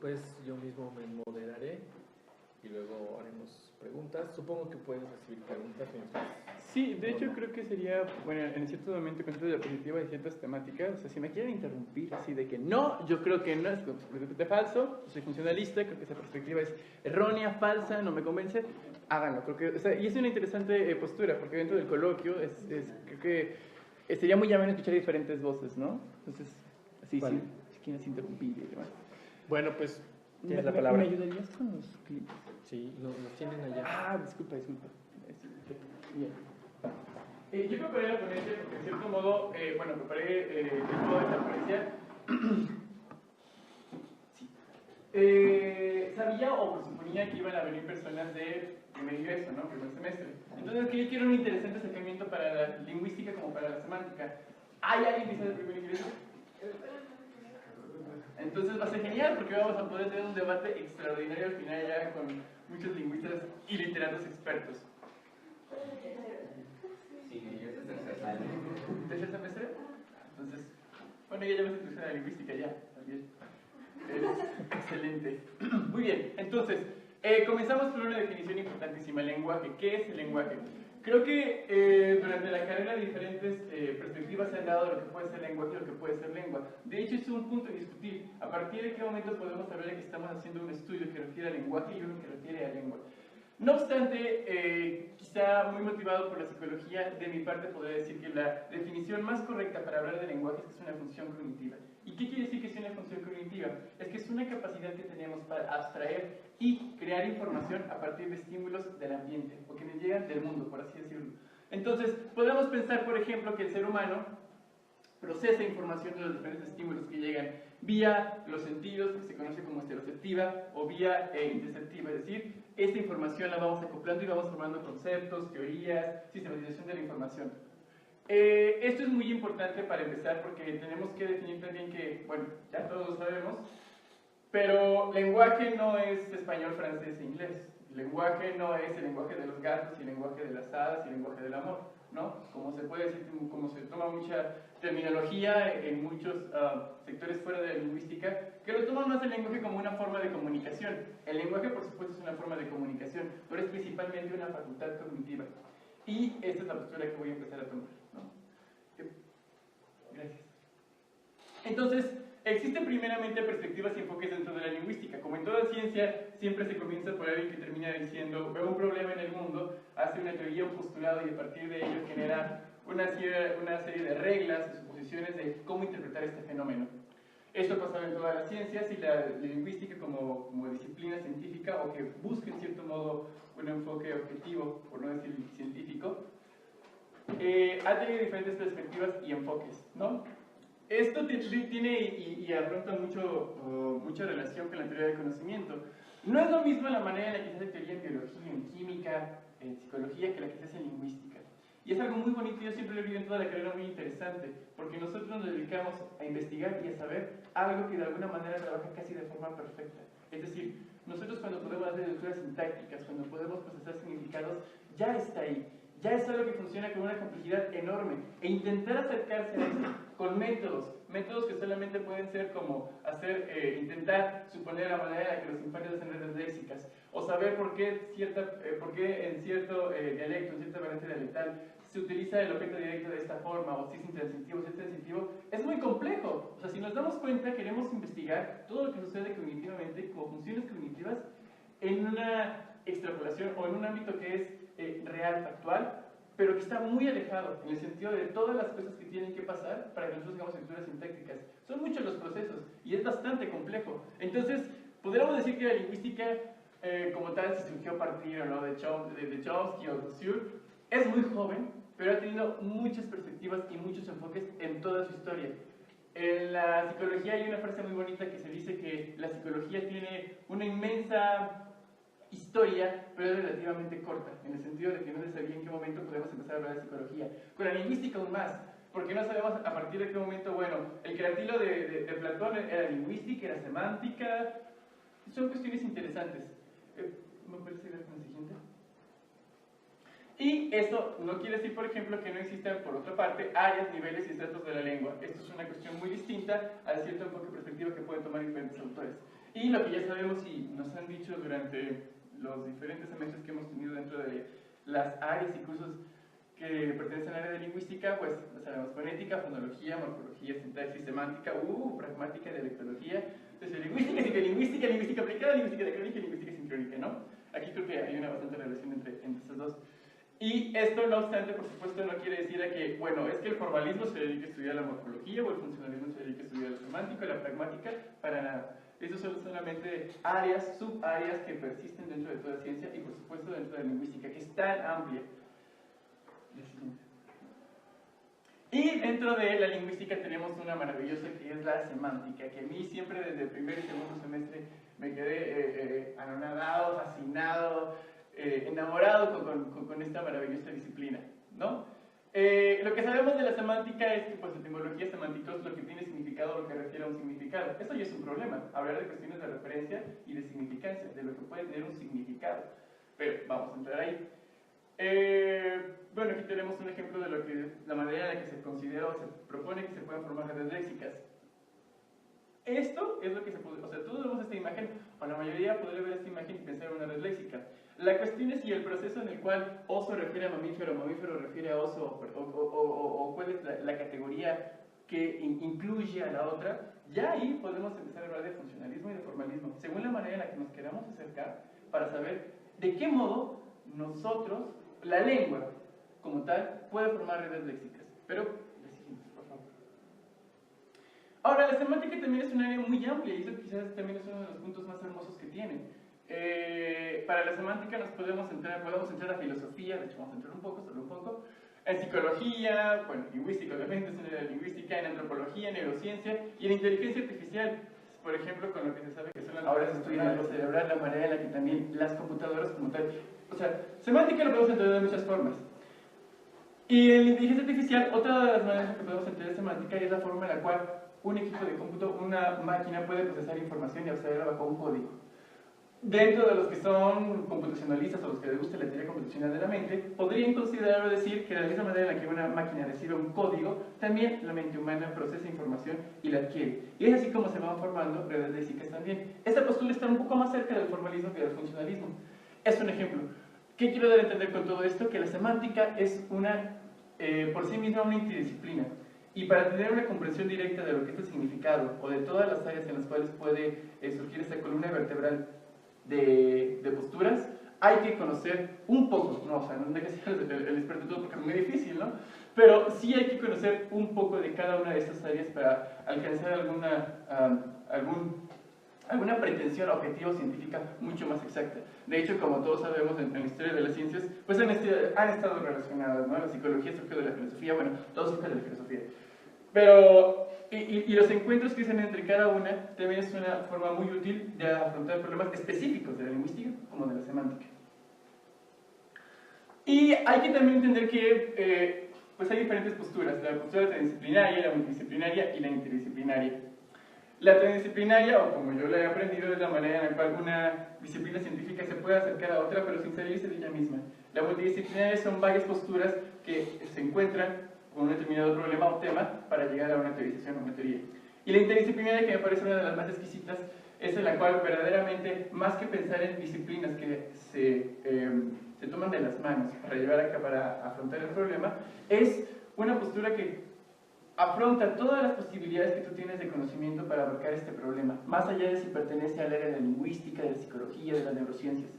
después yo mismo me moderaré y luego haremos preguntas. Supongo que puedes recibir preguntas mientras... Sí, de hecho creo que sería, bueno, en cierto momento con esta diapositiva hay ciertas temáticas, o sea, si me quieren interrumpir así de que no, yo creo que no, es completamente falso, soy funcionalista, creo que esa perspectiva es errónea, falsa, no me convence, háganlo, creo que, o sea, y es una interesante postura, porque dentro del coloquio creo que sería muy ameno escuchar diferentes voces, ¿no? Entonces, así, Vale. si quieres interrumpir y demás. Bueno, pues tienes ¿Me, la palabra. ¿Me ayudarías con los clips? Sí, los tienen allá. Ah, disculpa. Bien. Yo preparé la ponencia porque, en cierto modo, preparé el modo de esta ponencia. Sí. Sabía o presuponía que iban a venir personas de primer ingreso, ¿no? Primer semestre. Entonces, que yo quiero un interesante acercamiento para la lingüística como para la semántica. ¿Hay alguien que sea de primer ingreso? Entonces va a ser genial porque vamos a poder tener un debate extraordinario al final ya con muchos lingüistas y literatos expertos. Sí, yo es tercer semestre. ¿Tercer semestre? Entonces, bueno, ya llevas introducción a la lingüística ya, también. Excelente. Muy bien, entonces, comenzamos con una definición importantísima, lenguaje. ¿Qué es el lenguaje? Creo que durante la carrera diferentes perspectivas se han dado de lo que puede ser lenguaje y lo que puede ser lengua. De hecho, es un punto a discutir. ¿A partir de qué momento podemos hablar de que estamos haciendo un estudio que refiere a lenguaje y uno que refiere a lengua? No obstante, quizá muy motivado por la psicología, de mi parte podría decir que la definición más correcta para hablar de lenguaje es que es una función cognitiva. ¿Y qué quiere decir que es una función cognitiva? Es que es una capacidad que tenemos para abstraer y crear información a partir de estímulos del ambiente, o que nos llegan del mundo, por así decirlo. Entonces, podemos pensar, por ejemplo, que el ser humano procesa información de los diferentes estímulos que llegan vía los sentidos, que se conoce como estereoceptiva, o vía intersectiva, es decir, esta información la vamos acoplando y vamos formando conceptos, teorías, sistematización de la información. Esto es muy importante para empezar porque tenemos que definir también que, bueno, ya todos lo sabemos, pero lenguaje no es español, francés e inglés. Lenguaje no es el lenguaje de los gatos y el lenguaje de las hadas y el lenguaje del amor, ¿no? Como se puede decir, como se toma mucha terminología en muchos sectores fuera de la lingüística, que lo toman más el lenguaje como una forma de comunicación. El lenguaje, por supuesto, es una forma de comunicación, pero es principalmente una facultad cognitiva. Y esta es la postura que voy a empezar a tomar, ¿no? Gracias. Entonces, existen primeramente perspectivas y enfoques dentro de la lingüística. Como en toda ciencia, siempre se comienza por alguien que termina diciendo, veo un problema en el mundo, hace una teoría, un postulado y a partir de ello genera una serie de reglas o suposiciones de cómo interpretar este fenómeno. Esto pasa en todas las ciencias y la lingüística como disciplina científica o que busca en cierto modo un enfoque objetivo, por no decir científico, ha tenido diferentes perspectivas y enfoques, ¿no? Esto tiene y afronta mucha relación con la teoría del conocimiento. No es lo mismo la manera en la que se hace teoría en biología, en química, en psicología, que la que se hace en lingüística. Y es algo muy bonito, yo siempre lo he vivido en toda la carrera muy interesante, porque nosotros nos dedicamos a investigar y a saber algo que de alguna manera trabaja casi de forma perfecta. Es decir, nosotros cuando podemos hacer lecturas sintácticas, cuando podemos procesar significados, ya está ahí. Ya es algo que funciona con una complejidad enorme. E intentar acercarse a eso con métodos que solamente pueden ser como intentar suponer la manera en la que los infantes hacen redes léxicas, o saber por qué en cierto dialecto, en cierta variante dialectal, se utiliza el objeto directo de esta forma, o si es intransitivo, si es transitivo, es muy complejo. O sea, si nos damos cuenta, queremos investigar todo lo que sucede cognitivamente, como funciones cognitivas, en una extrapolación o en un ámbito que es real, factual, pero que está muy alejado en el sentido de todas las cosas que tienen que pasar para que nosotros hagamos lecturas sintácticas. Son muchos los procesos y es bastante complejo. Entonces, podríamos decir que la lingüística como tal, si surgió a partir ¿no? de Chomsky o Saussure, es muy joven, pero ha tenido muchas perspectivas y muchos enfoques en toda su historia. En la psicología hay una frase muy bonita que se dice que la psicología tiene una inmensa historia, pero es relativamente corta, en el sentido de que no se sabía en qué momento podemos empezar a hablar de psicología. Con la lingüística aún más, porque no sabemos a partir de qué momento, bueno, el queratilo de Platón era lingüística, era semántica, son cuestiones interesantes. ¿Me puedes seguir con el siguiente? Y esto no quiere decir, por ejemplo, que no existan, por otra parte, áreas, niveles y estratos de la lengua. Esto es una cuestión muy distinta al cierto enfoque perspectivo que pueden tomar diferentes autores. Y lo que ya sabemos y nos han dicho durante los diferentes semestres que hemos tenido dentro de las áreas y cursos que pertenecen al área de lingüística, pues sabemos fonética, fonología, morfología, sintaxis, semántica, pragmática, dialectología, sociolingüística, psicolingüística, lingüística aplicada, lingüística diacrónica y lingüística sincrónica, ¿no? Aquí creo que hay una bastante relación entre estas dos. Y esto, no obstante, por supuesto, no quiere decir que, bueno, es que el formalismo se dedica a estudiar la morfología o el funcionalismo se dedica a estudiar la semántica, la pragmática, para nada. Esos son solamente áreas, subáreas que persisten dentro de toda ciencia y, por supuesto, dentro de la lingüística, que es tan amplia. Y dentro de la lingüística tenemos una maravillosa que es la semántica, que a mí siempre desde el primer y segundo semestre me quedé anonadado, fascinado, enamorado con esta maravillosa disciplina, ¿no? Lo que sabemos de la semántica es que pues, etimología semántica es lo que tiene significado, lo que refiere a un significado. Eso ya es un problema, hablar de cuestiones de referencia y de significancia, de lo que puede tener un significado. Pero vamos a entrar ahí. Bueno, aquí tenemos un ejemplo de lo que, la manera en la que se considera o se propone que se puedan formar redes léxicas. Esto es lo que se puede, o sea, todos vemos esta imagen, o la mayoría podría ver esta imagen y pensar en una red léxica. La cuestión es si el proceso en el cual oso refiere a mamífero, mamífero refiere a oso, o cuál es la categoría que incluye a la otra, ya ahí podemos empezar a hablar de funcionalismo y de formalismo, según la manera en la que nos queramos acercar, para saber de qué modo nosotros, la lengua como tal, puede formar redes léxicas. Pero, la siguiente, por favor. Ahora, la semántica también es un área muy amplia y eso quizás también es uno de los puntos más hermosos que tiene. Para la semántica nos podemos entrar a filosofía, de hecho vamos a entrar un poco, solo un poco, en psicología, bueno, lingüística obviamente, es una área de lingüística, en antropología, en neurociencia y en inteligencia artificial, por ejemplo, con lo que se sabe que son las ahora se estudia algo cerebral, la manera en la que también las computadoras como tal, o sea, semántica lo podemos entender de muchas formas. Y en la inteligencia artificial, otra de las maneras en que podemos entender semántica es la forma en la cual un equipo de cómputo, una máquina puede procesar información y observarla bajo un código. Dentro de los que son computacionalistas o los que les gusta la teoría computacional de la mente, podrían considerar o decir que de la misma manera en la que una máquina recibe un código, también la mente humana procesa información y la adquiere. Y es así como se van formando redes léxicas también. Esta postura está un poco más cerca del formalismo que del funcionalismo. Es un ejemplo. ¿Qué quiero dar a entender con todo esto? Que la semántica es por sí misma una interdisciplina. Y para tener una comprensión directa de lo que es el significado o de todas las áreas en las cuales puede surgir esta columna vertebral de posturas, hay que conocer un poco, no, o sea, no hay que ser el experto en todo porque es muy difícil, ¿no? Pero sí hay que conocer un poco de cada una de estas áreas para alcanzar alguna pretensión objetivo científica mucho más exacta. De hecho, como todos sabemos en la historia de las ciencias, pues han estado relacionadas, ¿no? La psicología surgió de la filosofía, bueno, todo surge de la filosofía. Pero, y los encuentros que se hacen entre cada una también es una forma muy útil de afrontar problemas específicos de la lingüística como de la semántica. Y hay que también entender que pues hay diferentes posturas, la postura transdisciplinaria, la multidisciplinaria y la interdisciplinaria. La transdisciplinaria, o como yo la he aprendido, es la manera en la cual una disciplina científica se puede acercar a otra pero sin salirse de ella misma. La multidisciplinaria son varias posturas que se encuentran con un determinado problema o tema para llegar a una teorización o una teoría. Y la interdisciplinaria, que me parece una de las más exquisitas, es en la cual verdaderamente, más que pensar en disciplinas que se toman de las manos para afrontar el problema, es una postura que afronta todas las posibilidades que tú tienes de conocimiento para abarcar este problema, más allá de si pertenece al área de la lingüística, de la psicología, de las neurociencias.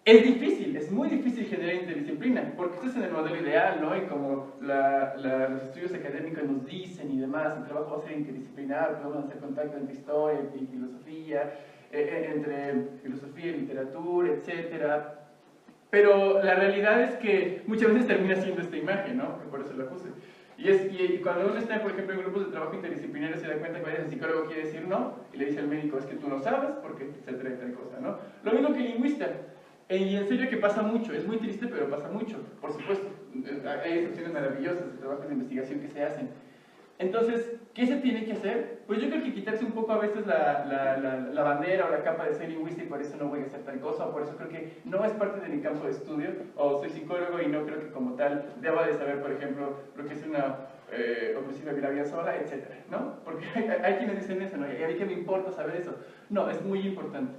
Es difícil, es muy difícil generar interdisciplina, porque esto es en el modelo ideal, ¿no? Y como los estudios académicos nos dicen y demás, el trabajo va a ser interdisciplinar, podemos hacer contacto entre historia y filosofía, entre filosofía y literatura, etc. Pero la realidad es que muchas veces termina siendo esta imagen, ¿no? Que por eso la puse. Y cuando uno está, por ejemplo, en grupos de trabajo interdisciplinario, se da cuenta que el psicólogo quiere decir no, y le dice al médico, es que tú no sabes, porque etcétera, y tal cosa, ¿no? Lo mismo que el lingüista. Y en serio que pasa mucho, es muy triste, pero pasa mucho, por supuesto. Hay excepciones maravillosas de trabajos de investigación que se hacen. Entonces, ¿qué se tiene que hacer? Pues yo creo que quitarse un poco a veces la bandera o la capa de ser lingüista y por eso no voy a hacer tal cosa, o por eso creo que no es parte de mi campo de estudio, o soy psicólogo y no creo que como tal deba de saber, por ejemplo, lo que es una oclusiva bilabial sola, etc., ¿no? Porque hay quienes dicen eso, ¿no? ¿Y a mí qué me importa saber eso? No, es muy importante.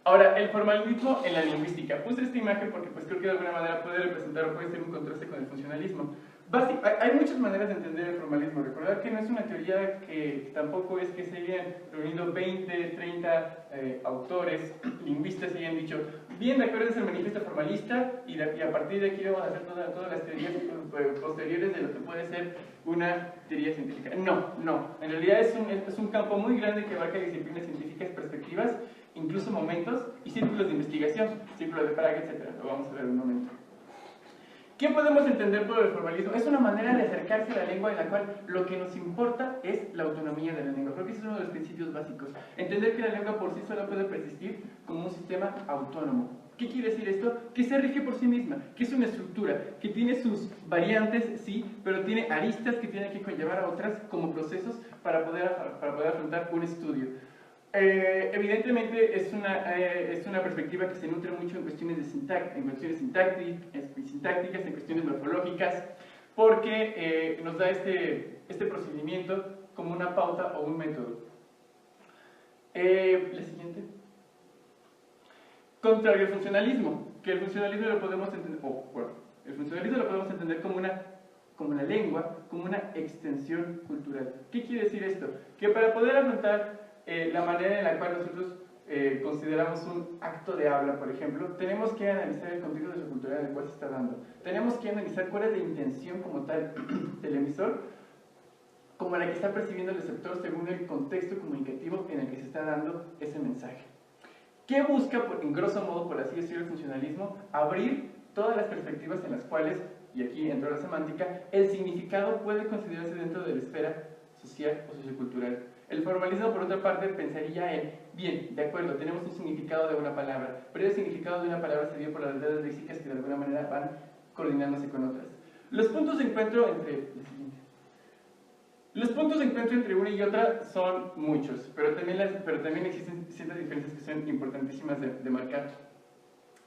Ahora, el formalismo en la lingüística. Puse esta imagen porque pues creo que de alguna manera puede representar o puede ser un contraste con el funcionalismo. Hay muchas maneras de entender el formalismo. Recordar que no es una teoría que tampoco es que se hayan reunido 20, 30 autores, lingüistas, y hayan dicho, bien, de acuerdo, es el manifiesto formalista y a partir de aquí vamos a hacer todas las teorías posteriores de lo que puede ser una teoría científica. No. En realidad es un campo muy grande que abarca disciplinas científicas, perspectivas, incluso momentos y círculos de investigación, círculos de Praga, etc. Lo vamos a ver en un momento. ¿Qué podemos entender por el formalismo? Es una manera de acercarse a la lengua en la cual lo que nos importa es la autonomía de la lengua. Creo que ese es uno de los principios básicos. Entender que la lengua por sí sola puede persistir como un sistema autónomo. ¿Qué quiere decir esto? Que se rige por sí misma, que es una estructura, que tiene sus variantes, sí, pero tiene aristas que tiene que conllevar a otras como procesos para poder afrontar un estudio. Evidentemente es una perspectiva que se nutre mucho en cuestiones sintácticas, en cuestiones morfológicas, porque nos da este procedimiento como una pauta o un método. La siguiente. Contrario al funcionalismo, que el funcionalismo lo podemos entender, el funcionalismo lo podemos entender como la lengua, como una extensión cultural. ¿Qué quiere decir esto? Que para poder afrontar la manera en la cual nosotros consideramos un acto de habla, por ejemplo, tenemos que analizar el contexto sociocultural en el cual se está dando. Tenemos que analizar cuál es la intención como tal del emisor, como la que está percibiendo el receptor según el contexto comunicativo en el que se está dando ese mensaje. ¿Qué busca, en grosso modo, por así decirlo, el funcionalismo? Abrir todas las perspectivas en las cuales, y aquí entra la semántica, el significado puede considerarse dentro de la esfera social o sociocultural. El formalismo, por otra parte, pensaría en, bien, de acuerdo, tenemos un significado de una palabra, pero el significado de una palabra se dio por las redes léxicas que de alguna manera van coordinándose con otras. Los puntos de encuentro entre una y otra son muchos, pero también existen ciertas diferencias que son importantísimas de marcar.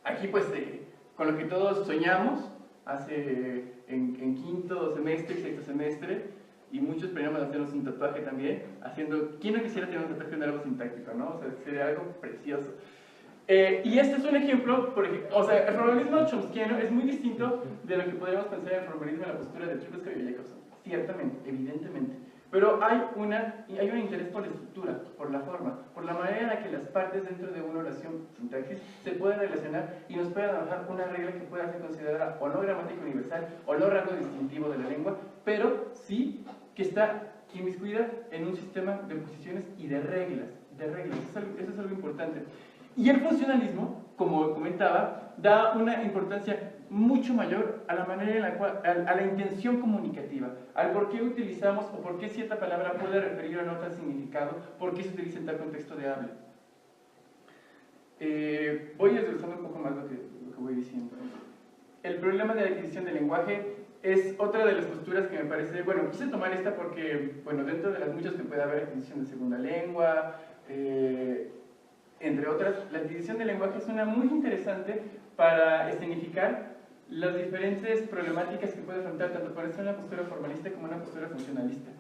Aquí, pues, con lo que todos soñamos, en quinto semestre y sexto semestre, y muchos planeamos hacernos un tatuaje también, ¿quién no quisiera tener un tatuaje de algo sintáctico, no? O sea, sería algo precioso. Y este es un ejemplo, el formalismo chomskiano es muy distinto de lo que podríamos pensar en el formalismo en la postura de Trubetskoy y Jacobson, ciertamente, evidentemente. Pero hay un interés por la estructura, por la forma, por la manera en la que las partes dentro de una oración sintaxis se pueden relacionar y nos pueden arrojar una regla que pueda ser considerada o no gramática universal o no rango distintivo de la lengua, pero sí que está inmiscuida en un sistema de posiciones y de reglas. Eso es algo importante. Y el funcionalismo, como comentaba, da una importancia mucho mayor a la manera en la cual, a la intención comunicativa, al por qué utilizamos o por qué cierta palabra puede referir a otro significado, por qué se utiliza en tal contexto de habla. Voy a desglosar un poco más lo que voy diciendo. El problema de la adquisición del lenguaje es otra de las posturas que me parece, quise tomar esta porque, dentro de las muchas que puede haber, adquisición de segunda lengua, entre otras, la adquisición del lenguaje es una muy interesante para escenificar las diferentes problemáticas que puede afrontar tanto por una postura formalista como una postura funcionalista.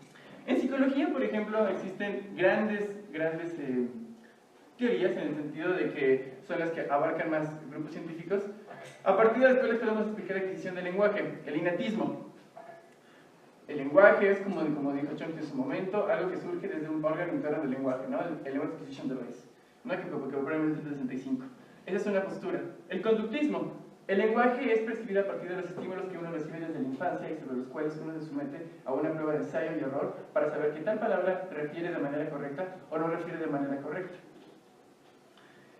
En psicología, por ejemplo, existen grandes teorías en el sentido de que son las que abarcan más grupos científicos, a partir de las cuales podemos explicar la adquisición del lenguaje, el innatismo. El lenguaje es, como dijo Chomsky en su momento, algo que surge desde un órgano interno del lenguaje, ¿no? El Language Acquisition Device, ¿no? que ocurrió en 1965. Esa es una postura. El conductismo. El lenguaje es percibido a partir de los estímulos que uno recibe desde la infancia y sobre los cuales uno se somete a una prueba de ensayo y error para saber que tal palabra refiere de manera correcta o no refiere de manera correcta.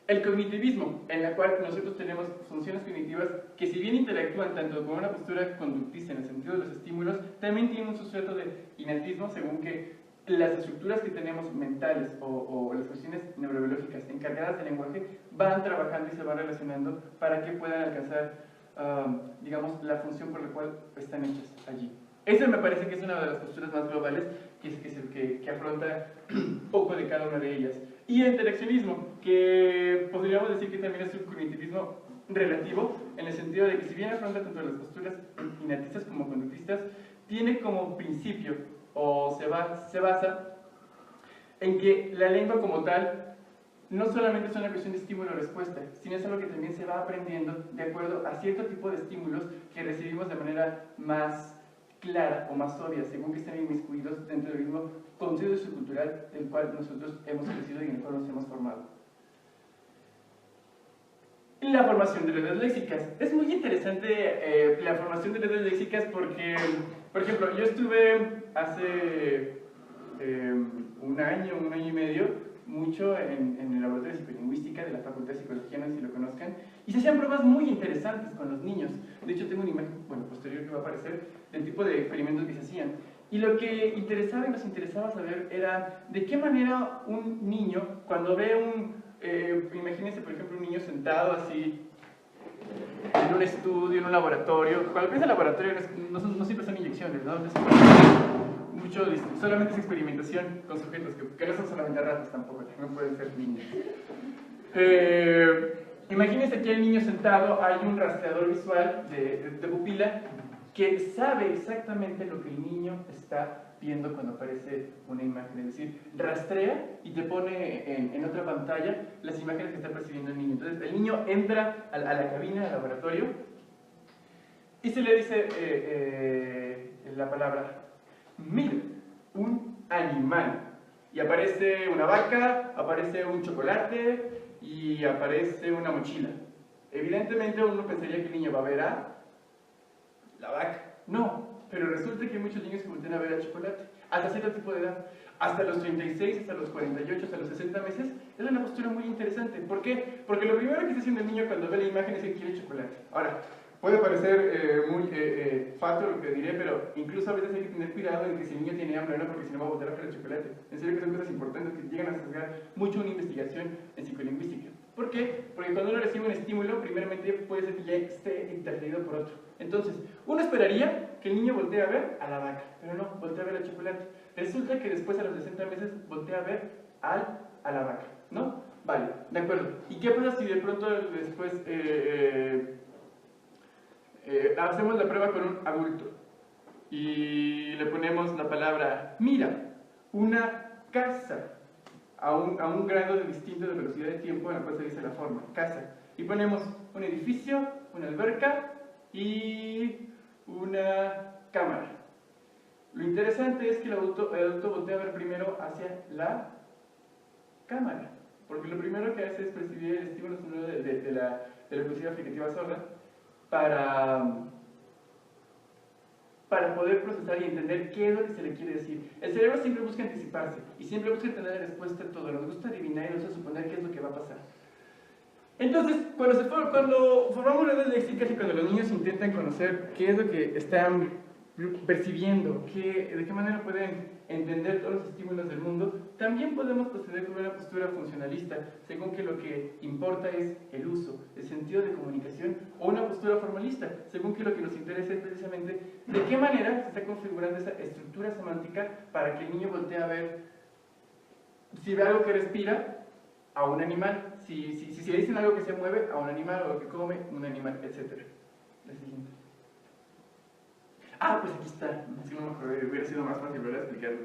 El cognitivismo, en la cual nosotros tenemos funciones cognitivas que, si bien interactúan tanto con una postura conductista en el sentido de los estímulos, también tienen un sustrato de innatismo, según que las estructuras que tenemos mentales o las cuestiones neurobiológicas encargadas del lenguaje van trabajando y se van relacionando para que puedan alcanzar, digamos, la función por la cual están hechas allí. Esa me parece que es una de las posturas más globales que afronta un poco de cada una de ellas. Y el interaccionismo, que podríamos decir que también es un cognitivismo relativo, en el sentido de que si bien afronta tanto las posturas innatistas como conductistas, tiene como principio, o se basa en que la lengua como tal no solamente es una cuestión de estímulo-respuesta, sino es algo que también se va aprendiendo de acuerdo a cierto tipo de estímulos que recibimos de manera más clara o más obvia, según que estén inmiscuidos dentro del mismo contexto sociocultural del cual nosotros hemos crecido y en el cual nos hemos formado. La formación de redes léxicas. Es muy interesante la formación de redes léxicas porque, por ejemplo, yo estuve hace un año y medio mucho en el laboratorio de psicolingüística de la Facultad de Psicología, no sé si lo conozcan, y se hacían pruebas muy interesantes con los niños. De hecho, tengo una imagen, bueno, posterior que va a aparecer, del tipo de experimentos que se hacían. Y lo que interesaba y nos interesaba saber era de qué manera un niño, cuando ve imagínense, por ejemplo, un niño sentado así en un estudio, en un laboratorio. Cuando piensa laboratorio no siempre son inyecciones, ¿no? Solamente es experimentación con sujetos, que no son solamente ratas tampoco, no pueden ser niños. Imagínense que el niño sentado, hay un rastreador visual de pupila que sabe exactamente lo que el niño está viendo cuando aparece una imagen, es decir, rastrea y te pone en otra pantalla las imágenes que está percibiendo el niño. Entonces el niño entra a la cabina, al laboratorio, y se le dice la palabra, mira, un animal. Y aparece una vaca, aparece un chocolate y aparece una mochila. Evidentemente uno pensaría que el niño va a ver a la vaca. No, pero resulta que hay muchos niños que voltean a ver al chocolate, hasta cierto tipo de edad. Hasta los 36, hasta los 48, hasta los 60 meses, es una postura muy interesante. ¿Por qué? Porque lo primero que está haciendo el niño cuando ve la imagen es que quiere chocolate. Ahora, puede parecer muy fato lo que diré, pero incluso a veces hay que tener cuidado en que si el niño tiene hambre o no, porque si no va a voltear a ver el chocolate. En serio que son cosas importantes que llegan a sesgar mucho una investigación en psicolingüística. ¿Por qué? Porque cuando uno recibe un estímulo, primeramente puede ser que ya esté interferido por otro. Entonces, uno esperaría que el niño voltee a ver a la vaca, pero no, voltea a ver al chocolate. Resulta que después a los 60 meses voltea a ver a la vaca, ¿no? Vale, de acuerdo. ¿Y qué pasa si de pronto después hacemos la prueba con un adulto y le ponemos la palabra mira, una casa, a un grado distinto de velocidad de tiempo en la cual se dice la forma, casa, y ponemos un edificio, una alberca y una cámara? Lo interesante es que el adulto voltea a ver primero hacia la cámara, porque lo primero que hace es percibir el estímulo sonoro de la velocidad fricativa sorda para poder procesar y entender qué es lo que se le quiere decir. El cerebro siempre busca anticiparse y siempre busca tener la respuesta a todo. Nos gusta adivinar y nos gusta suponer qué es lo que va a pasar. Entonces, cuando formamos redes léxicas y cuando los niños intentan conocer qué es lo que están percibiendo, de qué manera pueden entender todos los estímulos del mundo, también podemos proceder con una postura funcionalista, según que lo que importa es el uso, el sentido de comunicación, o una postura formalista, según que lo que nos interesa es precisamente de qué manera se está configurando esa estructura semántica para que el niño voltee a ver, si ve algo que respira, a un animal, si le dicen algo que se mueve, a un animal, o algo que come, un animal, etc. La siguiente. Pues aquí está, si no me acordé, hubiera sido más fácil, ¿verdad?, explicarlo.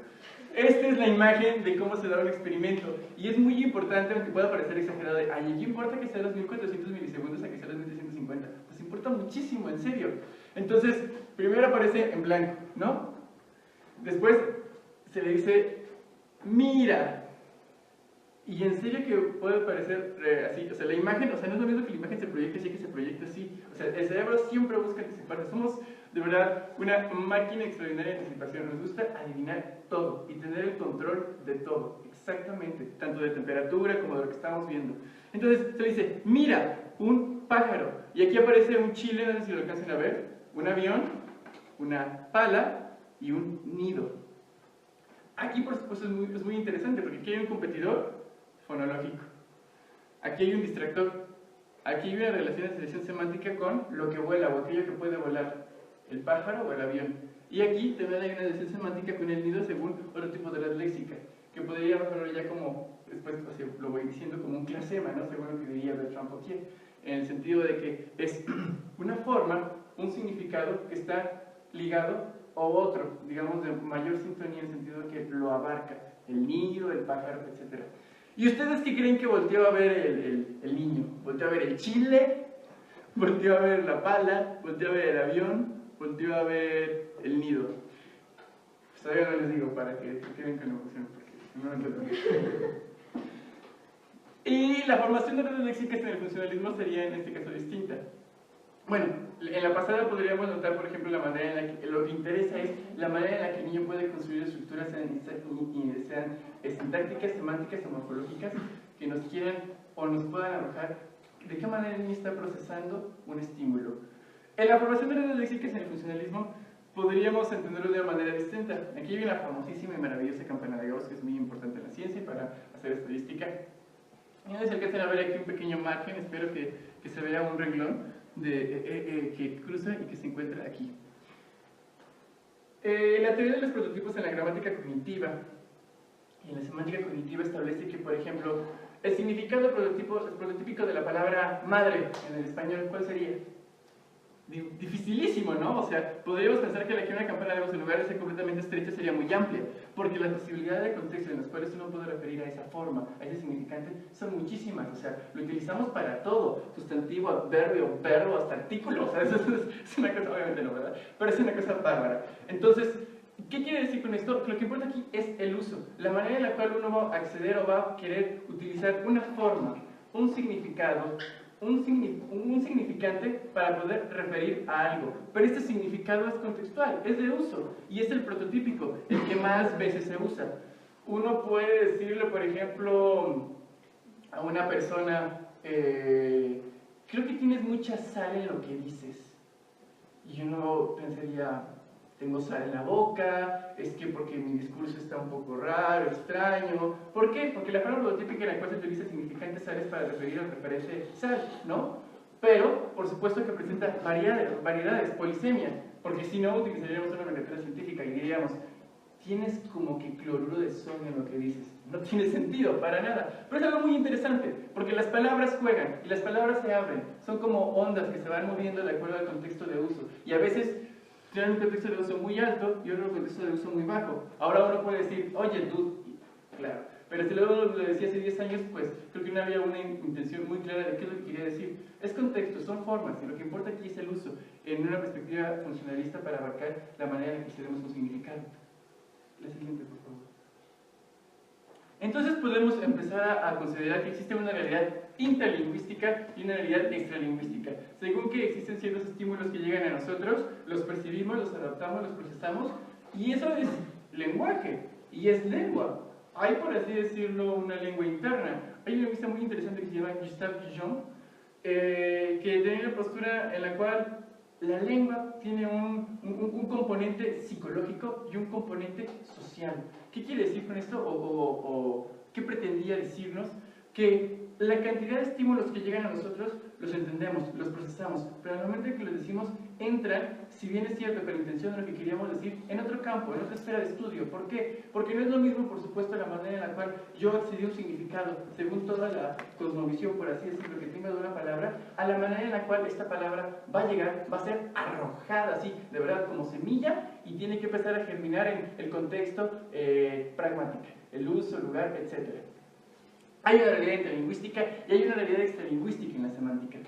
Esta es la imagen de cómo se da un experimento, y es muy importante, aunque pueda parecer exagerado, ¿qué importa que sea los 1400 milisegundos a que sea los 1350? Pues importa muchísimo, en serio. Entonces, primero aparece en blanco, ¿no? Después se le dice, mira. Y en serio que puede parecer así, o sea, la imagen, o sea, no es lo mismo que la imagen se proyecte así que se proyecte así. O sea, el cerebro siempre busca anticiparse. Somos, de verdad, una máquina extraordinaria de anticipación. Nos gusta adivinar todo y tener el control de todo, exactamente, tanto de temperatura como de lo que estamos viendo. Entonces, se le dice, mira, un pájaro. Y aquí aparece un chile, no sé si lo alcanzan a ver, un avión, una pala y un nido. Aquí, por supuesto, es muy interesante, porque aquí hay un competidor fonológico. Aquí hay un distractor. Aquí hay una relación de selección semántica con lo que vuela o aquello que puede volar. el pájaro o el avión. Y aquí también hay una desviación semántica con el nido según otro tipo de red léxica, que podría llamarlo ya como, después lo voy diciendo, como un clasema, ¿no? Según lo que diría Bertrand Pottier, en el sentido de que es una forma, un significado que está ligado a otro, digamos, de mayor sintonía en el sentido de que lo abarca, el nido, el pájaro, etc. ¿Y ustedes qué creen que volteó a ver el niño? ¿Volteó a ver el chile? ¿Volteó a ver la pala? ¿Volteó a ver el avión? ¿Volteó a ver el nido? Pues todavía no les digo para que se queden con la emoción, porque si no entiendo. Y la formación de redes léxicas en el funcionalismo sería en este caso distinta. Bueno, en la pasada podríamos notar, por ejemplo, la manera en la que lo que interesa es la manera en la que el niño puede construir estructuras, sean sintácticas, semánticas o morfológicas, que nos quieran o nos puedan arrojar de qué manera el niño está procesando un estímulo. En la formación de redes léxicas en el funcionalismo podríamos entenderlo de una manera distinta. Aquí hay una famosísima y maravillosa campana de Gauss que es muy importante en la ciencia y para hacer estadística. Y no se alcancen a ver aquí un pequeño margen, espero que se vea un renglón que cruza y que se encuentra aquí. La teoría de los prototipos en la gramática cognitiva y en la semántica cognitiva establece que, por ejemplo, el significado prototípico de la palabra madre en el español, ¿cuál sería? Dificilísimo, ¿no? O sea, podríamos pensar que la que una campana de Gauss en lugar de ser completamente estrecha sería muy amplia, porque las posibilidades de contexto en las cuales uno puede referir a esa forma, a ese significante, son muchísimas. O sea, lo utilizamos para todo, sustantivo, adverbio, verbo, hasta artículo. O sea, eso es una cosa, obviamente no, ¿verdad? Pero es una cosa bárbara. Entonces, ¿qué quiere decir con esto? Lo que importa aquí es el uso, la manera en la cual uno va a acceder o va a querer utilizar una forma, un significado, un significante para poder referir a algo. Pero este significado es contextual, es de uso y es el prototípico, el que más veces se usa. Uno puede decirle, por ejemplo, a una persona, creo que tienes mucha sal en lo que dices. Y uno pensaría, tengo sal en la boca, es que porque mi discurso está un poco raro, extraño. ¿Por qué? Porque la forma prototípica en la cual se utiliza significante sal es para referir al referente sal, ¿no? Pero, por supuesto que presenta variedades, polisemia, porque si no utilizaríamos una nomenclatura científica y diríamos, tienes como que cloruro de sodio en lo que dices. No tiene sentido, para nada. Pero es algo muy interesante, porque las palabras juegan y las palabras se abren. Son como ondas que se van moviendo de acuerdo al contexto de uso. Y a veces tienen un contexto de uso muy alto y otro contexto de uso muy bajo. Ahora uno puede decir, oye, tú, claro. Pero si luego lo decía hace 10 años, pues creo que no había una intención muy clara de qué es lo que quería decir. Es contexto, son formas, y lo que importa aquí es el uso, en una perspectiva funcionalista para abarcar la manera en la que accedemos a un significado. La siguiente, por favor. Entonces podemos empezar a considerar que existe una realidad interlingüística y una realidad extralingüística. Según que existen ciertos estímulos que llegan a nosotros, los percibimos, los adaptamos, los procesamos, y eso es lenguaje, y es lengua. Hay, por así decirlo, una lengua interna. Hay una lingüista muy interesante que se llama Gustave Dijon, que tiene una postura en la cual la lengua tiene un componente psicológico y un componente social. ¿Qué quiere decir con esto? ¿O qué pretendía decirnos? Que la cantidad de estímulos que llegan a nosotros los entendemos, los procesamos, pero al momento en que los decimos, entran, si bien es cierto, con la intención de lo que queríamos decir, en otro campo, en otra esfera de estudio. ¿Por qué? Porque no es lo mismo, por supuesto, la manera en la cual yo accedí a un significado, según toda la cosmovisión, por así decirlo, que tenga de una palabra, a la manera en la cual esta palabra va a llegar, va a ser arrojada así, de verdad, como semilla, y tiene que empezar a germinar en el contexto pragmático, el uso, el lugar, etc. Hay una realidad interlingüística y hay una realidad extralingüística en la semántica.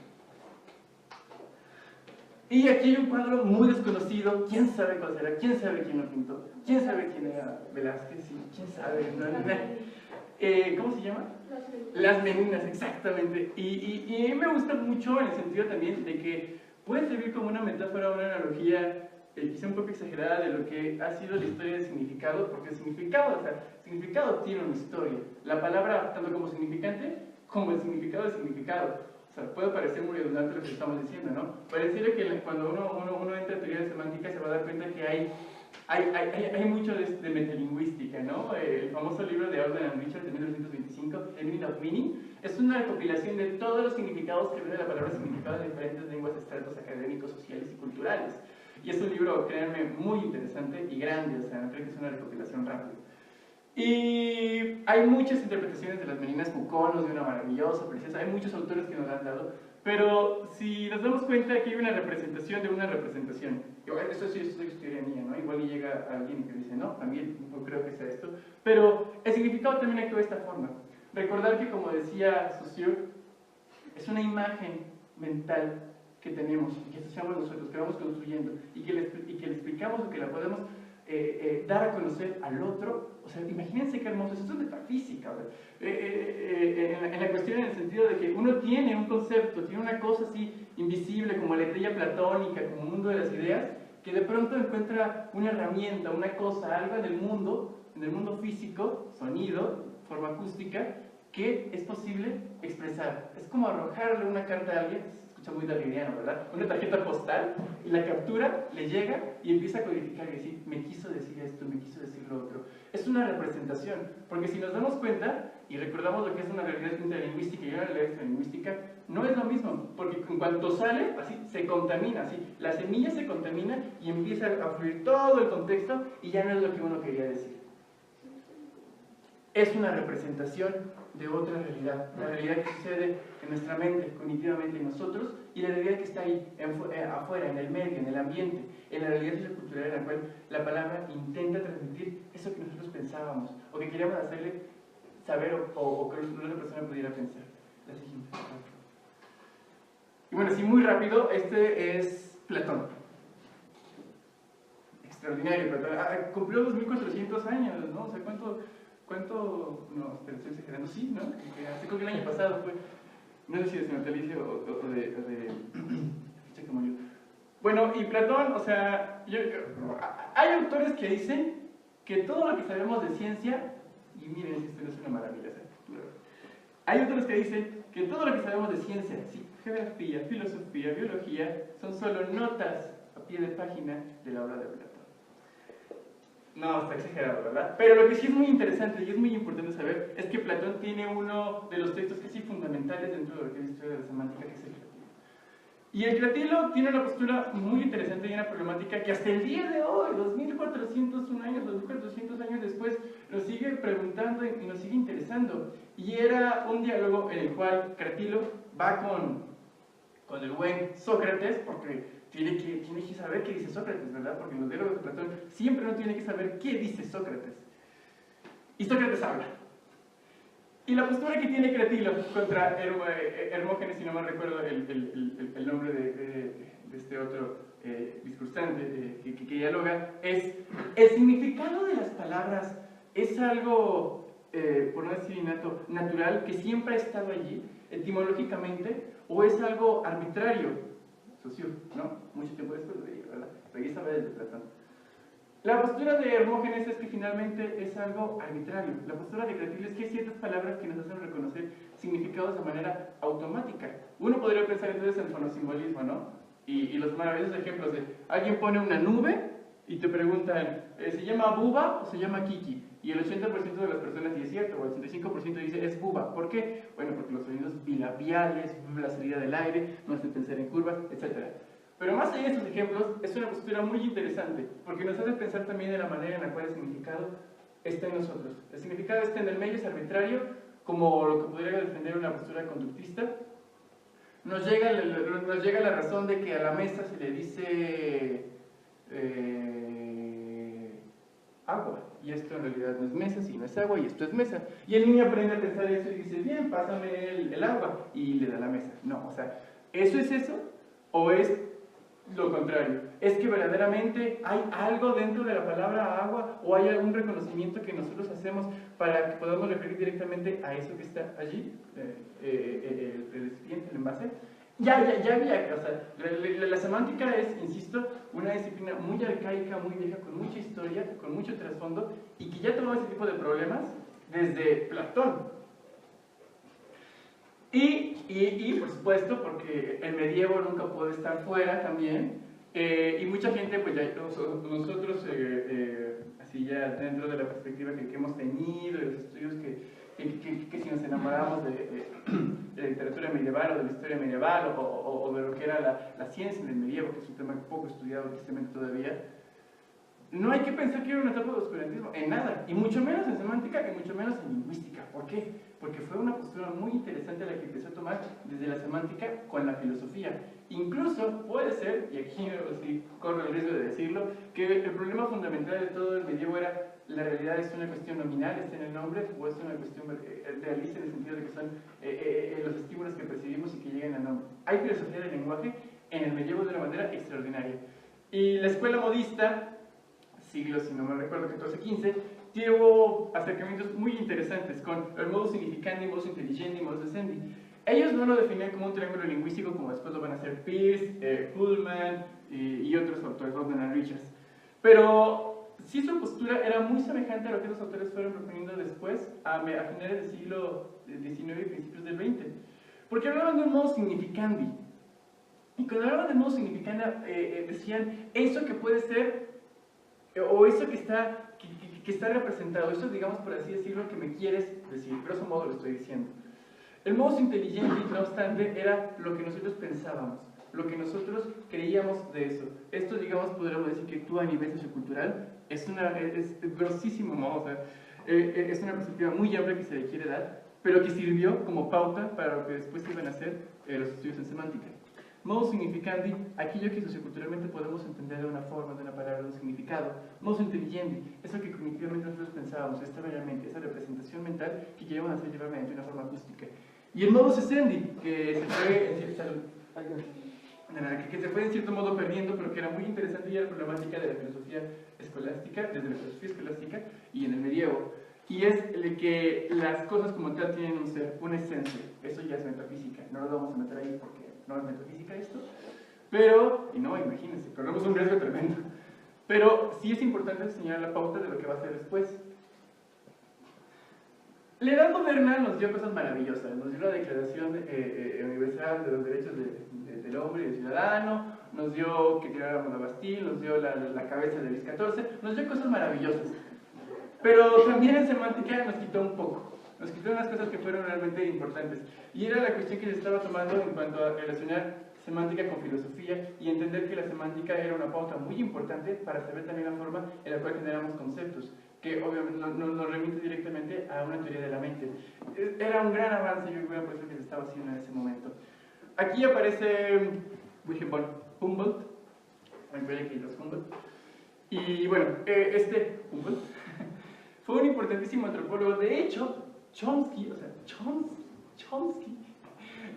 Y aquí hay un cuadro muy desconocido. ¿Quién sabe cuál será? ¿Quién sabe quién lo pintó? ¿Quién sabe quién era Velázquez? ¿Quién sabe? ¿Cómo se llama? Las Meninas, exactamente. Y a mí me gusta mucho en el sentido también de que puede servir como una metáfora o una analogía quizá un poco exagerada de lo que ha sido la historia del significado, porque el significado tiene una historia. La palabra, tanto como significante, como el significado del significado. O sea, puede parecer muy redundante lo que estamos diciendo, ¿no? Pareciera que cuando uno entra en teoría de semántica se va a dar cuenta que hay mucho de metalingüística, ¿no? El famoso libro de Alden and Richards de 1925, The Meaning of Meaning, es una recopilación de todos los significados que viene la palabra significado en diferentes lenguas, estratos académicos, sociales y culturales. Y es un libro, créanme, muy interesante y grande, o sea, no creo que es una recopilación rápida. Y hay muchas interpretaciones de las Meninas Cuconos, de una maravillosa, preciosa, hay muchos autores que nos la han dado, pero si nos damos cuenta aquí hay una representación de una representación. Eso sí es historia mía, ¿no? Igual y llega alguien que dice, no, también no creo que sea esto, pero el significado también actúa de esta forma. Recordar que, como decía Saussure, es una imagen mental que tenemos y que asociamos nosotros, que vamos construyendo y que le explicamos o que la podemos dar a conocer al otro. O sea, imagínense qué hermoso, esto es metafísica. En la cuestión, en el sentido de que uno tiene un concepto, tiene una cosa así invisible como la estrella platónica, como un mundo de las ideas, que de pronto encuentra una herramienta, una cosa, algo en el mundo físico, sonido, forma acústica, que es posible expresar. Es como arrojarle una carta a alguien, se escucha muy darwiniano, ¿verdad? Una tarjeta postal, y la captura, le llega y empieza a codificar y decir, me quiso decir esto, me quiso decir lo otro. Es una representación, porque si nos damos cuenta y recordamos lo que es una realidad interlingüística y una realidad extralingüística, no es lo mismo, porque en cuanto sale, así, se contamina, así, la semilla se contamina y empieza a fluir todo el contexto y ya no es lo que uno quería decir. Es una representación de otra realidad, la realidad que sucede en nuestra mente, cognitivamente en nosotros, y la realidad que está ahí, afuera, en el medio, en el ambiente, en la realidad sociocultural en la cual la palabra intenta transmitir eso que nosotros pensábamos, o que queríamos hacerle saber, o que la otra persona pudiera pensar. La siguiente. Y bueno, así muy rápido, este es Platón. Extraordinario, Platón. Cumplió 2400 años, ¿no? O sea, ¿cuánto? No, espera, estoy exagerando. Sí, ¿no? Creo que el año pasado fue. No sé si de natalicio o de fecha como yo. Bueno, y Platón, o sea, hay autores que dicen que todo lo que sabemos de ciencia, y miren, esto no es una maravilla, ¿sabes? Hay autores que dicen que todo lo que sabemos de ciencia, sí, geografía, filosofía, biología, son solo notas a pie de página de la obra de Platón. No, está exagerado, ¿verdad? Pero lo que sí es muy interesante y es muy importante saber es que Platón tiene uno de los textos casi fundamentales dentro de lo que es la historia de la semántica, que es el Cratilo. Y el Cratilo tiene una postura muy interesante y una problemática que hasta el día de hoy, 2401 años, 2400 años después, nos sigue preguntando y nos sigue interesando. Y era un diálogo en el cual Cratilo va con el buen Sócrates, porque tiene que saber qué dice Sócrates, ¿verdad? Porque en los diálogos de Platón siempre uno tiene que saber qué dice Sócrates. Y Sócrates habla. Y la postura que tiene Cratilo contra Hermógenes, si no mal recuerdo el nombre de este otro discursante que dialoga, es el significado de las palabras es algo, por no decir innato, natural, que siempre ha estado allí, etimológicamente, o es algo arbitrario. Saussure, ¿no? Mucho tiempo después de ella, ¿verdad? Pero aquí sabe desde Platón. La postura de Hermógenes es que finalmente es algo arbitrario. La postura de Cratilo es que hay ciertas palabras que nos hacen reconocer significados de manera automática. Uno podría pensar entonces en fonosimbolismo, ¿no? Y los maravillosos ejemplos de alguien pone una nube y te preguntan, ¿se llama Buba o se llama Kiki? Y el 80% de las personas, y es cierto, o el 85% dice es Buba. ¿Por qué? Bueno, porque los sonidos bilabiales, la salida del aire, no hacen pensar en curvas, etc. Pero más allá de estos ejemplos, es una postura muy interesante, porque nos hace pensar también de la manera en la cual el significado está en nosotros. El significado está en el medio, es arbitrario, como lo que podría defender una postura conductista. Nos llega la razón de que a la mesa se le dice agua, y esto en realidad no es mesa, sino es agua, y esto es mesa. Y el niño aprende a pensar eso y dice, bien, pásame el agua, y le da la mesa. No, o sea, ¿eso es eso? ¿O es lo contrario? ¿Es que verdaderamente hay algo dentro de la palabra agua, o hay algún reconocimiento que nosotros hacemos para que podamos referir directamente a eso que está allí, el recipiente, el envase? Ya había, o sea, la semántica es, insisto, una disciplina muy arcaica, muy vieja, con mucha historia, con mucho trasfondo, y que ya tomó ese tipo de problemas desde Platón. Y por supuesto, porque el medievo nunca puede estar fuera también, y mucha gente, pues ya nosotros, así ya dentro de la perspectiva que hemos tenido, de los estudios que si nos enamoramos de la literatura medieval o de la historia medieval o de lo que era la ciencia del medievo, que es un tema poco estudiado tristemente todavía, no hay que pensar que era una etapa de oscurantismo, en nada, y mucho menos en semántica, y mucho menos en lingüística. ¿Por qué? Porque fue una postura muy interesante la que empezó a tomar desde la semántica con la filosofía. Incluso puede ser, y aquí sí corro el riesgo de decirlo, que el problema fundamental de todo el medievo era la realidad es una cuestión nominal, está en el nombre, o es una cuestión realista en el sentido de que son los estímulos que percibimos y que llegan al nombre. Hay filosofía del lenguaje en el medievo de una manera extraordinaria. Y la escuela modista, siglos, si no me recuerdo, 14-15, tuvo acercamientos muy interesantes con el modus significandi, modus intelligendi y modus essendi. Ellos no lo definían como un triángulo lingüístico como después lo van a hacer Peirce, Pullman y otros autores, Rodman y Richards. Pero sí su postura era muy semejante a lo que los autores fueron proponiendo después, a finales del siglo XIX y principios del XX. Porque hablaban de un modus significandi. Y cuando hablaban de modus significandi decían eso que puede ser o eso que está representado, eso digamos por así decirlo que me quieres decir, grosso modo lo estoy diciendo. El modus intelligendi, no obstante, era lo que nosotros pensábamos, lo que nosotros creíamos de eso. Esto, digamos, podríamos decir que actúa a nivel sociocultural, es grosísimo modo, o sea, es una perspectiva muy amplia que se le quiere dar, pero que sirvió como pauta para lo que después iban a hacer los estudios en semántica. Modus significandi, aquello que socioculturalmente podemos entender de una forma, de una palabra, de un significado. Modus intelligendi, eso que cognitivamente nosotros pensábamos, esta esa representación mental que queríamos hacer llevar mediante una forma acústica. Y el modus essendi, que se fue en cierto modo perdiendo, pero que era muy interesante ya la problemática de la filosofía escolástica, desde la filosofía escolástica y en el medievo. Y es el que las cosas como tal tienen un ser, una esencia. Eso ya es metafísica, no lo vamos a meter ahí porque no es metafísica esto, pero, y no, imagínense, corremos un riesgo tremendo. Pero sí es importante señalar la pauta de lo que va a ser después. La Edad Moderna nos dio cosas maravillosas, nos dio la Declaración Universal de los Derechos del Hombre y del Ciudadano, nos dio que tiráramos la Bastille, nos dio la cabeza de Luis XIV, nos dio cosas maravillosas. Pero también en semántica nos quitó un poco, nos quitó unas cosas que fueron realmente importantes. Y era la cuestión que se estaba tomando en cuanto a relacionar semántica con filosofía y entender que la semántica era una pauta muy importante para saber también la forma en la cual generamos conceptos, que obviamente nos remite directamente a una teoría de la mente. Era un gran avance, yo creo, por eso que se estaba haciendo en ese momento. Aquí aparece Wilhelm von Humboldt, Humboldt, y bueno, Humboldt fue un importantísimo antropólogo. De hecho, Chomsky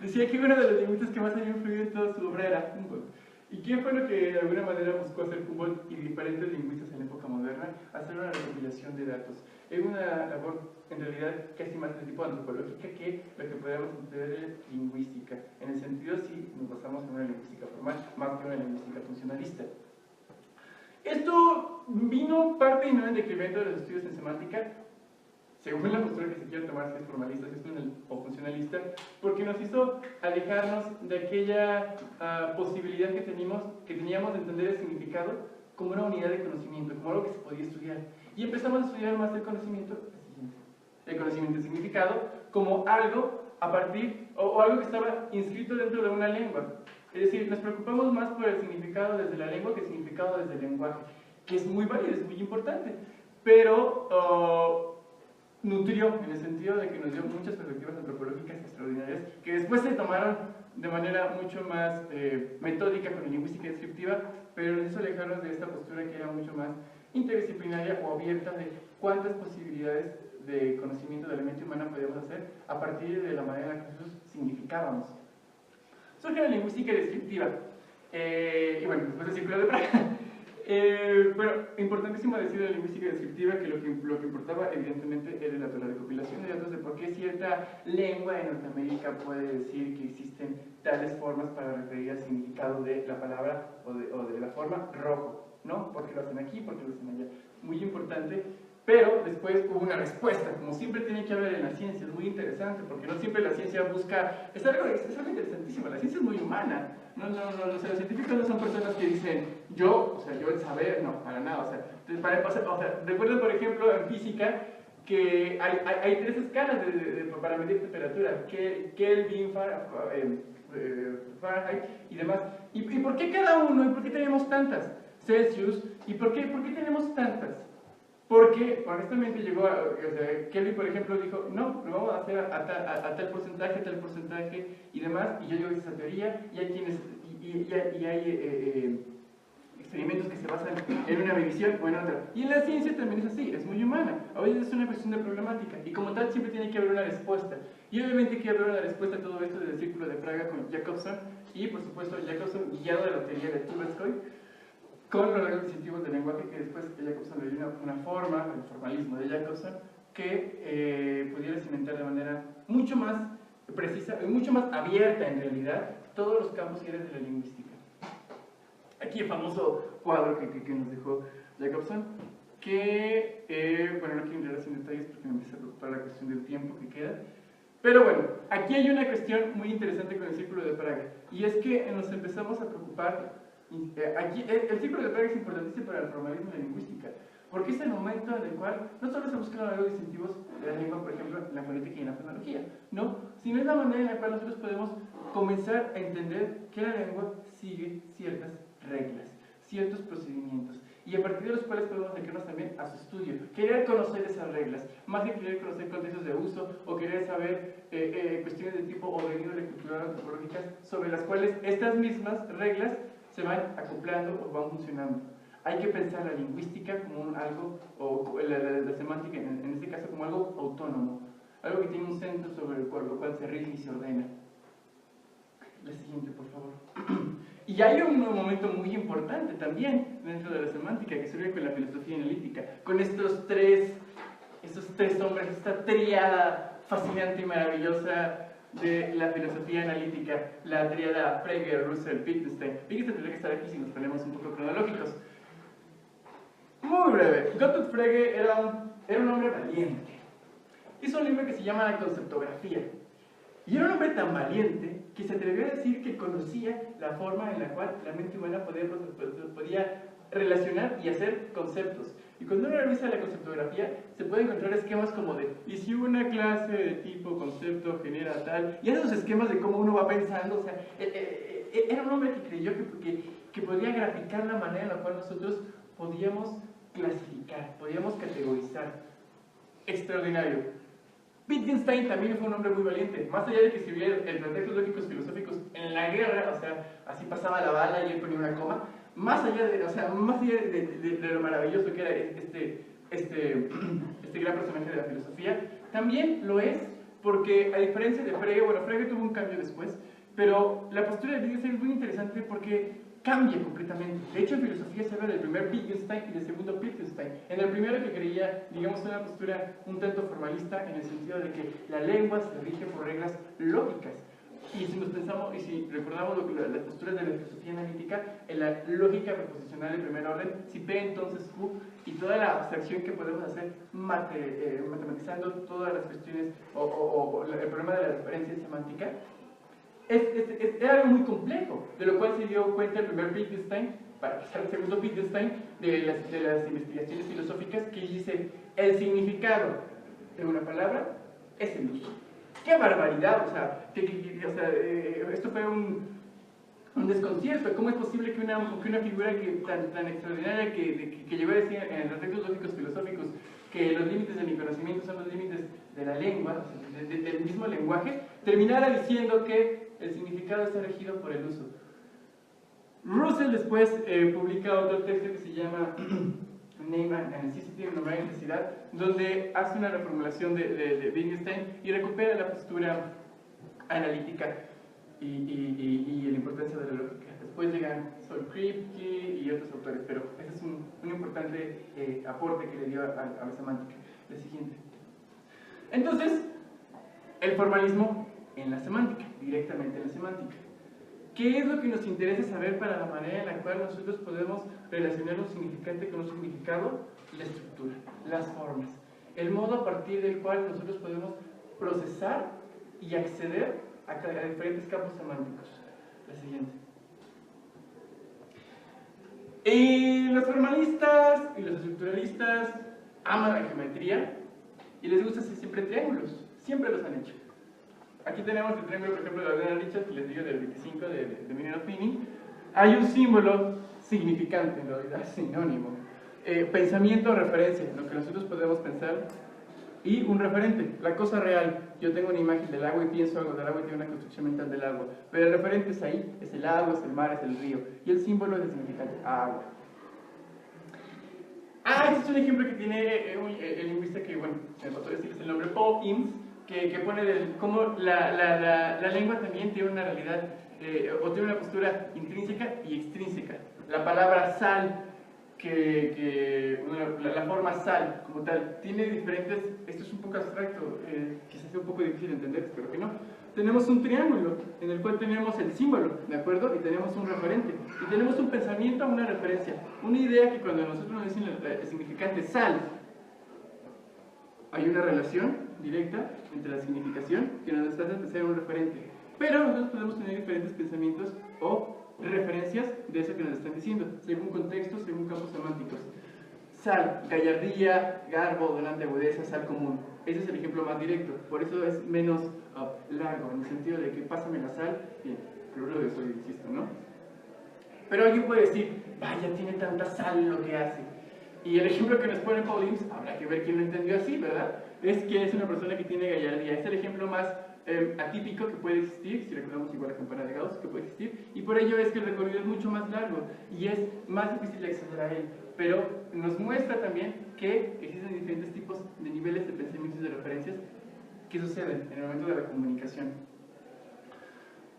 decía que uno de los lingüistas que más había influido en toda su obra era Humboldt. ¿Y qué fue lo que de alguna manera buscó hacer Humboldt y diferentes lingüistas en la época moderna? Hacer una recopilación de datos. Es una labor, en realidad, casi más de tipo antropológica que lo que podríamos entender de lingüística. En el sentido, si nos basamos en una lingüística formal, más que una lingüística funcionalista. Esto vino parte y no en el decremento de los estudios en semántica, según la postura que se quiere tomar, si es formalista, si es o funcionalista, porque nos hizo alejarnos de aquella posibilidad que teníamos de entender el significado como una unidad de conocimiento, como algo que se podía estudiar. Y empezamos a estudiar más el conocimiento y significado, como algo a partir, o algo que estaba inscrito dentro de una lengua. Es decir, nos preocupamos más por el significado desde la lengua que el significado desde el lenguaje, que es muy válido, es muy importante, pero nutrió en el sentido de que nos dio muchas perspectivas antropológicas extraordinarias que después se tomaron de manera mucho más metódica con la lingüística descriptiva, pero nos hizo alejarnos de esta postura que era mucho más interdisciplinaria o abierta de cuántas posibilidades de conocimiento de la mente humana podíamos hacer a partir de la manera en la que nosotros significábamos. Surge la lingüística descriptiva, y bueno, después del Círculo de Praga. Bueno, importantísimo decir de la lingüística descriptiva que lo que importaba evidentemente era la recopilación de datos de por qué cierta lengua en Norteamérica puede decir que existen tales formas para referir al significado de la palabra o de la forma rojo, ¿no? ¿Por qué lo hacen aquí? ¿Por qué lo hacen allá? Muy importante, pero después hubo una respuesta, como siempre tiene que haber en la ciencia, es muy interesante, porque no siempre la ciencia busca, es algo interesantísimo, la ciencia es muy humana, los científicos no son personas que dicen, yo el saber, no, para nada, recuerden por ejemplo en física, que hay tres escalas para medir temperatura, Kelvin, Fahrenheit y demás. ¿Y por qué cada uno? ¿Y por qué tenemos tantas? Celsius. ¿Y por qué tenemos tantas? Porque honestamente llegó Kelvin, por ejemplo, dijo, no, lo vamos a hacer a tal porcentaje y demás, y yo digo esa teoría, y hay quienes, y hay experimentos que se basan en una medición o en otra. Y en la ciencia también es así, es muy humana. A veces es una cuestión de problemática, y como tal siempre tiene que haber una respuesta. Y obviamente que haber una respuesta a todo esto del círculo de Praga con Jacobson, y por supuesto Jacobson guiado de la teoría de Tversky, con los rasgos distintivos del lenguaje, que después Jacobson le dio una forma, el formalismo de Jacobson, que pudiera cimentar de manera mucho más precisa y mucho más abierta en realidad todos los campos y áreas de la lingüística. Aquí el famoso cuadro que nos dejó Jacobson, que, bueno, no quiero entrar así en detalles porque me empieza a preocupar la cuestión del tiempo que queda. Pero bueno, aquí hay una cuestión muy interesante con el círculo de Praga, y es que nos empezamos a preocupar. Aquí, el círculo de Praga es importantísimo para el formalismo de la lingüística, porque es el momento en el cual no solo se buscan los rasgos distintivos de la lengua, por ejemplo, en la fonética y en la fonología, no, sino es la manera en la cual nosotros podemos comenzar a entender que la lengua sigue ciertas reglas, ciertos procedimientos, y a partir de los cuales podemos dedicarnos también a su estudio, querer conocer esas reglas, más que querer conocer contextos de uso o querer saber cuestiones de tipo o de índole cultural o antropológicas sobre las cuales estas mismas reglas se van acoplando o van funcionando. Hay que pensar la lingüística como algo, o la semántica en este caso como algo autónomo, algo que tiene un centro sobre el cual, lo cual se rige y se ordena. La siguiente, por favor. Y hay un momento muy importante también dentro de la semántica que surge con la filosofía analítica, con estos tres hombres, esta tríada fascinante y maravillosa de la filosofía analítica, la tríada Frege, Russell, Wittgenstein. Fíjense, tendría que estar aquí si nos ponemos un poco cronológicos. Muy breve, Gottlob Frege era un hombre valiente. Hizo un libro que se llama La Conceptografía. Y era un hombre tan valiente que se atrevió a decir que conocía la forma en la cual la mente humana podía relacionar y hacer conceptos. Y cuando uno revisa la conceptografía, se puede encontrar esquemas como de, y si una clase de tipo concepto genera tal, y esos esquemas de cómo uno va pensando, o sea, era un hombre que creyó que podía graficar la manera en la cual nosotros podíamos clasificar, podíamos categorizar. Extraordinario. Wittgenstein también fue un hombre muy valiente, más allá de que escribiera el Tratado Lógicos Filosóficos en la guerra, o sea, así pasaba la bala y él ponía una coma, más allá de lo maravilloso que era este gran personaje de la filosofía, también lo es porque, a diferencia de Frege, bueno, Frege tuvo un cambio después, pero la postura de Wittgenstein es muy interesante porque cambia completamente. De hecho, en filosofía se habla del primer Wittgenstein y del segundo Wittgenstein. En el primero que creía, digamos, una postura un tanto formalista en el sentido de que la lengua se rige por reglas lógicas. Y si nos pensamos, y si recordamos las posturas de la filosofía analítica, en la lógica preposicional de primer orden, si P entonces Q, y toda la abstracción que podemos hacer matematizando todas las cuestiones o el problema de la referencia semántica, era algo muy complejo, de lo cual se dio cuenta el primer Wittgenstein, para pasar al segundo Wittgenstein, de las investigaciones filosóficas, que dice, el significado de una palabra es el uso. ¡Qué barbaridad! O sea, esto fue un desconcierto. ¿Cómo es posible que una figura tan extraordinaria que llegó a decir en los textos lógicos filosóficos que los límites de mi conocimiento son los límites de la lengua, o sea, del mismo lenguaje, terminara diciendo que el significado está regido por el uso? Russell después publica otro texto que se llama Name and Necessity, Nombre y Necesidad, donde hace una reformulación de Wittgenstein y recupera la postura analítica y la importancia de la lógica. Después llegan Sol Kripke y otros autores, pero ese es un importante aporte que le dio a la semántica. La siguiente. Entonces, el formalismo en la semántica, directamente en la semántica. ¿Qué es lo que nos interesa saber para la manera en la cual nosotros podemos relacionar un significante con un significado? La estructura, las formas, el modo a partir del cual nosotros podemos procesar y acceder a diferentes campos semánticos. La siguiente. Los formalistas y los estructuralistas aman la geometría, y les gusta hacer siempre triángulos, siempre los han hecho. Aquí tenemos el triángulo, por ejemplo, de Ordena Richards, que les digo del 25 de Meaning of Meaning. Hay un símbolo significante, en realidad sinónimo. Pensamiento o referencia, lo que nosotros podemos pensar, y un referente, la cosa real. Yo tengo una imagen del agua y pienso algo del agua y tengo una construcción mental del agua, pero el referente es ahí, es el agua, es el mar, es el río, y el símbolo es el significante, agua. Este es un ejemplo que tiene el lingüista que, bueno, me pasó a decirles el nombre, Paul Eames, que pone cómo la lengua también tiene una realidad, o tiene una postura intrínseca y extrínseca. La palabra sal, la forma sal como tal, tiene diferentes, esto es un poco abstracto, quizás sea un poco difícil de entender, espero que no. Tenemos un triángulo en el cual tenemos el símbolo, ¿de acuerdo? Y tenemos un referente, y tenemos un pensamiento a una referencia, una idea que cuando nosotros nos dicen el significante sal, hay una relación directa entre la significación que nos hace pensar en un referente, pero nosotros podemos tener diferentes pensamientos o referencias de eso que nos están diciendo, según contextos, según campos semánticos. Sal, gallardía, garbo, donante, agudeza, sal común. Ese es el ejemplo más directo, por eso es menos largo, en el sentido de que pásame la sal, bien, pero lo de eso insisto, ¿no? Pero alguien puede decir, vaya, tiene tanta sal en lo que hace. Y el ejemplo que nos pone Paul Eames, habrá que ver quién lo entendió así, ¿verdad? Es que es una persona que tiene gallardía. Es el ejemplo más atípico que puede existir, si recordamos igual la campana de Gauss, que puede existir, y por ello es que el recorrido es mucho más largo y es más difícil de acceder a él. Pero nos muestra también que existen diferentes tipos de niveles de pensamientos y de referencias que suceden en el momento de la comunicación.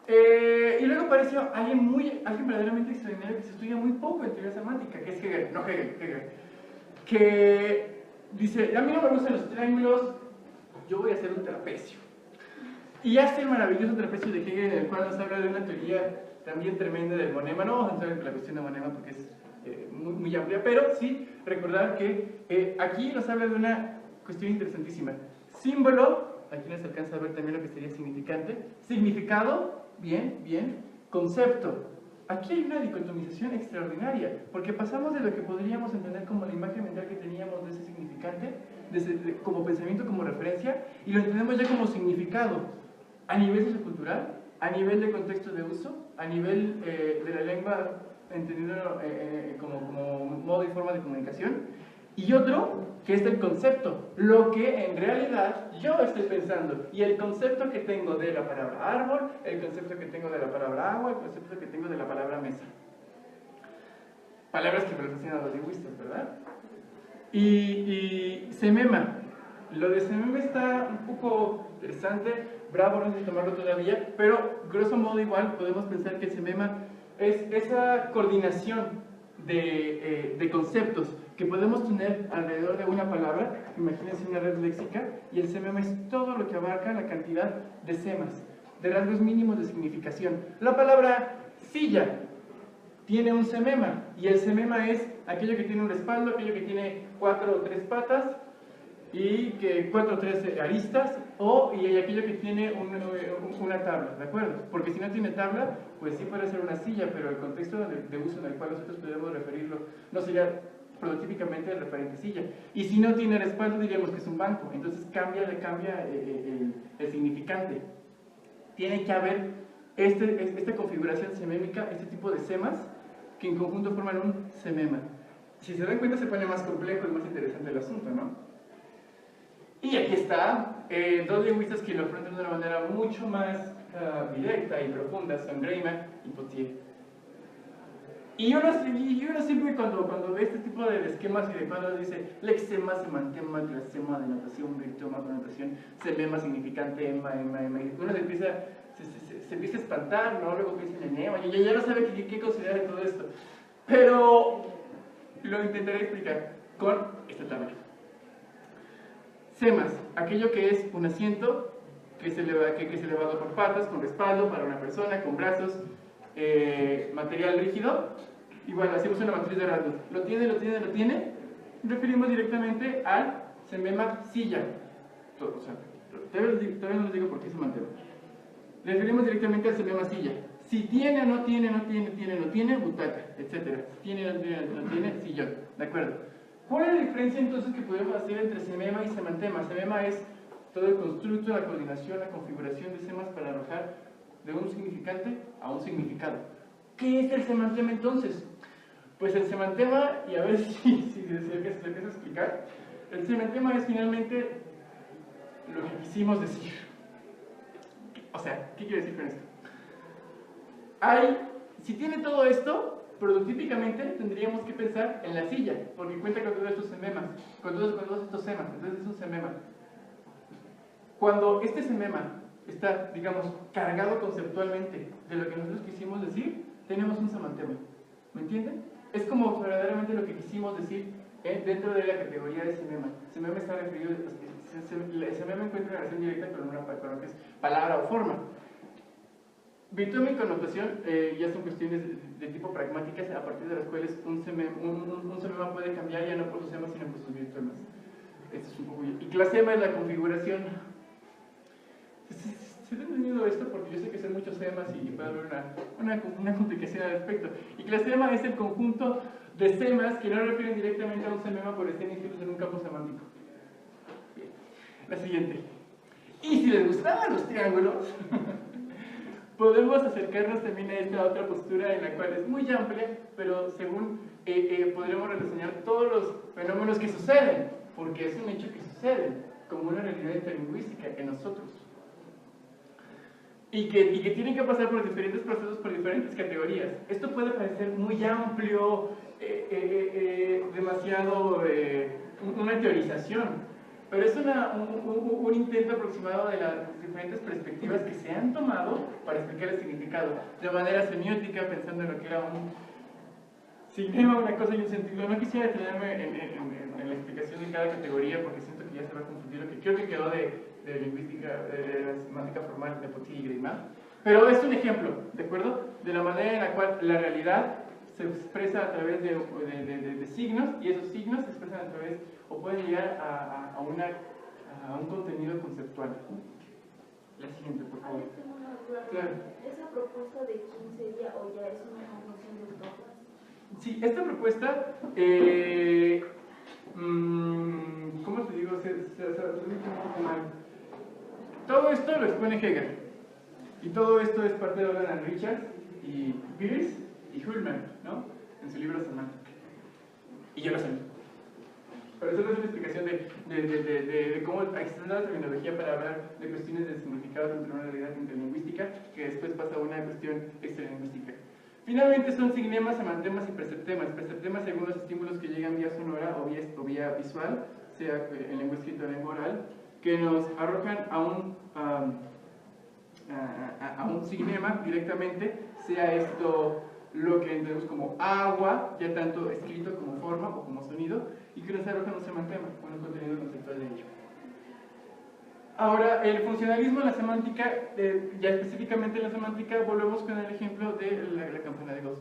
Y luego apareció alguien verdaderamente extraordinario que se estudia muy poco en teoría semántica, que es Hegel, que dice, a mí no me gustan los triángulos, yo voy a hacer un trapecio. Y hace el maravilloso trapecio de Hegel, en el cual nos habla de una teoría también tremenda del monema. No vamos a entrar en la cuestión de monema porque es muy amplia, pero sí recordar que aquí nos habla de una cuestión interesantísima. Símbolo, aquí nos alcanza a ver también lo que sería significante. Significado, bien. Concepto. Aquí hay una dicotomización extraordinaria, porque pasamos de lo que podríamos entender como la imagen mental que teníamos de ese significante, como pensamiento, como referencia, y lo entendemos ya como significado, a nivel sociocultural, a nivel de contexto de uso, a nivel de la lengua, entendido como modo y forma de comunicación, y otro que es el concepto, lo que en realidad yo estoy pensando, y el concepto que tengo de la palabra árbol, el concepto que tengo de la palabra agua, el concepto que tengo de la palabra mesa. Palabras que me fascinan a los lingüistas, ¿verdad? Y semema. Lo de semema está un poco interesante, bravo, no sé si tomarlo todavía, pero grosso modo igual podemos pensar que el semema es esa coordinación de conceptos que podemos tener alrededor de una palabra. Imagínense una red léxica, y el semema es todo lo que abarca la cantidad de semas, de rasgos mínimos de significación. La palabra silla tiene un semema, y el semema es aquello que tiene un respaldo, aquello que tiene 4 o 3 patas, y que 4 o 3 aristas, y aquello que tiene una tabla, ¿de acuerdo? Porque si no tiene tabla, pues sí puede ser una silla, pero el contexto de uso en el cual nosotros podemos referirlo no sería prototípicamente el referente silla. Y si no tiene respaldo, diríamos que es un banco. Entonces cambia el significante. Tiene que haber esta configuración semémica, este tipo de semas, que en conjunto forman un semema. Si se dan cuenta, se pone más complejo y más interesante el asunto, ¿no? Y aquí está, dos lingüistas que lo afrontan de una manera mucho más directa y profunda, son Greimer y Potier. Y uno siempre cuando ve este tipo de esquemas y de cuadros dice lexema, semantema, clasema, denotación, virtoma, connotación, semema, significante, ema. Uno se empieza a espantar, ¿no? Luego piensa en enema, y ya no sabe qué considerar de todo esto. Pero lo intentaré explicar con esta tabla. Semas, aquello que es un asiento que es elevado por patas, con respaldo para una persona, con brazos, material rígido. Y bueno, hacemos una matriz de rasgos. ¿Lo tiene? Referimos directamente al semema silla. O sea, todavía no les digo por qué se mantiene. Referimos directamente al semema silla. Si tiene o no tiene, butaca, etc. Tiene o no tiene, sillón. ¿De acuerdo? ¿Cuál es la diferencia entonces que podemos hacer entre semema y semantema? Semema es todo el constructo, la coordinación, la configuración de semas para arrojar de un significante a un significado. ¿Qué es el semantema entonces? Pues el semantema, y a ver si se alcanza a explicar, el semantema es finalmente lo que quisimos decir. O sea, ¿qué quiere decir con esto? Si tiene todo esto, prototípicamente tendríamos que pensar en la silla, porque cuenta con todos estos sememas, con todos estos semas, entonces es un semema. Cuando este semema está, digamos, cargado conceptualmente de lo que nosotros quisimos decir, tenemos un semantema. ¿Me entienden? Es como verdaderamente lo que quisimos decir dentro de la categoría de semema. Semema está referido, el semema encuentra una relación directa con lo que es palabra o forma. Virtud y connotación ya son cuestiones de tipo pragmáticas, a partir de las cuales un semema puede cambiar ya no por sus semas sino por sus virtudes. Esto es un poco... Y clasema es la configuración. ¿Se ha entendido esto? Porque yo sé que son muchos semas y puede haber una complicación al respecto. Y clasema es el conjunto de semas que no refieren directamente a un semema pero estén inscritos en un campo semántico. Bien. La siguiente. Y si les gustaban los triángulos, podemos acercarnos también a esta otra postura en la cual es muy amplia, pero según podremos relacionar todos los fenómenos que suceden, porque es un hecho que sucede, como una realidad interlingüística en nosotros. Y que tienen que pasar por diferentes procesos, por diferentes categorías. Esto puede parecer muy amplio, demasiado una teorización, pero es un intento aproximado de las diferentes perspectivas que se han tomado para explicar el significado, de manera semiótica, pensando en lo que era un significa una cosa y un sentido. No quisiera detenerme en la explicación de cada categoría porque siento que ya se va a confundir lo que creo que quedó de lingüística, de la semántica formal de Pottier y Greimann. Pero es un ejemplo, ¿de acuerdo? De la manera en la cual la realidad se expresa a través de signos, y esos signos se expresan a través, o pueden llegar a un contenido conceptual. La siguiente, por favor. Tengo una duda. Claro. ¿Esa propuesta de quién sería o ya es una conjunción de autores? Sí, esta propuesta, ¿cómo te digo? Se transmite un poco mal. Todo esto lo expone Hegel. Y todo esto es parte de Roland Richards y Peirce y Hullman, ¿no? En su libro Semántica. Y yo lo sé. Pero eso no es una explicación de cómo existe la terminología para hablar de cuestiones de significado dentro de una realidad interlingüística que después pasa a una cuestión extralingüística. Finalmente son signemas, semantemas y perceptemas. Perceptemas según los estímulos que llegan vía sonora o vía visual, sea en lengua escrita o en lengua oral, que nos arrojan a un signema directamente, sea esto lo que entendemos como agua, ya tanto escrito como forma o como sonido, y que nos arrojan un semantema, con un contenido conceptual de ello. Ahora, el funcionalismo en la semántica, ya específicamente en la semántica, volvemos con el ejemplo de la campana de Gauss.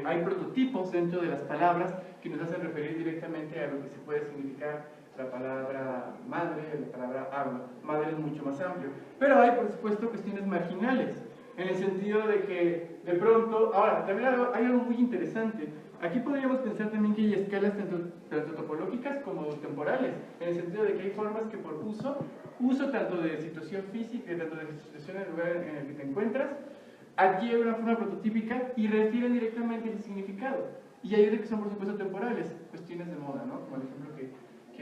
Hay prototipos dentro de las palabras que nos hacen referir directamente a lo que se puede significar la palabra madre, la palabra agua. Madre es mucho más amplio. Pero hay, por supuesto, cuestiones marginales, en el sentido de que, de pronto, ahora, también hay algo muy interesante. Aquí podríamos pensar también que hay escalas tanto topológicas como temporales, en el sentido de que hay formas que por uso tanto de situación física, tanto de situación en el lugar en el que te encuentras, adquieren una forma prototípica y refieren directamente el significado. Y hay otras que son, por supuesto, temporales, cuestiones de moda, ¿no? Como el ejemplo que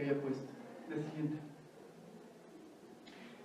había puesto. La siguiente.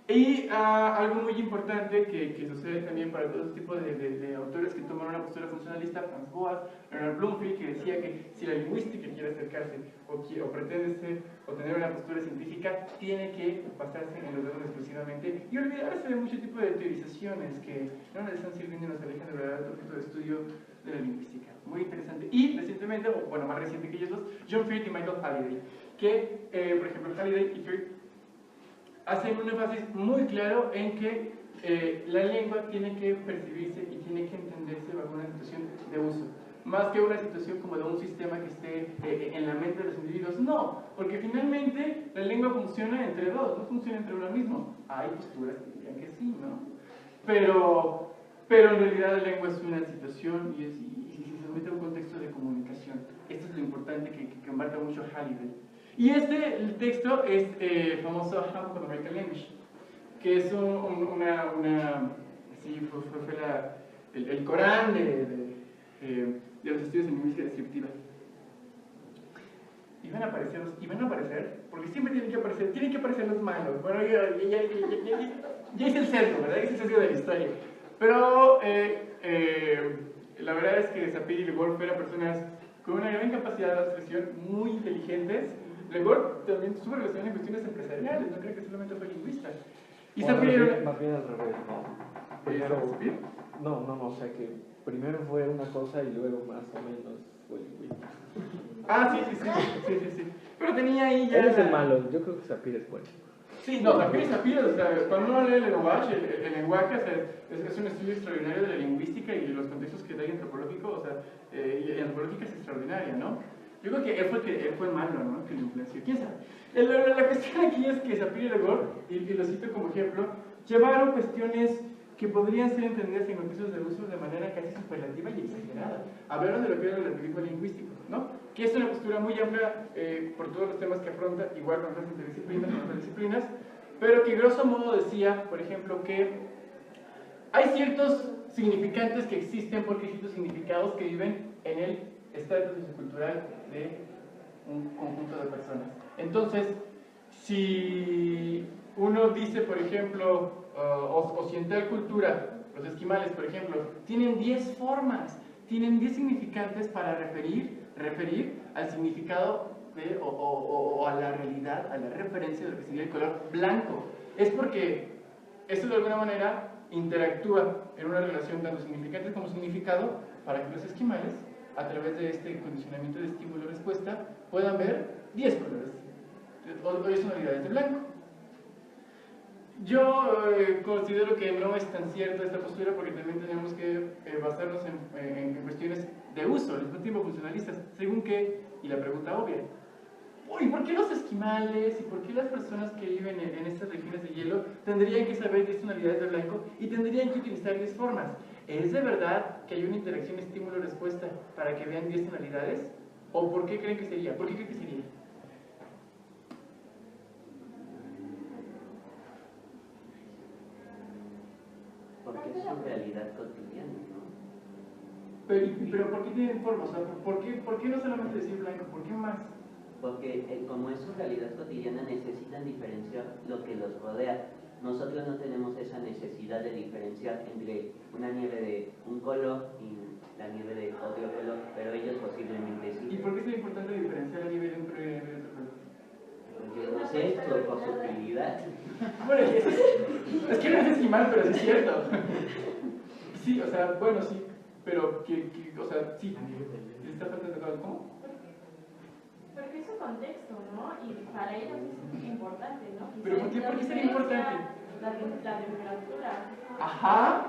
Y algo muy importante que sucede también para todo tipo de autores que toman una postura funcionalista, Franz Boas, Leonard Bloomfield, que decía que si la lingüística quiere acercarse o pretende ser o tener una postura científica, tiene que basarse en los datos exclusivamente y olvidarse de mucho tipo de teorizaciones que no nos están sirviendo y nos alejan de verdad del objeto de estudio de la lingüística. Muy interesante. Y recientemente, o bueno, más reciente que ellos dos, John Freed y Michael Halliday, que, por ejemplo, Halliday y Freed hacen un énfasis muy claro en que la lengua tiene que percibirse y tiene que entenderse bajo una situación de uso, más que una situación como de un sistema que esté en la mente de los individuos. No, porque finalmente la lengua funciona entre dos, no funciona entre uno mismo. Hay posturas que dirían que sí, ¿no? Pero en realidad la lengua es una situación y se somete a un contexto de comunicación. Esto es lo importante. fascinante que embarca mucho Halliday. Y el texto es el famoso Handbook of American Language, que es el Corán de los estudios en lingüística descriptiva. Y van a aparecer, porque siempre tienen que aparecer los malos. Bueno, ya hice el sesgo, ¿verdad? Hice el sesgo de la historia. Pero la verdad es que Sapir y Le Goff eran personas con una gran capacidad de abstracción, muy inteligentes. Le Goff también estuvo relacionado en cuestiones empresariales, no creo que solamente fue lingüista. Y Bueno, Sapir más bien al revés, ¿no? Primero, ¿Sapir? no, o sea que primero fue una cosa y luego más o menos fue lingüística. Ah, sí. Pero tenía ahí ya... Él es el malo, yo creo que Sapir es bueno. Sí, no, Sapir, o sea, cuando uno lee el lenguaje, el lenguaje, o sea, es un estudio extraordinario de la lingüística y de los contextos que da y antropológico, o sea, y antropológica es extraordinaria, ¿no? Yo creo que él fue el malo, ¿no? Que lo influenció. ¿Quién sabe? La cuestión aquí es que Sapir y Le Goff, y lo cito como ejemplo, llevaron cuestiones que podrían ser entendidas en contextos de uso de manera casi superlativa y exagerada. Hablaron de lo que era el relativismo lingüístico, ¿no? Que es una postura muy amplia por todos los temas que afronta, igual con otras disciplinas, pero que grosso modo decía, por ejemplo, que hay ciertos significantes que existen porque hay ciertos significados que viven en el estatus sociocultural de un conjunto de personas. Entonces, si uno dice, por ejemplo, occidental cultura, los esquimales, por ejemplo, tienen 10 formas, tienen 10 significantes para referir al significado o a la realidad, a la referencia de lo que sería el color blanco. Es porque esto de alguna manera interactúa en una relación tanto significantes como significado para que los esquimales, a través de este condicionamiento de estímulo-respuesta, puedan ver 10 colores o 10 tonalidades de blanco. Yo considero que no es tan cierta esta postura porque también tenemos que basarnos en cuestiones de uso, al mismo tiempo funcionalistas, según que, y la pregunta obvia, uy, ¿por qué los esquimales y por qué las personas que viven en estas regiones de hielo tendrían que saber 10 tonalidades de blanco y tendrían que utilizar 10 formas? ¿Es de verdad que hay una interacción estímulo-respuesta para que vean 10 tonalidades? ¿O por qué creen que sería? ¿Por qué creen que sería? Porque es su realidad cotidiana, ¿no? Pero ¿por qué tienen forma? O sea, ¿por qué no solamente decir blanco? ¿Por qué más? Porque como es su realidad cotidiana, necesitan diferenciar lo que los rodea. Nosotros no tenemos esa necesidad de diferenciar entre una nieve de un color y la nieve de otro color, pero ellos posiblemente sí. ¿Y por qué es importante diferenciar la nieve de un color y la nieve de otro color? Pues yo no sé, por su utilidad. Bueno, es que no es esquimal, pero sí es cierto. Sí, o sea, bueno, sí, pero o sea, sí. ¿Está faltando de acuerdo? ¿Cómo? Porque es su contexto, ¿no? Y para ellos es importante, ¿no? ¿Pero por qué sería importante? La temperatura. Ajá.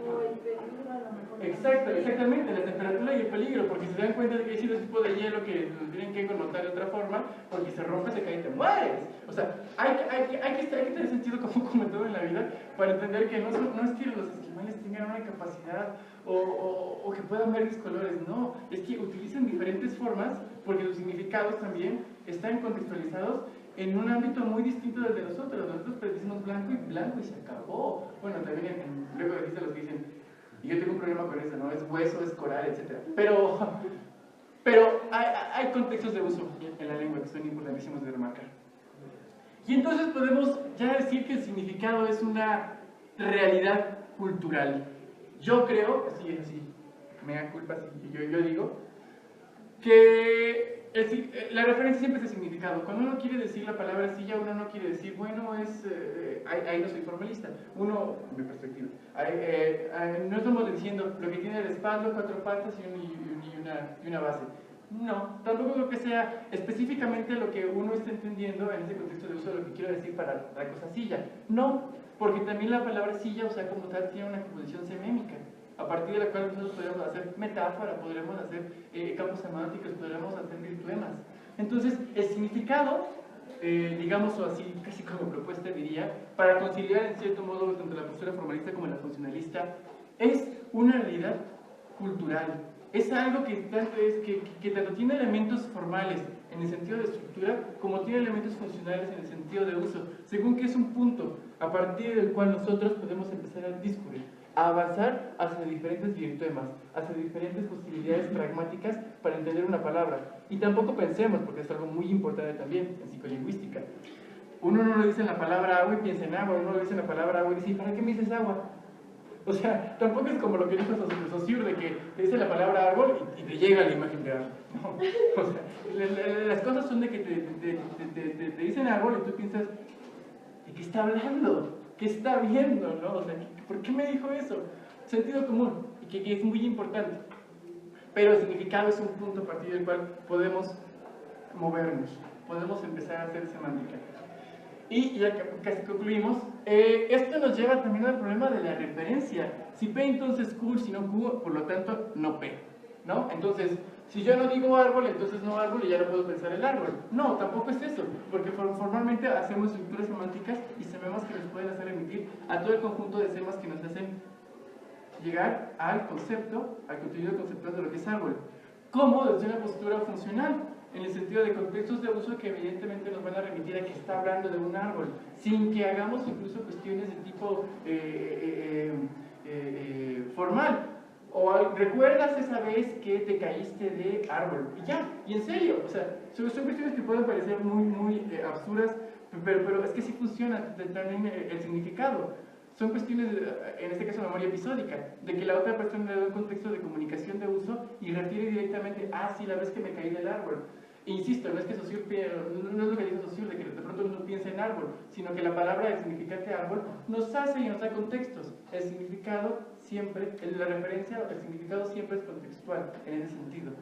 O el peligro a lo mejor. Exactamente, la temperatura y el peligro, porque se dan cuenta de que hay ciertos tipos de hielo que lo tienen que connotar de otra forma, porque se rompe, se cae y te mueres. O sea, hay que tener sentido como en todo en la vida para entender que no es que los esquimales tengan una capacidad o que puedan ver 10 colores, no, es que utilizan diferentes formas porque sus significados también están contextualizados en un ámbito muy distinto del de nosotros. Nosotros decimos blanco y se acabó. Bueno, también luego existen los que dicen, y yo tengo un problema con eso, ¿no? Es hueso, es coral, etc. Pero hay contextos de uso en la lengua que son importantísimos de remarcar. Y entonces podemos ya decir que el significado es una realidad cultural. Yo creo, así es así, me da culpa si yo digo, que la referencia siempre es el significado. Cuando uno quiere decir la palabra silla, uno no quiere decir, bueno, ahí no soy formalista. Uno, mi perspectiva, no estamos diciendo lo que tiene el respaldo, 4 patas y una base. No, tampoco creo que sea específicamente lo que uno está entendiendo en ese contexto de uso de lo que quiero decir para la cosa silla. No, porque también la palabra silla, o sea, como tal, tiene una composición semémica, a partir de la cual nosotros podríamos hacer metáfora, podríamos hacer campos semánticos, podríamos hacer virtuemas. Entonces, el significado, digamos o así, casi como propuesta diría, para conciliar en cierto modo tanto la postura formalista como la funcionalista, es una realidad cultural. es algo que tanto tiene elementos formales en el sentido de estructura, como tiene elementos funcionales en el sentido de uso, según que es un punto a partir del cual nosotros podemos empezar a discurrir, a avanzar hacia diferentes virtuemas, hacia diferentes posibilidades pragmáticas para entender una palabra. Y tampoco pensemos, porque es algo muy importante también en psicolingüística, uno no le dice la palabra agua y piensa en agua, uno le dice la palabra agua y dice, ¿para qué me dices agua? O sea, tampoco es como lo que dijo Saussure, de que te dice la palabra árbol y te llega la imagen de árbol. No. O sea, las cosas son de que te dicen árbol y tú piensas, ¿de qué está hablando? ¿Qué está viendo? ¿No? O sea, ¿por qué me dijo eso? Sentido común, y que es muy importante. Pero el significado es un punto a partir del cual podemos movernos, podemos empezar a hacer semántica. Y ya casi concluimos, esto nos lleva también al problema de la referencia. Si P, entonces Q, si no Q, por lo tanto no P, ¿no? Entonces, si yo no digo árbol, entonces no árbol y ya no puedo pensar el árbol. No, tampoco es eso, porque formalmente hacemos estructuras semánticas y semas que nos pueden hacer emitir a todo el conjunto de semas que nos hacen llegar al concepto, al contenido conceptual de lo que es árbol. Como desde una postura funcional, en el sentido de contextos de uso que evidentemente nos van a remitir a que está hablando de un árbol, sin que hagamos incluso cuestiones de tipo formal. O ¿recuerdas esa vez que te caíste de árbol? Y ya, y en serio, o sea, son cuestiones que pueden parecer muy absurdas, pero es que sí funciona también el significado. Son cuestiones, en este caso, memoria episódica, de que la otra persona le da un contexto de comunicación de uso y refiere directamente, sí, la vez que me caí del árbol. E insisto, no es que Saussure, no es lo que dice Saussure, de que de pronto uno piensa en árbol, sino que la palabra del significante árbol nos hace y nos da contextos. El significado siempre, la referencia, el significado siempre es contextual, en ese sentido.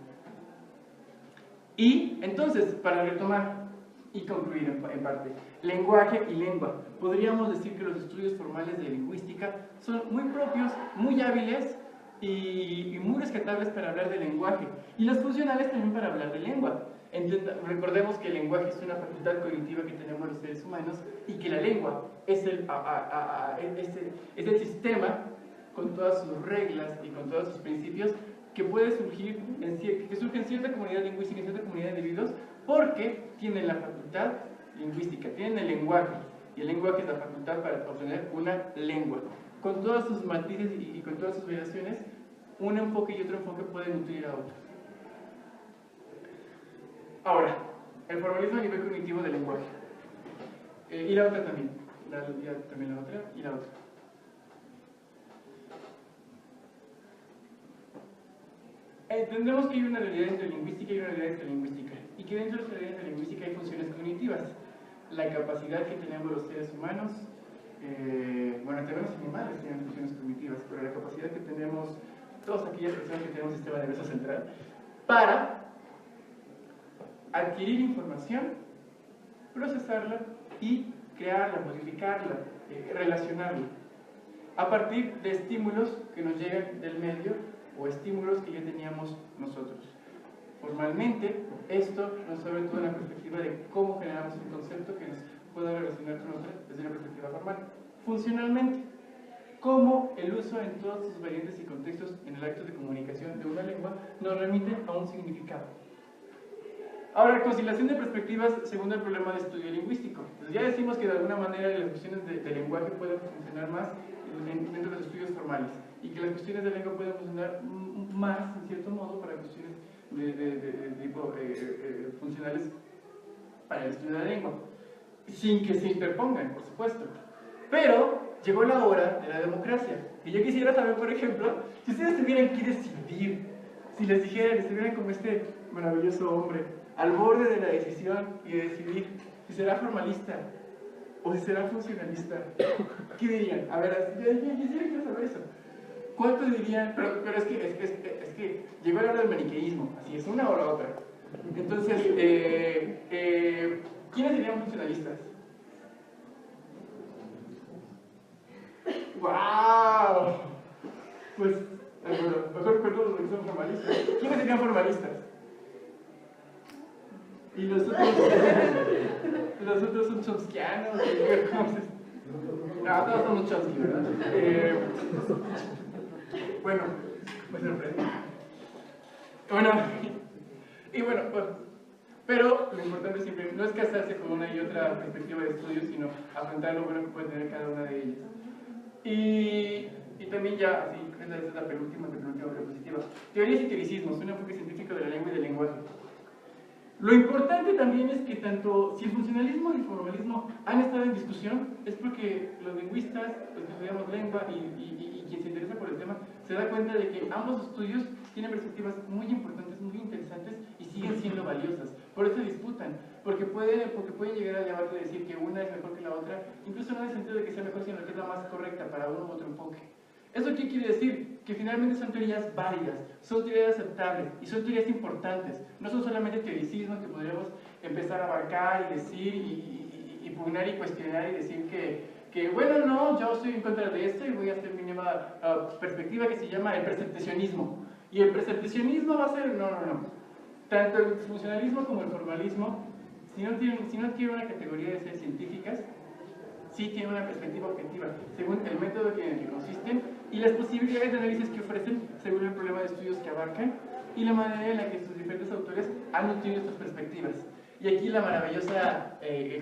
Y entonces, para retomar y concluir en parte, lenguaje y lengua. Podríamos decir que los estudios formales de lingüística son muy propios, muy hábiles y muy rescatables para hablar de lenguaje, y los funcionales también para hablar de lengua. Recordemos que el lenguaje es una facultad cognitiva que tenemos los seres humanos y que la lengua es el sistema con todas sus reglas y con todos sus principios que puede surgir que surge en cierta comunidad lingüística, en cierta comunidad de individuos, porque tienen la facultad lingüística, tienen el lenguaje, y el lenguaje es la facultad para obtener una lengua. Con todas sus matices y con todas sus variaciones, un enfoque y otro enfoque pueden nutrir a otro. Ahora, el formalismo a nivel cognitivo del lenguaje. Y la otra también. También la otra y la otra. Entendemos que hay una realidad entre lingüística y una realidad extralingüística, y que dentro de esta realidad lingüística hay funciones cognitivas. La capacidad que tenemos los seres humanos, tenemos animales que tienen funciones cognitivas, pero la capacidad que tenemos todas aquellas personas que tenemos sistema nervioso central para adquirir información, procesarla y crearla, modificarla, relacionarla, a partir de estímulos que nos llegan del medio o estímulos que ya teníamos nosotros. Formalmente, esto nos abre toda la perspectiva de cómo generamos un concepto que nos pueda relacionar con otro desde una perspectiva formal. Funcionalmente, cómo el uso en todas sus variantes y contextos en el acto de comunicación de una lengua nos remite a un significado. Ahora, conciliación de perspectivas según el problema de estudio lingüístico. Pues ya decimos que de alguna manera las cuestiones de lenguaje pueden funcionar más dentro de los estudios formales, y que las cuestiones de lengua pueden funcionar más, en cierto modo, para cuestiones de tipo funcionales para el estudio de la lengua, sin que se interpongan, por supuesto. Pero llegó la hora de la democracia, y yo quisiera saber, por ejemplo, si ustedes tuvieran que decidir, si les dijeran, estuvieran como este maravilloso hombre al borde de la decisión y de decidir si será formalista o si será funcionalista, ¿qué dirían? A ver, yo quiero saber eso. ¿Cuántos dirían? Pero es que llegó la hora del maniqueísmo, así es, una o la otra. Entonces, ¿quiénes serían funcionalistas? ¡Wow! Pues, mejor perdón los que son formalistas. ¿Quiénes serían formalistas? Y los otros son chomskianos. No, todos somos Chomsky, ¿verdad? Bueno, me sorprende. Pero lo importante siempre no es casarse con una y otra perspectiva de estudio, sino afrontar lo bueno que puede tener cada una de ellas. Y también ya, así, esa es la penúltima diapositiva. Teorías y teoricismos, un enfoque científico de la lengua y del lenguaje. Lo importante también es que tanto si el funcionalismo y el formalismo han estado en discusión, es porque los lingüistas, los que estudiamos lengua y quien se interesa por el tema, se da cuenta de que ambos estudios tienen perspectivas muy importantes, muy interesantes y siguen siendo valiosas. Por eso disputan, porque pueden llegar al debate de decir que una es mejor que la otra, incluso no en el sentido de que sea mejor, sino que es la más correcta para uno u otro enfoque. ¿Eso qué quiere decir? Que finalmente son teorías válidas, son teorías aceptables y son teorías importantes. No son solamente teoricismos que podríamos empezar a abarcar y decir y pugnar y cuestionar y decir que bueno, no, yo estoy en contra de esto y voy a hacer mi nueva perspectiva que se llama el preceptacionismo. Y el preceptacionismo va a ser, no. Tanto el funcionalismo como el formalismo, si no tienen una categoría de ser científicas, sí tiene una perspectiva objetiva, según el método en el que consisten y las posibilidades de análisis que ofrecen, según el problema de estudios que abarcan y la manera en la que sus diferentes autores han nutrido estas perspectivas. Y aquí el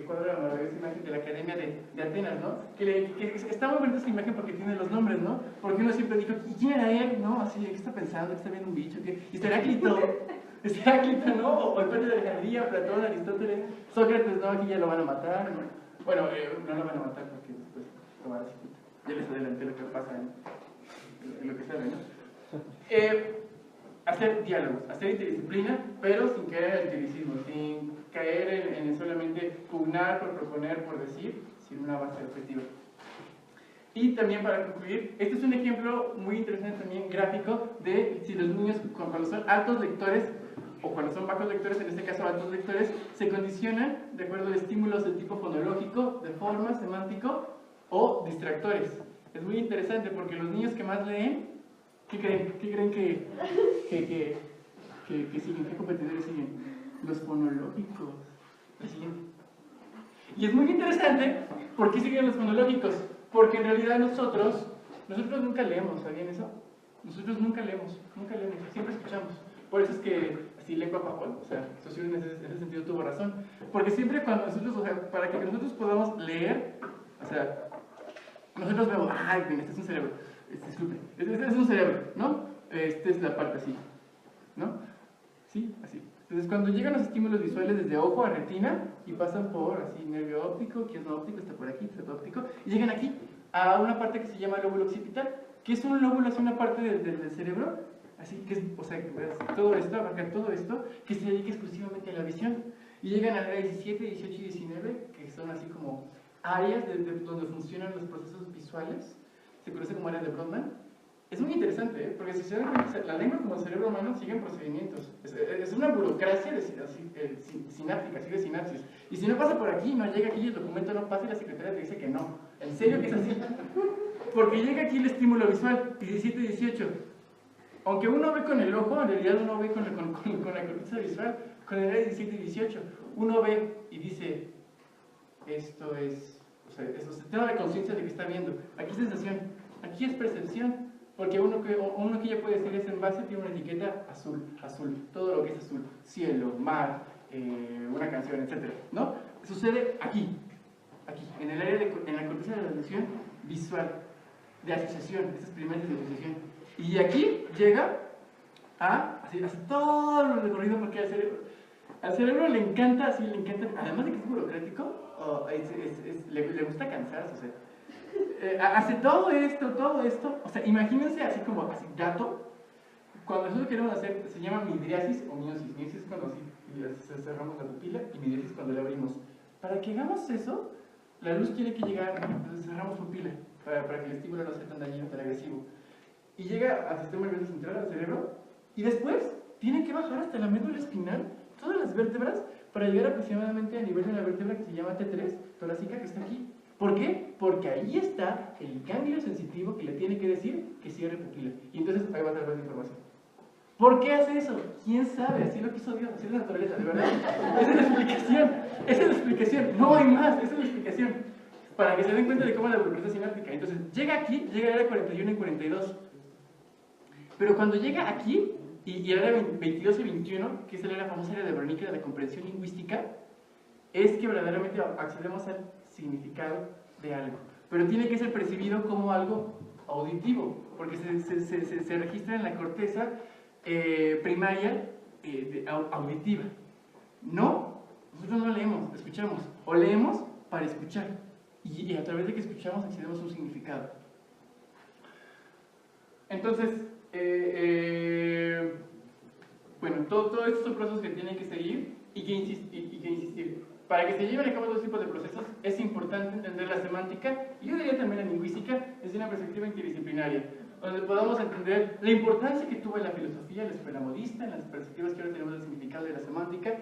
cuadro de la maravillosa imagen de la Academia de Atenas, ¿no? Que está muy bonita esa imagen porque tiene los nombres, ¿no? Porque uno siempre dijo, ¿y quién era él? ¿No? Así, ¿qué está pensando? ¿Qué está viendo un bicho? ¿Qué? ¿Y Heráclito? ¿No? O el padre de Alejandría, Platón, Aristóteles, Sócrates, ¿no? Aquí ya lo van a matar, ¿no? Bueno, no lo van a matar porque después lo van a discutir. Ya les adelanté lo que pasa en lo que sabe, ¿no? Hacer diálogos, hacer interdisciplina, pero sin caer en el teoricismo, sin caer en solamente pugnar por proponer, por decir, sin una base objetiva. Y también para concluir, este es un ejemplo muy interesante también gráfico de si los niños cuando son altos lectores o cuando son bajos lectores, en este caso altos lectores, se condicionan de acuerdo a estímulos de tipo fonológico, de forma, semántico o distractores. Es muy interesante porque los niños que más leen, ¿qué creen que siguen? ¿Qué competidores siguen? Los fonológicos. Y es muy interesante, ¿por qué siguen los fonológicos? Porque en realidad nosotros nunca leemos, ¿sabían eso? Nosotros nunca leemos, siempre escuchamos. Por eso es que así lengua papal, o sea, Saussure en ese sentido tuvo razón. Porque siempre cuando nosotros, o sea, para que nosotros podamos leer, o sea, nosotros vemos, ay, bien, este es un cerebro, disculpe, este es un cerebro, ¿no? Esta es la parte así, ¿no? Sí, así. Entonces cuando llegan los estímulos visuales desde ojo a retina y pasan por así nervio óptico, que es no óptico, está por aquí, está óptico, y llegan aquí a una parte que se llama lóbulo occipital, que es un lóbulo, es una parte del cerebro, así que es, o sea, todo esto, abarcar todo esto, que se dedica exclusivamente a la visión. Y llegan a la área 17, 18 y 19, que son así como áreas donde funcionan los procesos visuales, se conoce como áreas de Brodmann. Es muy interesante, porque si se dan cuenta, la lengua como el cerebro humano siguen procedimientos. Es una burocracia sináptica, sigue sinapsis. Y si no pasa por aquí, no llega aquí, el documento no pasa y la secretaria te dice que no. ¿En serio que es así? Porque llega aquí el estímulo visual, 17 y 18. Aunque uno ve con el ojo, en realidad uno ve con la corteza visual, con el área 17 y 18. Uno ve y dice, esto es, o sea, tiene la conciencia de que está viendo. Aquí es sensación, aquí es percepción. Porque uno que ya puede decir es en base, tiene una etiqueta azul, todo lo que es azul, cielo, mar, una canción, etc. ¿No? Sucede aquí, en el área en la corteza de la atención visual, de asociación, esas primeras de asociación. Y aquí llega a hacer todo el recorrido porque al cerebro le encanta, además de que es burocrático, le gusta cansarse, o sea. Hace todo esto, o sea, imagínense así como así, dato, cuando nosotros queremos hacer, se llama midriasis o miosis. Miosis es cuando así cerramos la pupila y midriasis cuando la abrimos. Para que hagamos eso, la luz tiene que llegar, entonces cerramos pupila, para que el estímulo no sea tan dañino, tan agresivo. Y llega al sistema nervioso central, al cerebro, y después tiene que bajar hasta la médula espinal, todas las vértebras, para llegar aproximadamente a nivel de la vértebra que se llama T3, torácica, que está aquí. ¿Por qué? Porque ahí está el ganglio sensitivo que le tiene que decir que cierre pupila. Y entonces ahí va a traer la información. ¿Por qué hace eso? ¿Quién sabe? Así lo quiso Dios, así es la naturaleza, de verdad. Esa es la explicación, no hay más, esa es la explicación. Para que se den cuenta de cómo es la burocracia sináptica. Entonces, llega aquí, llega a la 41 y 42. Pero cuando llega aquí, Y el área 22 y 21, que es el área famosa área de Wernicke de la comprensión lingüística, es que verdaderamente accedemos al significado de algo. Pero tiene que ser percibido como algo auditivo, porque se registra en la corteza primaria auditiva. No, nosotros no leemos, escuchamos. O leemos para escuchar. Y a través de que escuchamos accedemos a un significado. Entonces, bueno, todos estos son procesos que tienen que seguir y que insistir. Para que se lleven a cabo dos tipos de procesos es importante entender la semántica y yo diría también la lingüística desde una perspectiva interdisciplinaria, donde podamos entender la importancia que tuvo en la filosofía, la escuela modista, en las perspectivas que ahora tenemos del significado de la semántica,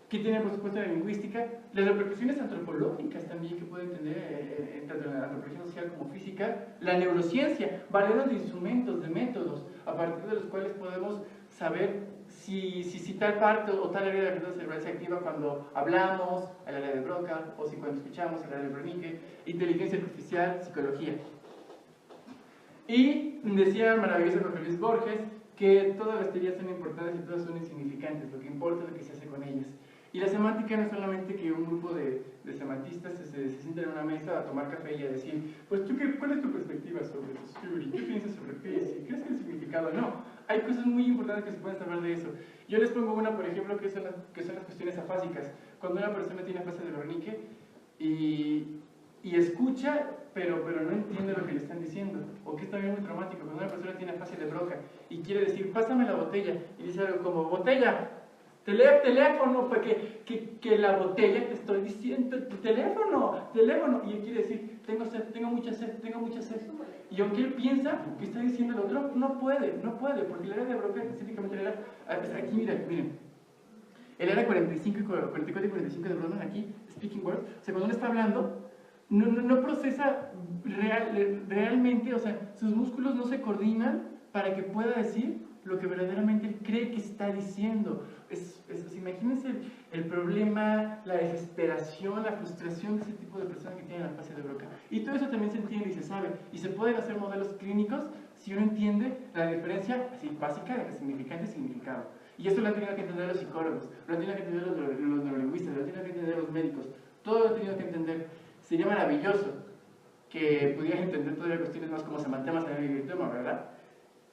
que tiene por supuesto la lingüística, las repercusiones antropológicas también que puede tener tanto en la antropología social como física, la neurociencia, variedad de instrumentos, de métodos, a partir de los cuales podemos saber si tal parte o tal área de la actividad cerebral se activa cuando hablamos, el área de Broca, o si cuando escuchamos, el área de Wernicke, inteligencia artificial, psicología. Y decía maravilloso Jorge Luis Borges que todas las teorías son importantes y todas son insignificantes, lo que importa es lo que se hace con ellas. Y la semántica no es solamente que un grupo de semantistas se sienten en una mesa a tomar café y a decir, pues tú, ¿cuál es tu perspectiva sobre Saussure? ¿Qué piensas sobre Pesce? ¿Crees que el significado? No, hay cosas muy importantes que se pueden saber de eso. Yo les pongo una, por ejemplo, que son las cuestiones afásicas. Cuando una persona tiene afasia de Wernicke y escucha, pero no entiende lo que le están diciendo, o que es también muy traumático, cuando una persona tiene afasia de Broca y quiere decir, pásame la botella, y dice algo como, botella, teléfono, porque que la botella te estoy diciendo, teléfono, y él quiere decir, tengo sed, tengo mucha sed. Y aunque él piensa que está diciendo el otro, no puede, porque el área de Broca específicamente era, aquí miren, el área 45 y 44 y 45 de Broca, aquí, speaking words, o sea, cuando uno está hablando, no procesa realmente, o sea, sus músculos no se coordinan para que pueda decir lo que verdaderamente él cree que está diciendo. Imagínense el problema, la desesperación, la frustración de ese tipo de personas que tienen afasia de Broca. Y todo eso también se entiende y se sabe. Y se pueden hacer modelos clínicos si uno entiende la diferencia así, básica de significante y significado. Y eso lo han tenido que entender los psicólogos, lo han tenido que entender los neurolingüistas, lo han tenido que entender los médicos. Todo lo han tenido que entender. Sería maravilloso que pudieran entender todavía cuestiones más como semantemas en el idioma, ¿verdad?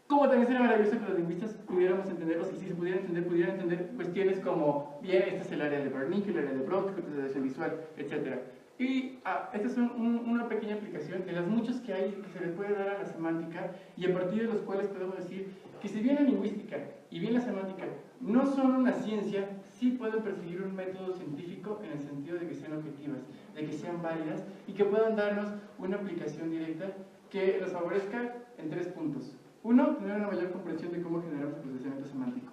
Como también sería maravilloso que los lingüistas pudiéramos entenderlos y si se pudieran entender cuestiones como, bien, este es el área de Wernicke, el área de Broca, contextualización visual, etc. Y esta es una pequeña aplicación de las muchas que hay que se le puede dar a la semántica y a partir de los cuales podemos decir que si bien la lingüística y bien la semántica no son una ciencia, sí pueden perseguir un método científico en el sentido de que sean objetivas, de que sean válidas y que puedan darnos una aplicación directa que nos favorezca en 3 puntos. 1, tener una mayor comprensión de cómo generamos el procesamiento semántico.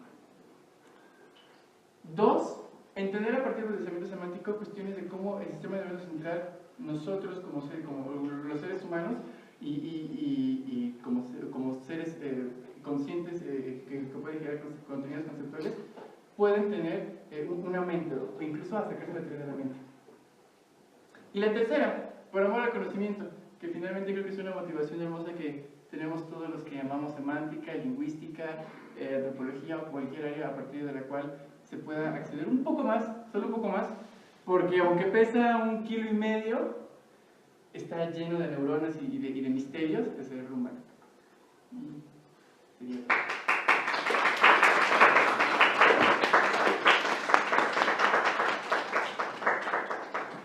2, entender a partir del procesamiento semántico cuestiones de cómo el sistema nervioso central, nosotros como los seres humanos y como seres conscientes que pueden generar contenidos conceptuales, pueden tener una mente o incluso acercarse a la teoría de la mente. Y la tercera, por amor al conocimiento, que finalmente creo que es una motivación hermosa que tenemos todos los que llamamos semántica, lingüística, antropología o cualquier área a partir de la cual se pueda acceder un poco más, solo un poco más, porque aunque pesa 1,5 kilos, está lleno de neuronas y de misterios del cerebro humano. Sería...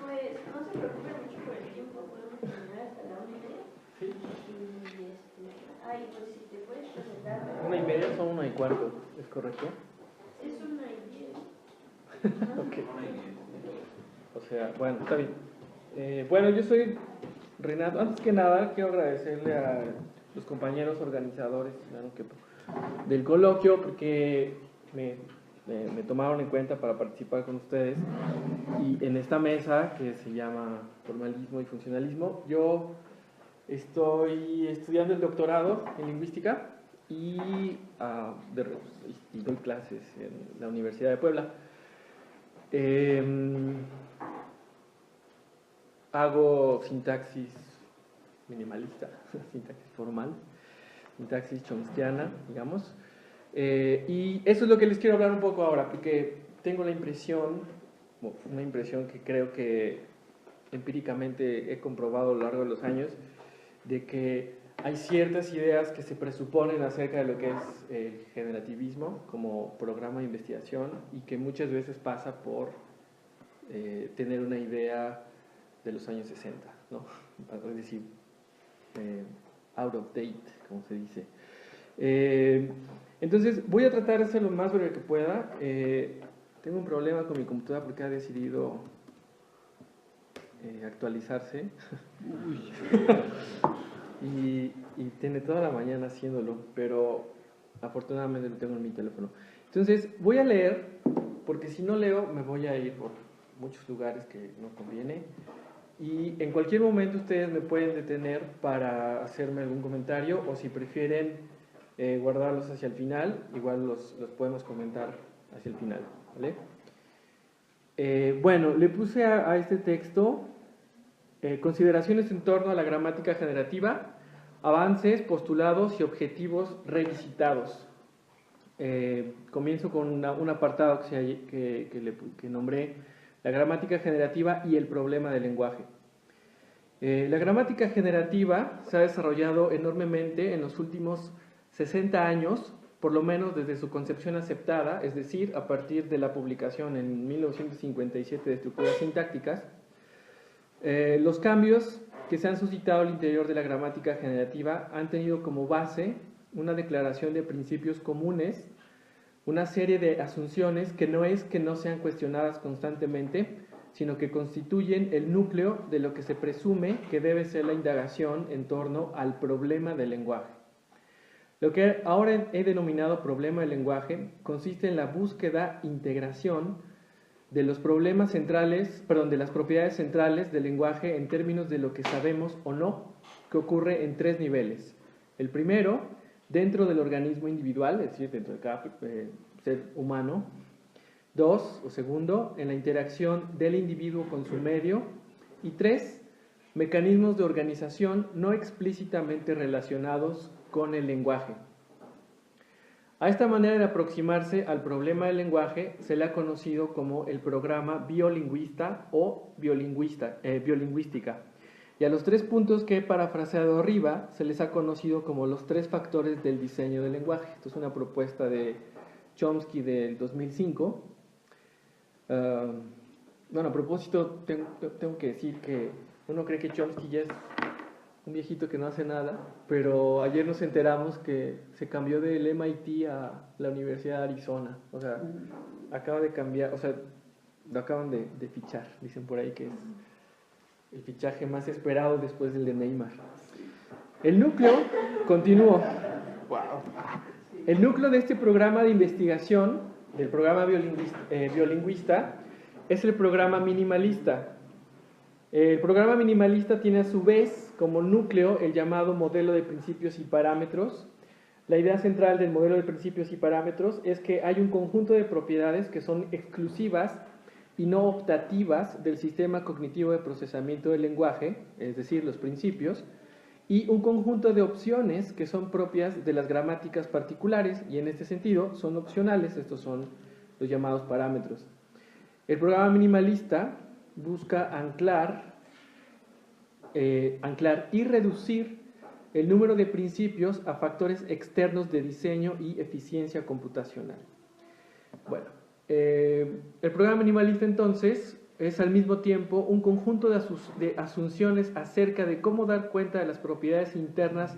Pues no se preocupe mucho por el tiempo, podemos terminar hasta la 1:30. Sí. Ay, pues si te puedes presentar. 1:30 son 1:15, ¿es correcto? Es 1:10. Ok. O sea, bueno, está bien. Bueno, yo soy Renato. Antes que nada, quiero agradecerle a los compañeros organizadores del coloquio porque me tomaron en cuenta para participar con ustedes y en esta mesa que se llama Formalismo y Funcionalismo. Yo estoy estudiando el doctorado en lingüística y doy clases en la Universidad de Puebla. Hago sintaxis minimalista, sintaxis formal, sintaxis chomskiana, digamos. Y eso es lo que les quiero hablar un poco ahora, porque tengo la impresión, una impresión que creo que empíricamente he comprobado a lo largo de los años, de que hay ciertas ideas que se presuponen acerca de lo que es el generativismo como programa de investigación y que muchas veces pasa por tener una idea de los años 60, ¿no? Es decir, out of date, como se dice. Entonces voy a tratar de hacer lo más breve que pueda. Tengo un problema con mi computadora porque ha decidido actualizarse y tiene toda la mañana haciéndolo, pero afortunadamente lo tengo en mi teléfono. Entonces voy a leer, porque si no leo me voy a ir por muchos lugares que no conviene, y en cualquier momento ustedes me pueden detener para hacerme algún comentario, o si prefieren guardarlos hacia el final, igual los podemos comentar hacia el final, ¿vale? Bueno, le puse a este texto consideraciones en torno a la gramática generativa, avances, postulados y objetivos revisitados. Comienzo con un apartado que nombré la gramática generativa y el problema del lenguaje. La gramática generativa se ha desarrollado enormemente en los últimos 60 años, por lo menos desde su concepción aceptada, es decir, a partir de la publicación en 1957 de Estructuras Sintácticas. Los cambios que se han suscitado al interior de la gramática generativa han tenido como base una declaración de principios comunes, una serie de asunciones que no es que no sean cuestionadas constantemente, sino que constituyen el núcleo de lo que se presume que debe ser la indagación en torno al problema del lenguaje. Lo que ahora he denominado problema del lenguaje consiste en la búsqueda, integración de los problemas centrales, de las propiedades centrales del lenguaje en términos de lo que sabemos o no, que ocurre en tres niveles. El primero, dentro del organismo individual, es decir, dentro de cada ser humano. Dos, o segundo, en la interacción del individuo con su medio. Y tres, mecanismos de organización no explícitamente relacionados con el lenguaje. A esta manera de aproximarse al problema del lenguaje se le ha conocido como el programa biolingüista o biolingüística. Y a los tres puntos que he parafraseado arriba se les ha conocido como los tres factores del diseño del lenguaje. Esto es una propuesta de Chomsky del 2005. Bueno, a propósito, tengo que decir que uno cree que Chomsky ya es un viejito que no hace nada, pero ayer nos enteramos que se cambió del MIT a la Universidad de Arizona. O sea, acaba de cambiar, o sea, lo acaban de fichar. Dicen por ahí que es el fichaje más esperado después del de Neymar. El núcleo, continúo. Wow. El núcleo de este programa de investigación, del programa biolingüista, es el programa minimalista. El programa minimalista tiene a su vez como núcleo el llamado modelo de principios y parámetros. La idea central del modelo de principios y parámetros es que hay un conjunto de propiedades que son exclusivas y no optativas del sistema cognitivo de procesamiento del lenguaje, es decir, los principios, y un conjunto de opciones que son propias de las gramáticas particulares y en este sentido son opcionales. Estos son los llamados parámetros. El programa minimalista busca anclar y reducir el número de principios a factores externos de diseño y eficiencia computacional. Bueno, el programa minimalista entonces es al mismo tiempo un conjunto de asunciones acerca de cómo dar cuenta de las propiedades internas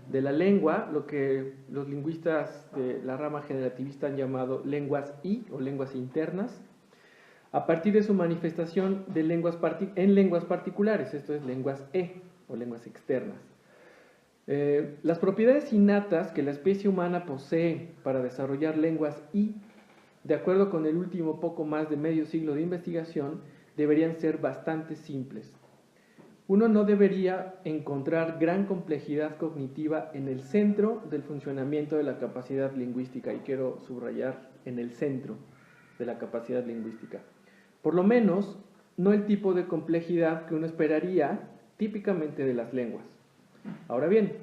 de la lengua, lo que los lingüistas de la rama generativista han llamado lenguas I o lenguas internas, a partir de su manifestación de en lenguas particulares, esto es lenguas E o lenguas externas. Las propiedades innatas que la especie humana posee para desarrollar lenguas I, de acuerdo con el último poco más de medio siglo de investigación, deberían ser bastante simples. Uno no debería encontrar gran complejidad cognitiva en el centro del funcionamiento de la capacidad lingüística, y quiero subrayar en el centro de la capacidad lingüística. Por lo menos, no el tipo de complejidad que uno esperaría típicamente de las lenguas. Ahora bien,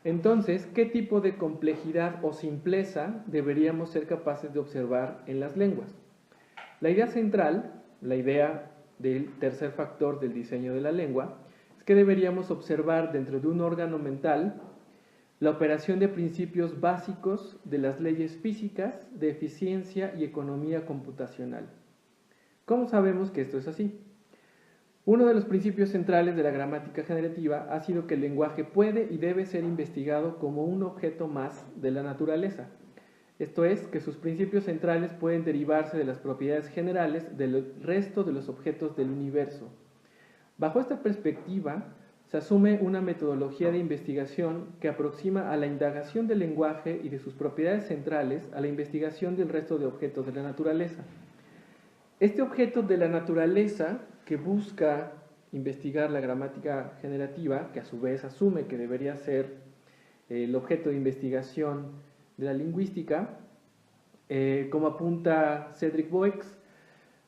Entonces, ¿qué tipo de complejidad o simpleza deberíamos ser capaces de observar en las lenguas? La idea central, la idea del tercer factor del diseño de la lengua, es que deberíamos observar dentro de un órgano mental la operación de principios básicos de las leyes físicas, de eficiencia y economía computacional. ¿Cómo sabemos que esto es así? Uno de los principios centrales de la gramática generativa ha sido que el lenguaje puede y debe ser investigado como un objeto más de la naturaleza. Esto es, que sus principios centrales pueden derivarse de las propiedades generales del resto de los objetos del universo. Bajo esta perspectiva, se asume una metodología de investigación que aproxima a la indagación del lenguaje y de sus propiedades centrales a la investigación del resto de objetos de la naturaleza. Este objeto de la naturaleza que busca investigar la gramática generativa, que a su vez asume que debería ser el objeto de investigación de la lingüística, como apunta Cedric Boix,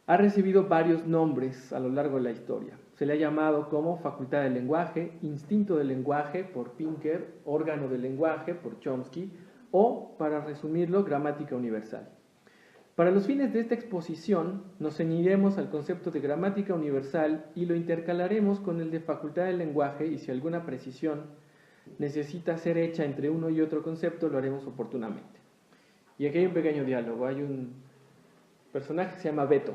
ha recibido varios nombres a lo largo de la historia. Se le ha llamado como facultad del lenguaje, instinto del lenguaje por Pinker, órgano del lenguaje por Chomsky o, para resumirlo, gramática universal. Para los fines de esta exposición, nos ceñiremos al concepto de gramática universal y lo intercalaremos con el de facultad del lenguaje, y si alguna precisión necesita ser hecha entre uno y otro concepto, lo haremos oportunamente. Y aquí hay un pequeño diálogo. Hay un personaje que se llama Beto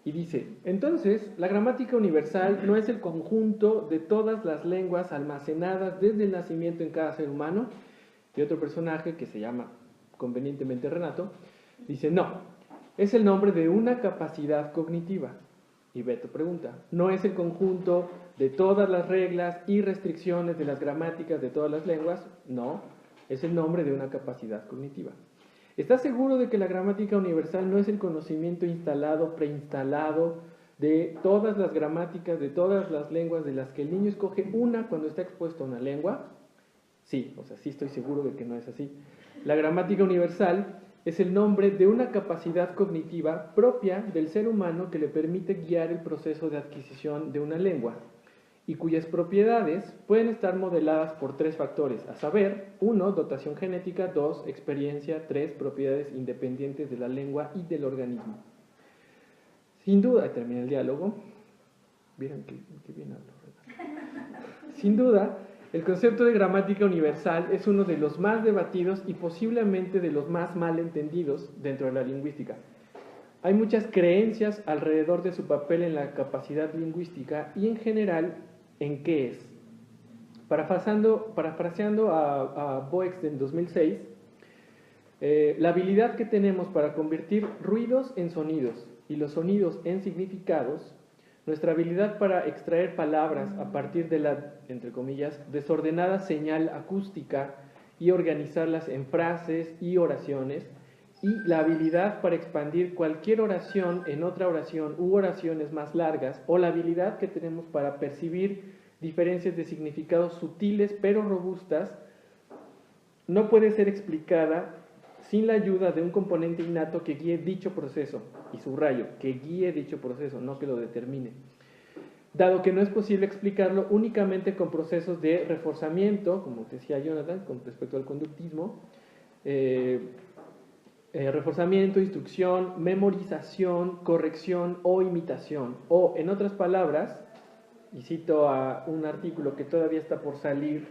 y dice: entonces, la gramática universal no es el conjunto de todas las lenguas almacenadas desde el nacimiento en cada ser humano. Y otro personaje que se llama convenientemente Renato dice: no, es el nombre de una capacidad cognitiva. Y Beto pregunta: ¿no es el conjunto de todas las reglas y restricciones de las gramáticas de todas las lenguas? No, es el nombre de una capacidad cognitiva. ¿Estás seguro de que la gramática universal no es el conocimiento instalado, preinstalado de todas las gramáticas de todas las lenguas de las que el niño escoge una cuando está expuesto a una lengua? Sí, o sea, sí estoy seguro de que no es así. La gramática universal es el nombre de una capacidad cognitiva propia del ser humano que le permite guiar el proceso de adquisición de una lengua y cuyas propiedades pueden estar modeladas por tres factores, a saber, 1, dotación genética, 2, experiencia, 3, propiedades independientes de la lengua y del organismo. Sin duda, termina el diálogo, miren qué bien hablo, ¿verdad? Sin duda, el concepto de gramática universal es uno de los más debatidos y posiblemente de los más mal entendidos dentro de la lingüística. Hay muchas creencias alrededor de su papel en la capacidad lingüística y en general en qué es. Parafraseando a Boix en 2006, la habilidad que tenemos para convertir ruidos en sonidos y los sonidos en significados, nuestra habilidad para extraer palabras a partir de la, entre comillas, desordenada señal acústica y organizarlas en frases y oraciones, y la habilidad para expandir cualquier oración en otra oración u oraciones más largas, o la habilidad que tenemos para percibir diferencias de significados sutiles pero robustas, no puede ser explicada sin la ayuda de un componente innato que guíe dicho proceso, y subrayo, que guíe dicho proceso, no que lo determine, dado que no es posible explicarlo únicamente con procesos de reforzamiento, como decía Jonathan, con respecto al conductismo, reforzamiento, instrucción, memorización, corrección o imitación, o en otras palabras, y cito a un artículo que todavía está por salir,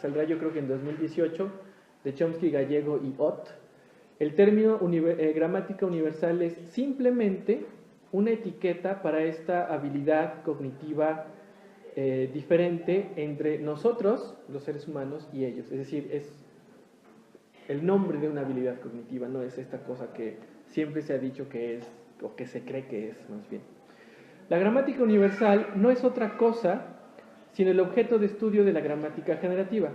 saldrá yo creo que en 2018, de Chomsky, Gallego y Ott, el término gramática universal es simplemente una etiqueta para esta habilidad cognitiva diferente entre nosotros, los seres humanos, y ellos. Es decir, es el nombre de una habilidad cognitiva, no es esta cosa que siempre se ha dicho que es, o que se cree que es, más bien. La gramática universal no es otra cosa sino el objeto de estudio de la gramática generativa.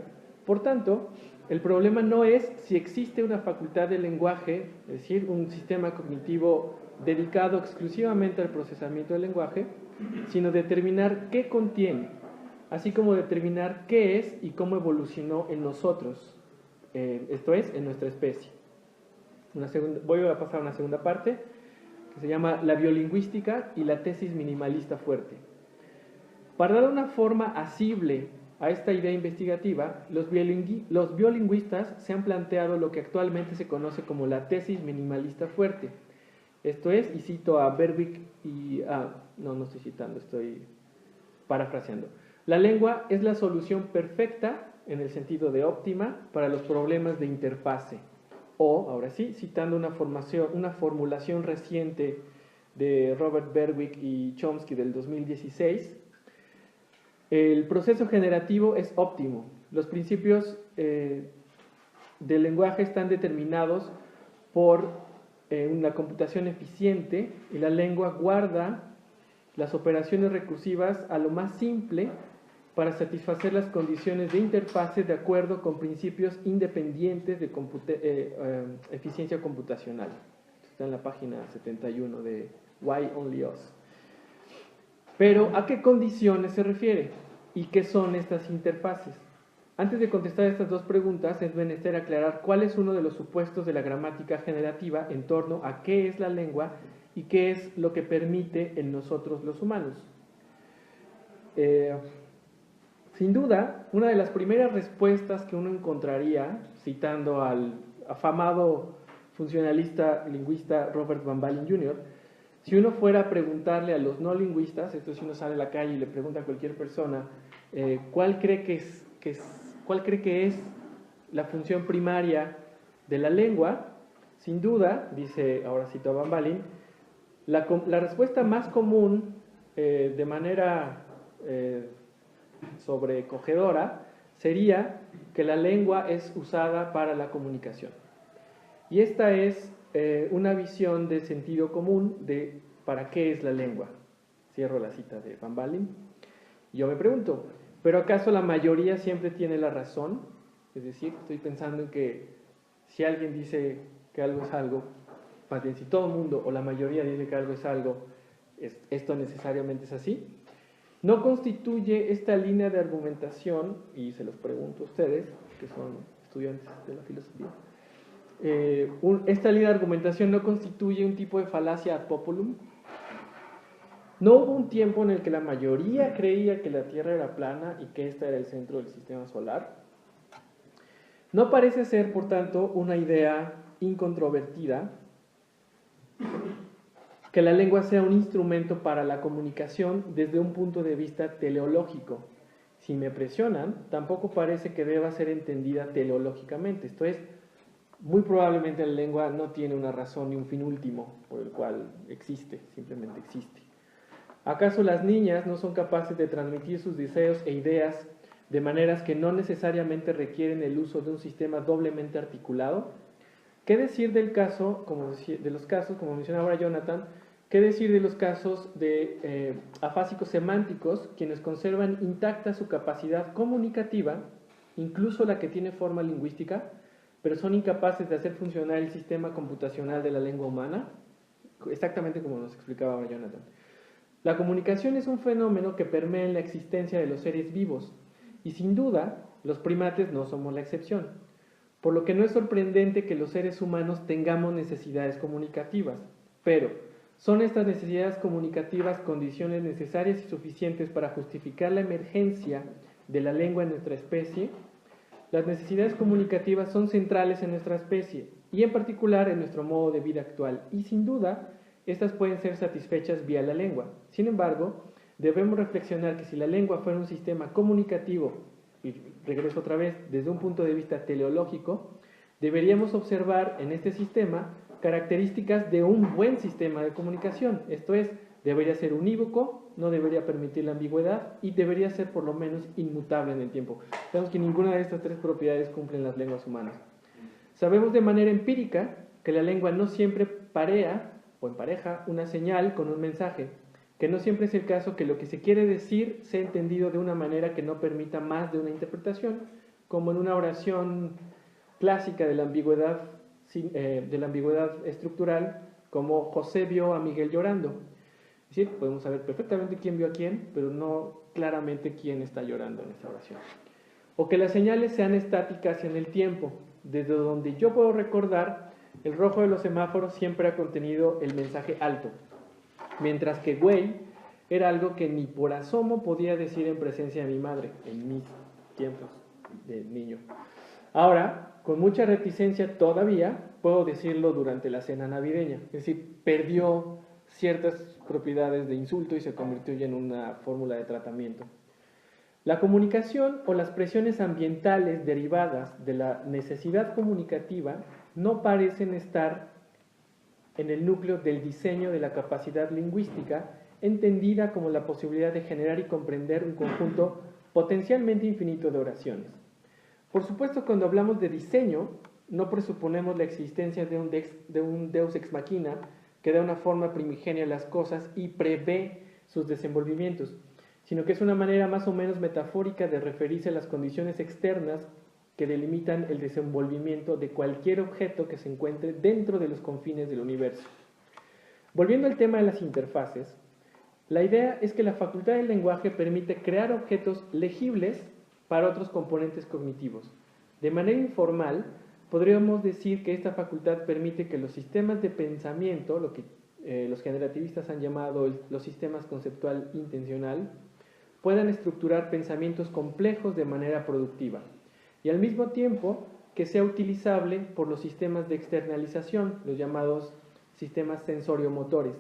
Por tanto, el problema no es si existe una facultad del lenguaje, es decir, un sistema cognitivo dedicado exclusivamente al procesamiento del lenguaje, sino determinar qué contiene, así como determinar qué es y cómo evolucionó en nosotros, esto es, en nuestra especie. Voy a pasar a una segunda parte, que se llama la biolingüística y la tesis minimalista fuerte. Para dar una forma asible a esta idea investigativa, los biolingüistas se han planteado lo que actualmente se conoce como la tesis minimalista fuerte. Esto es, y cito a Berwick y no estoy citando, estoy parafraseando. La lengua es la solución perfecta, en el sentido de óptima, para los problemas de interfase. O, ahora sí, citando una formulación reciente de Robert Berwick y Chomsky del 2016, el proceso generativo es óptimo. Los principios del lenguaje están determinados por una computación eficiente y la lengua guarda las operaciones recursivas a lo más simple para satisfacer las condiciones de interfase de acuerdo con principios independientes de eficiencia computacional. Está en la página 71 de Why Only Us. Pero, ¿a qué condiciones se refiere? ¿Y qué son estas interfaces? Antes de contestar estas dos preguntas, es menester aclarar cuál es uno de los supuestos de la gramática generativa en torno a qué es la lengua y qué es lo que permite en nosotros los humanos. Sin duda, una de las primeras respuestas que uno encontraría, citando al afamado funcionalista lingüista Robert Van Balen Jr., si uno fuera a preguntarle a los no lingüistas, esto si uno sale a la calle y le pregunta a cualquier persona, ¿cuál cree que es la función primaria de la lengua? Sin duda, dice, ahora cito a Van Balen, la respuesta más común, de manera sobrecogedora, sería que la lengua es usada para la comunicación. Y esta es una visión de sentido común de ¿para qué es la lengua? Cierro la cita de Van Balen. Y yo me pregunto, ¿pero acaso la mayoría siempre tiene la razón? Es decir, estoy pensando en que si alguien dice que algo es algo, más bien si todo el mundo o la mayoría dice que algo es algo, ¿esto necesariamente es así? ¿No constituye esta línea de argumentación, y se los pregunto a ustedes, que son estudiantes de la filosofía, esta línea de argumentación no constituye un tipo de falacia ad populum? ¿No hubo un tiempo en el que la mayoría creía que la Tierra era plana y que ésta era el centro del sistema solar? No parece ser, por tanto, una idea incontrovertida que la lengua sea un instrumento para la comunicación desde un punto de vista teleológico. Si me presionan, tampoco parece que deba ser entendida teleológicamente. Esto es, muy probablemente la lengua no tiene una razón ni un fin último por el cual existe, simplemente existe. ¿Acaso las niñas no son capaces de transmitir sus deseos e ideas de maneras que no necesariamente requieren el uso de un sistema doblemente articulado? ¿Qué decir del caso, de los casos, como mencionaba ahora Jonathan, qué decir de los casos de afásicos semánticos, quienes conservan intacta su capacidad comunicativa, incluso la que tiene forma lingüística, pero son incapaces de hacer funcionar el sistema computacional de la lengua humana? Exactamente como nos explicaba ahora Jonathan. La comunicación es un fenómeno que permea en la existencia de los seres vivos, y sin duda, los primates no somos la excepción, por lo que no es sorprendente que los seres humanos tengamos necesidades comunicativas, pero ¿son estas necesidades comunicativas condiciones necesarias y suficientes para justificar la emergencia de la lengua en nuestra especie? Las necesidades comunicativas son centrales en nuestra especie, y en particular en nuestro modo de vida actual, y sin duda, estas pueden ser satisfechas vía la lengua. Sin embargo, debemos reflexionar que si la lengua fuera un sistema comunicativo, y regreso otra vez, desde un punto de vista teleológico, deberíamos observar en este sistema características de un buen sistema de comunicación. Esto es, debería ser unívoco, no debería permitir la ambigüedad y debería ser por lo menos inmutable en el tiempo. Sabemos que ninguna de estas tres propiedades cumplen las lenguas humanas. Sabemos de manera empírica que la lengua no siempre parea o empareja una señal con un mensaje, que no siempre es el caso que lo que se quiere decir sea entendido de una manera que no permita más de una interpretación, como en una oración clásica de la ambigüedad estructural, como José vio a Miguel llorando. Es decir, podemos saber perfectamente quién vio a quién, pero no claramente quién está llorando en esa oración. O que las señales sean estáticas en el tiempo, desde donde yo puedo recordar, el rojo de los semáforos siempre ha contenido el mensaje alto, mientras que güey era algo que ni por asomo podía decir en presencia de mi madre, en mis tiempos de niño. Ahora, con mucha reticencia todavía, puedo decirlo durante la cena navideña. Es decir, perdió ciertas propiedades de insulto y se convirtió ya en una fórmula de tratamiento. La comunicación o las presiones ambientales derivadas de la necesidad comunicativa no parecen estar en el núcleo del diseño de la capacidad lingüística, entendida como la posibilidad de generar y comprender un conjunto potencialmente infinito de oraciones. Por supuesto, cuando hablamos de diseño, no presuponemos la existencia de un deus ex machina que da una forma primigenia a las cosas y prevé sus desenvolvimientos, sino que es una manera más o menos metafórica de referirse a las condiciones externas que delimitan el desenvolvimiento de cualquier objeto que se encuentre dentro de los confines del universo. Volviendo al tema de las interfaces, la idea es que la facultad del lenguaje permite crear objetos legibles para otros componentes cognitivos. De manera informal, podríamos decir que esta facultad permite que los sistemas de pensamiento, lo que los generativistas han llamado los sistemas conceptual intencional, puedan estructurar pensamientos complejos de manera productiva, y al mismo tiempo que sea utilizable por los sistemas de externalización, los llamados sistemas sensorio-motores,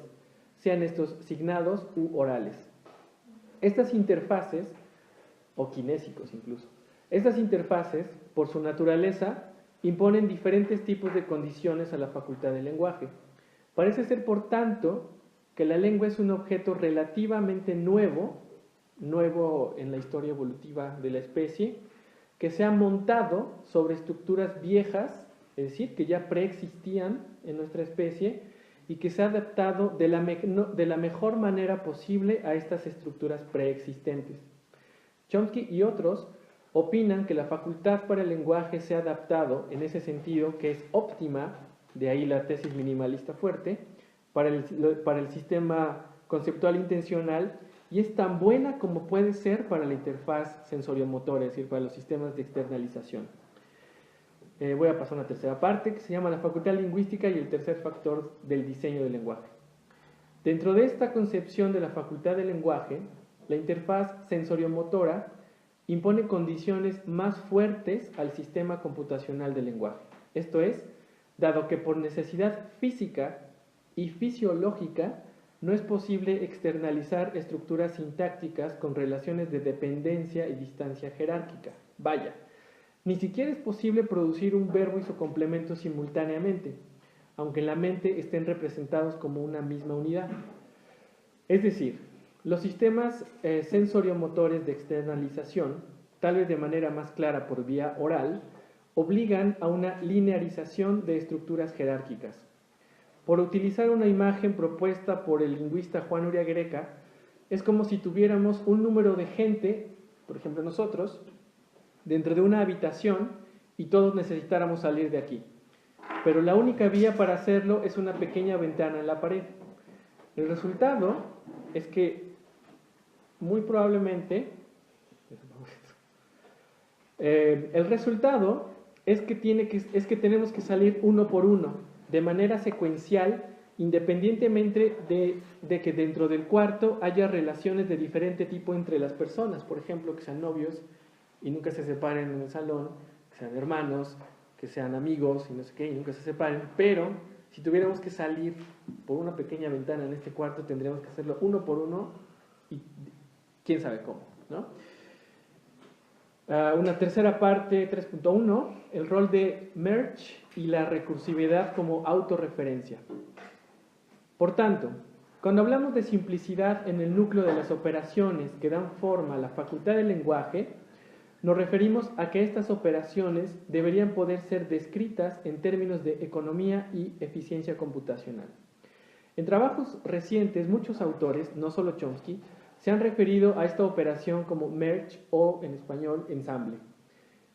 sean estos signados u orales. Estas interfaces, o kinésicos incluso, estas interfaces, por su naturaleza, imponen diferentes tipos de condiciones a la facultad del lenguaje. Parece ser, por tanto, que la lengua es un objeto relativamente nuevo en la historia evolutiva de la especie, que se ha montado sobre estructuras viejas, es decir, que ya preexistían en nuestra especie, y que se ha adaptado de la mejor manera posible a estas estructuras preexistentes. Chomsky y otros opinan que la facultad para el lenguaje se ha adaptado en ese sentido, que es óptima, de ahí la tesis minimalista fuerte, para el sistema conceptual intencional, y es tan buena como puede ser para la interfaz sensoriomotora, es decir, para los sistemas de externalización. Voy a pasar a una tercera parte que se llama la facultad lingüística y el tercer factor del diseño del lenguaje. Dentro de esta concepción de la facultad del lenguaje, la interfaz sensoriomotora impone condiciones más fuertes al sistema computacional del lenguaje. Esto es, dado que por necesidad física y fisiológica no es posible externalizar estructuras sintácticas con relaciones de dependencia y distancia jerárquica. Vaya, ni siquiera es posible producir un verbo y su complemento simultáneamente, aunque en la mente estén representados como una misma unidad. Es decir, los sistemas sensoriomotores de externalización, tal vez de manera más clara por vía oral, obligan a una linearización de estructuras jerárquicas. Por utilizar una imagen propuesta por el lingüista Juan Uriagreca, es como si tuviéramos un número de gente, por ejemplo nosotros, dentro de una habitación y todos necesitáramos salir de aquí. Pero la única vía para hacerlo es una pequeña ventana en la pared. El resultado es que muy probablemente tenemos que salir uno por uno, de manera secuencial, independientemente de que dentro del cuarto haya relaciones de diferente tipo entre las personas. Por ejemplo, que sean novios y nunca se separen en el salón, que sean hermanos, que sean amigos y no sé qué, y nunca se separen. Pero si tuviéramos que salir por una pequeña ventana en este cuarto, tendríamos que hacerlo uno por uno y quién sabe cómo, ¿no? Una tercera parte, 3.1, el rol de merge y la recursividad como autorreferencia. Por tanto, cuando hablamos de simplicidad en el núcleo de las operaciones que dan forma a la facultad del lenguaje, nos referimos a que estas operaciones deberían poder ser descritas en términos de economía y eficiencia computacional. En trabajos recientes, muchos autores, no solo Chomsky, se han referido a esta operación como merge o, en español, ensamble.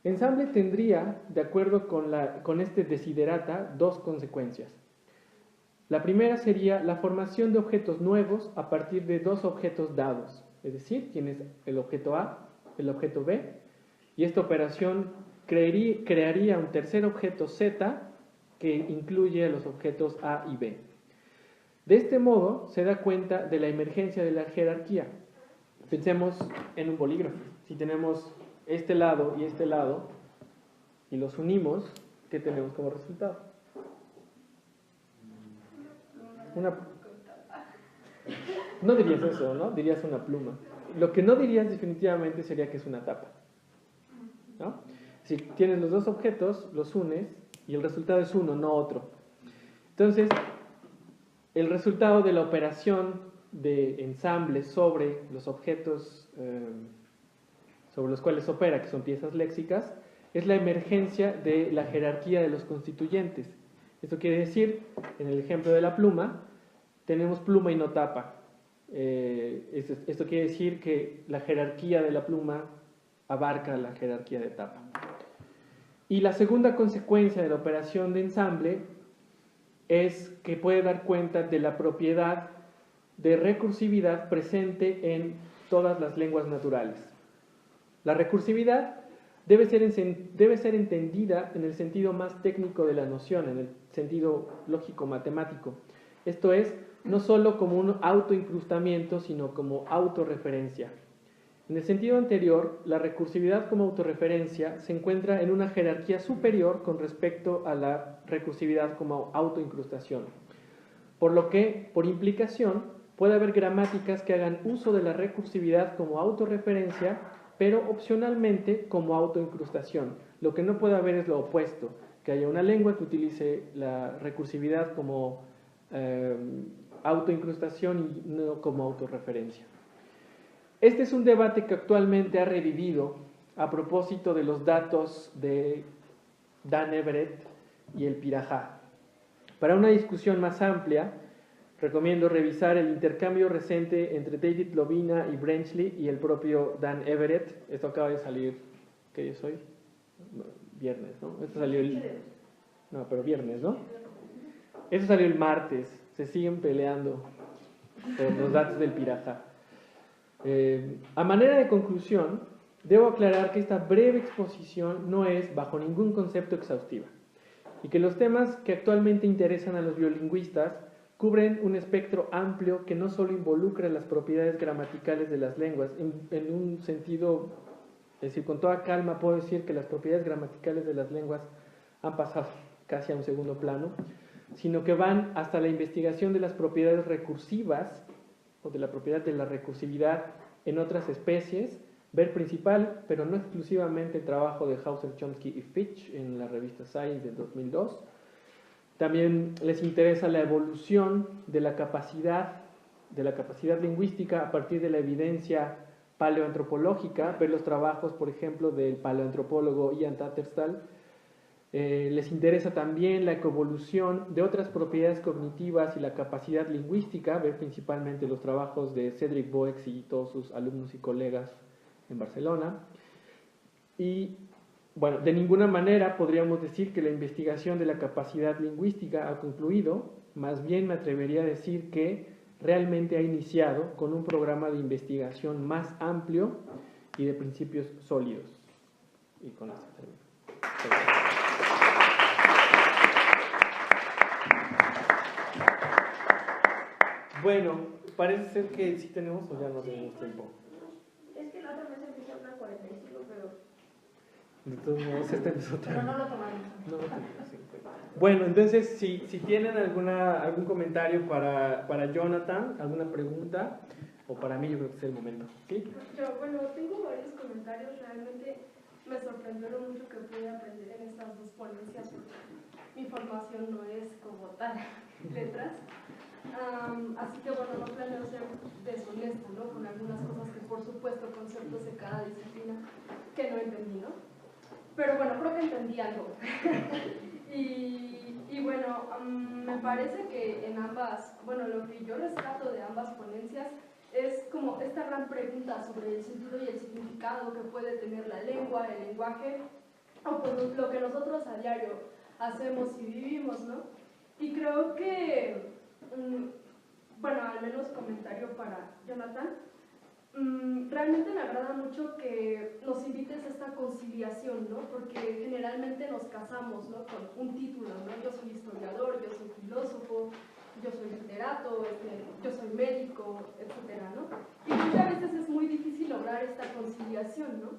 Ensamble tendría, de acuerdo con este desiderata, dos consecuencias. La primera sería la formación de objetos nuevos a partir de dos objetos dados, es decir, tienes el objeto A, el objeto B, y esta operación crearía un tercer objeto Z que incluye a los objetos A y B. De este modo, se da cuenta de la emergencia de la jerarquía. Pensemos en un bolígrafo. Si tenemos este lado, y los unimos, ¿qué tenemos como resultado? No dirías eso, ¿no? Dirías una pluma. Lo que no dirías definitivamente sería que es una tapa, ¿no? Si tienes los dos objetos, los unes, y el resultado es uno, no otro. Entonces, el resultado de la operación de ensamble sobre los objetos sobre los cuales opera, que son piezas léxicas, es la emergencia de la jerarquía de los constituyentes. Esto quiere decir, en el ejemplo de la pluma, tenemos pluma y no tapa. Esto quiere decir que la jerarquía de la pluma abarca la jerarquía de tapa. Y la segunda consecuencia de la operación de ensamble es que puede dar cuenta de la propiedad de recursividad presente en todas las lenguas naturales. La recursividad debe ser entendida en el sentido más técnico de la noción, en el sentido lógico-matemático. Esto es, no solo como un autoincrustamiento, sino como autorreferencia. En el sentido anterior, la recursividad como autorreferencia se encuentra en una jerarquía superior con respecto a la recursividad como autoincrustación. Por lo que, por implicación, puede haber gramáticas que hagan uso de la recursividad como autorreferencia, pero opcionalmente como autoincrustación. Lo que no puede haber es lo opuesto, que haya una lengua que utilice la recursividad como autoincrustación y no como autorreferencia. Este es un debate que actualmente ha revivido a propósito de los datos de Dan Everett y el Pirahã. Para una discusión más amplia, recomiendo revisar el intercambio reciente entre David Lovina y Brenchley y el propio Dan Everett. Esto acaba de salir, ¿qué día es hoy? Viernes, ¿no? Esto salió viernes, ¿no? Esto salió el martes. Se siguen peleando por los datos del Pirahã. A manera de conclusión, debo aclarar que esta breve exposición no es bajo ningún concepto exhaustiva y que los temas que actualmente interesan a los biolingüistas cubren un espectro amplio que no solo involucra las propiedades gramaticales de las lenguas. En un sentido, es decir, con toda calma puedo decir que las propiedades gramaticales de las lenguas han pasado casi a un segundo plano, sino que van hasta la investigación de las propiedades recursivas o de la propiedad de la recursividad en otras especies, ver principal, pero no exclusivamente el trabajo de Hauser, Chomsky y Fitch en la revista Science del 2002. También les interesa la evolución de la capacidad lingüística a partir de la evidencia paleoantropológica, ver los trabajos, por ejemplo, del paleoantropólogo Ian Tattersall. Les interesa también la ecoevolución de otras propiedades cognitivas y la capacidad lingüística, ver principalmente los trabajos de Cedric Boex y todos sus alumnos y colegas en Barcelona. Y, bueno, de ninguna manera podríamos decir que la investigación de la capacidad lingüística ha concluido, más bien me atrevería a decir que realmente ha iniciado con un programa de investigación más amplio y de principios sólidos. Y con esto termino. Bueno, parece ser que sí tenemos o ya no tenemos tiempo. Es que la otra vez empieza a 1:45, pero... De todos modos, esta empezó Pero no lo tomamos. No lo tenemos en cuenta. Bueno, entonces, si tienen algún comentario para Jonathan, alguna pregunta, o para mí, yo creo que es el momento. ¿Sí? Bueno, tengo varios comentarios. Realmente me sorprendió lo mucho que pude aprender en estas dos ponencias, porque mi formación no es como tal letras. Así que bueno, no planeo ser deshonesta, ¿no? Con algunas cosas que por supuesto conceptos de cada disciplina que no entendí, ¿no? Pero bueno, creo que entendí algo. y bueno, me parece que en ambas, bueno, lo que yo rescato de ambas ponencias es como esta gran pregunta sobre el sentido y el significado que puede tener la lengua, el lenguaje, o pues lo que nosotros a diario hacemos y vivimos, ¿no? Y creo que, bueno, al menos comentario para Jonathan, realmente me agrada mucho que nos invites a esta conciliación, ¿no? Porque generalmente nos casamos, ¿no? Con un título, ¿no? Yo soy historiador, yo soy filósofo, yo soy literato, yo soy médico, etcétera, ¿no? Y muchas veces es muy difícil lograr esta conciliación, ¿no?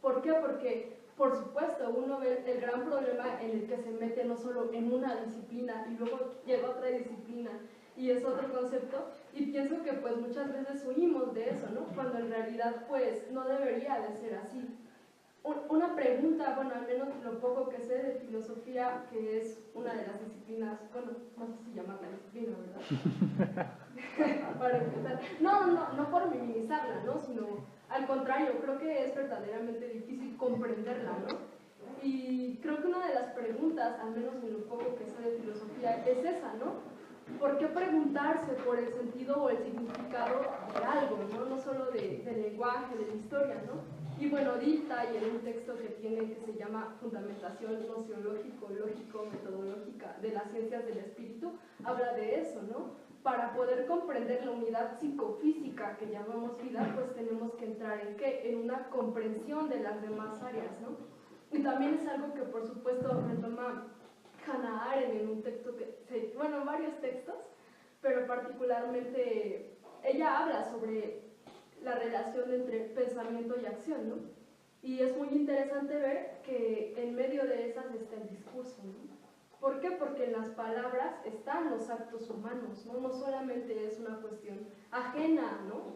¿Por qué? Porque, por supuesto, uno ve el gran problema en el que se mete no solo en una disciplina y luego llega otra disciplina y es otro concepto, y pienso que pues muchas veces huimos de eso, ¿no? Cuando en realidad pues no debería de ser así. Una pregunta, bueno, al menos lo poco que sé de filosofía, que es una de las disciplinas, bueno, no sé si llamarla disciplina, ¿verdad? Para empezar. No por minimizarla, ¿no? Sino al contrario, creo que es verdaderamente difícil comprenderla, ¿no? Y creo que una de las preguntas, al menos en lo poco que sé de filosofía, es esa, ¿no? ¿Por qué preguntarse por el sentido o el significado de algo, ¿no? No solo del lenguaje, de la historia, ¿no? Y bueno, dicta, y en un texto que tiene que se llama Fundamentación Lógico-Metodológica de las Ciencias del Espíritu, habla de eso, ¿no? Para poder comprender la unidad psicofísica que llamamos vida, pues tenemos que entrar ¿en qué? En una comprensión de las demás áreas, ¿no? Y también es algo que por supuesto retoma Hannah Arendt en un texto bueno, en varios textos, pero particularmente ella habla sobre la relación entre pensamiento y acción, ¿no? Y es muy interesante ver que en medio de esas está el discurso, ¿no? ¿Por qué? Porque en las palabras están los actos humanos, ¿no? No solamente es una cuestión ajena, ¿no?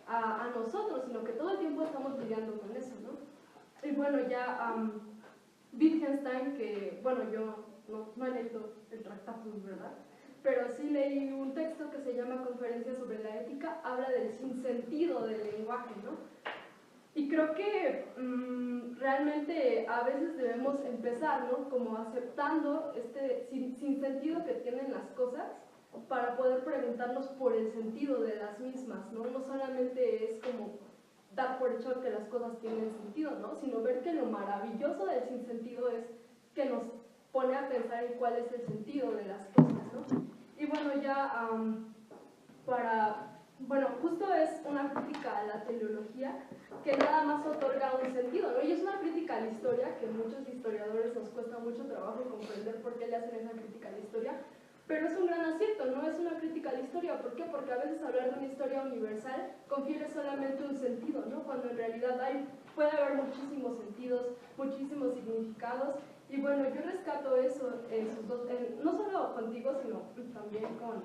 a nosotros, sino que todo el tiempo estamos lidiando con eso, ¿no? Y bueno, ya Wittgenstein, que, bueno, yo no he leído el Tractatus, ¿verdad? Pero sí leí un texto que se llama Conferencia sobre la ética, habla del sinsentido del lenguaje, ¿no? Y creo que realmente a veces debemos empezar, ¿no? Como aceptando este sinsentido que tienen las cosas para poder preguntarnos por el sentido de las mismas, ¿no? No solamente es como dar por hecho que las cosas tienen sentido, ¿no? Sino ver que lo maravilloso del sinsentido es que nos pone a pensar en cuál es el sentido de las cosas, ¿no? Y bueno, ya bueno, justo es una crítica a la teleología que nada más otorga un sentido, ¿no? Y es una crítica a la historia que muchos historiadores nos cuesta mucho trabajo comprender por qué le hacen esa crítica a la historia, pero es un gran acierto, no es una crítica a la historia. ¿Por qué? Porque a veces hablar de una historia universal confiere solamente un sentido, ¿no? Cuando en realidad puede haber muchísimos sentidos, muchísimos significados. Y bueno, yo rescato eso en sus dos, no solo contigo, sino también con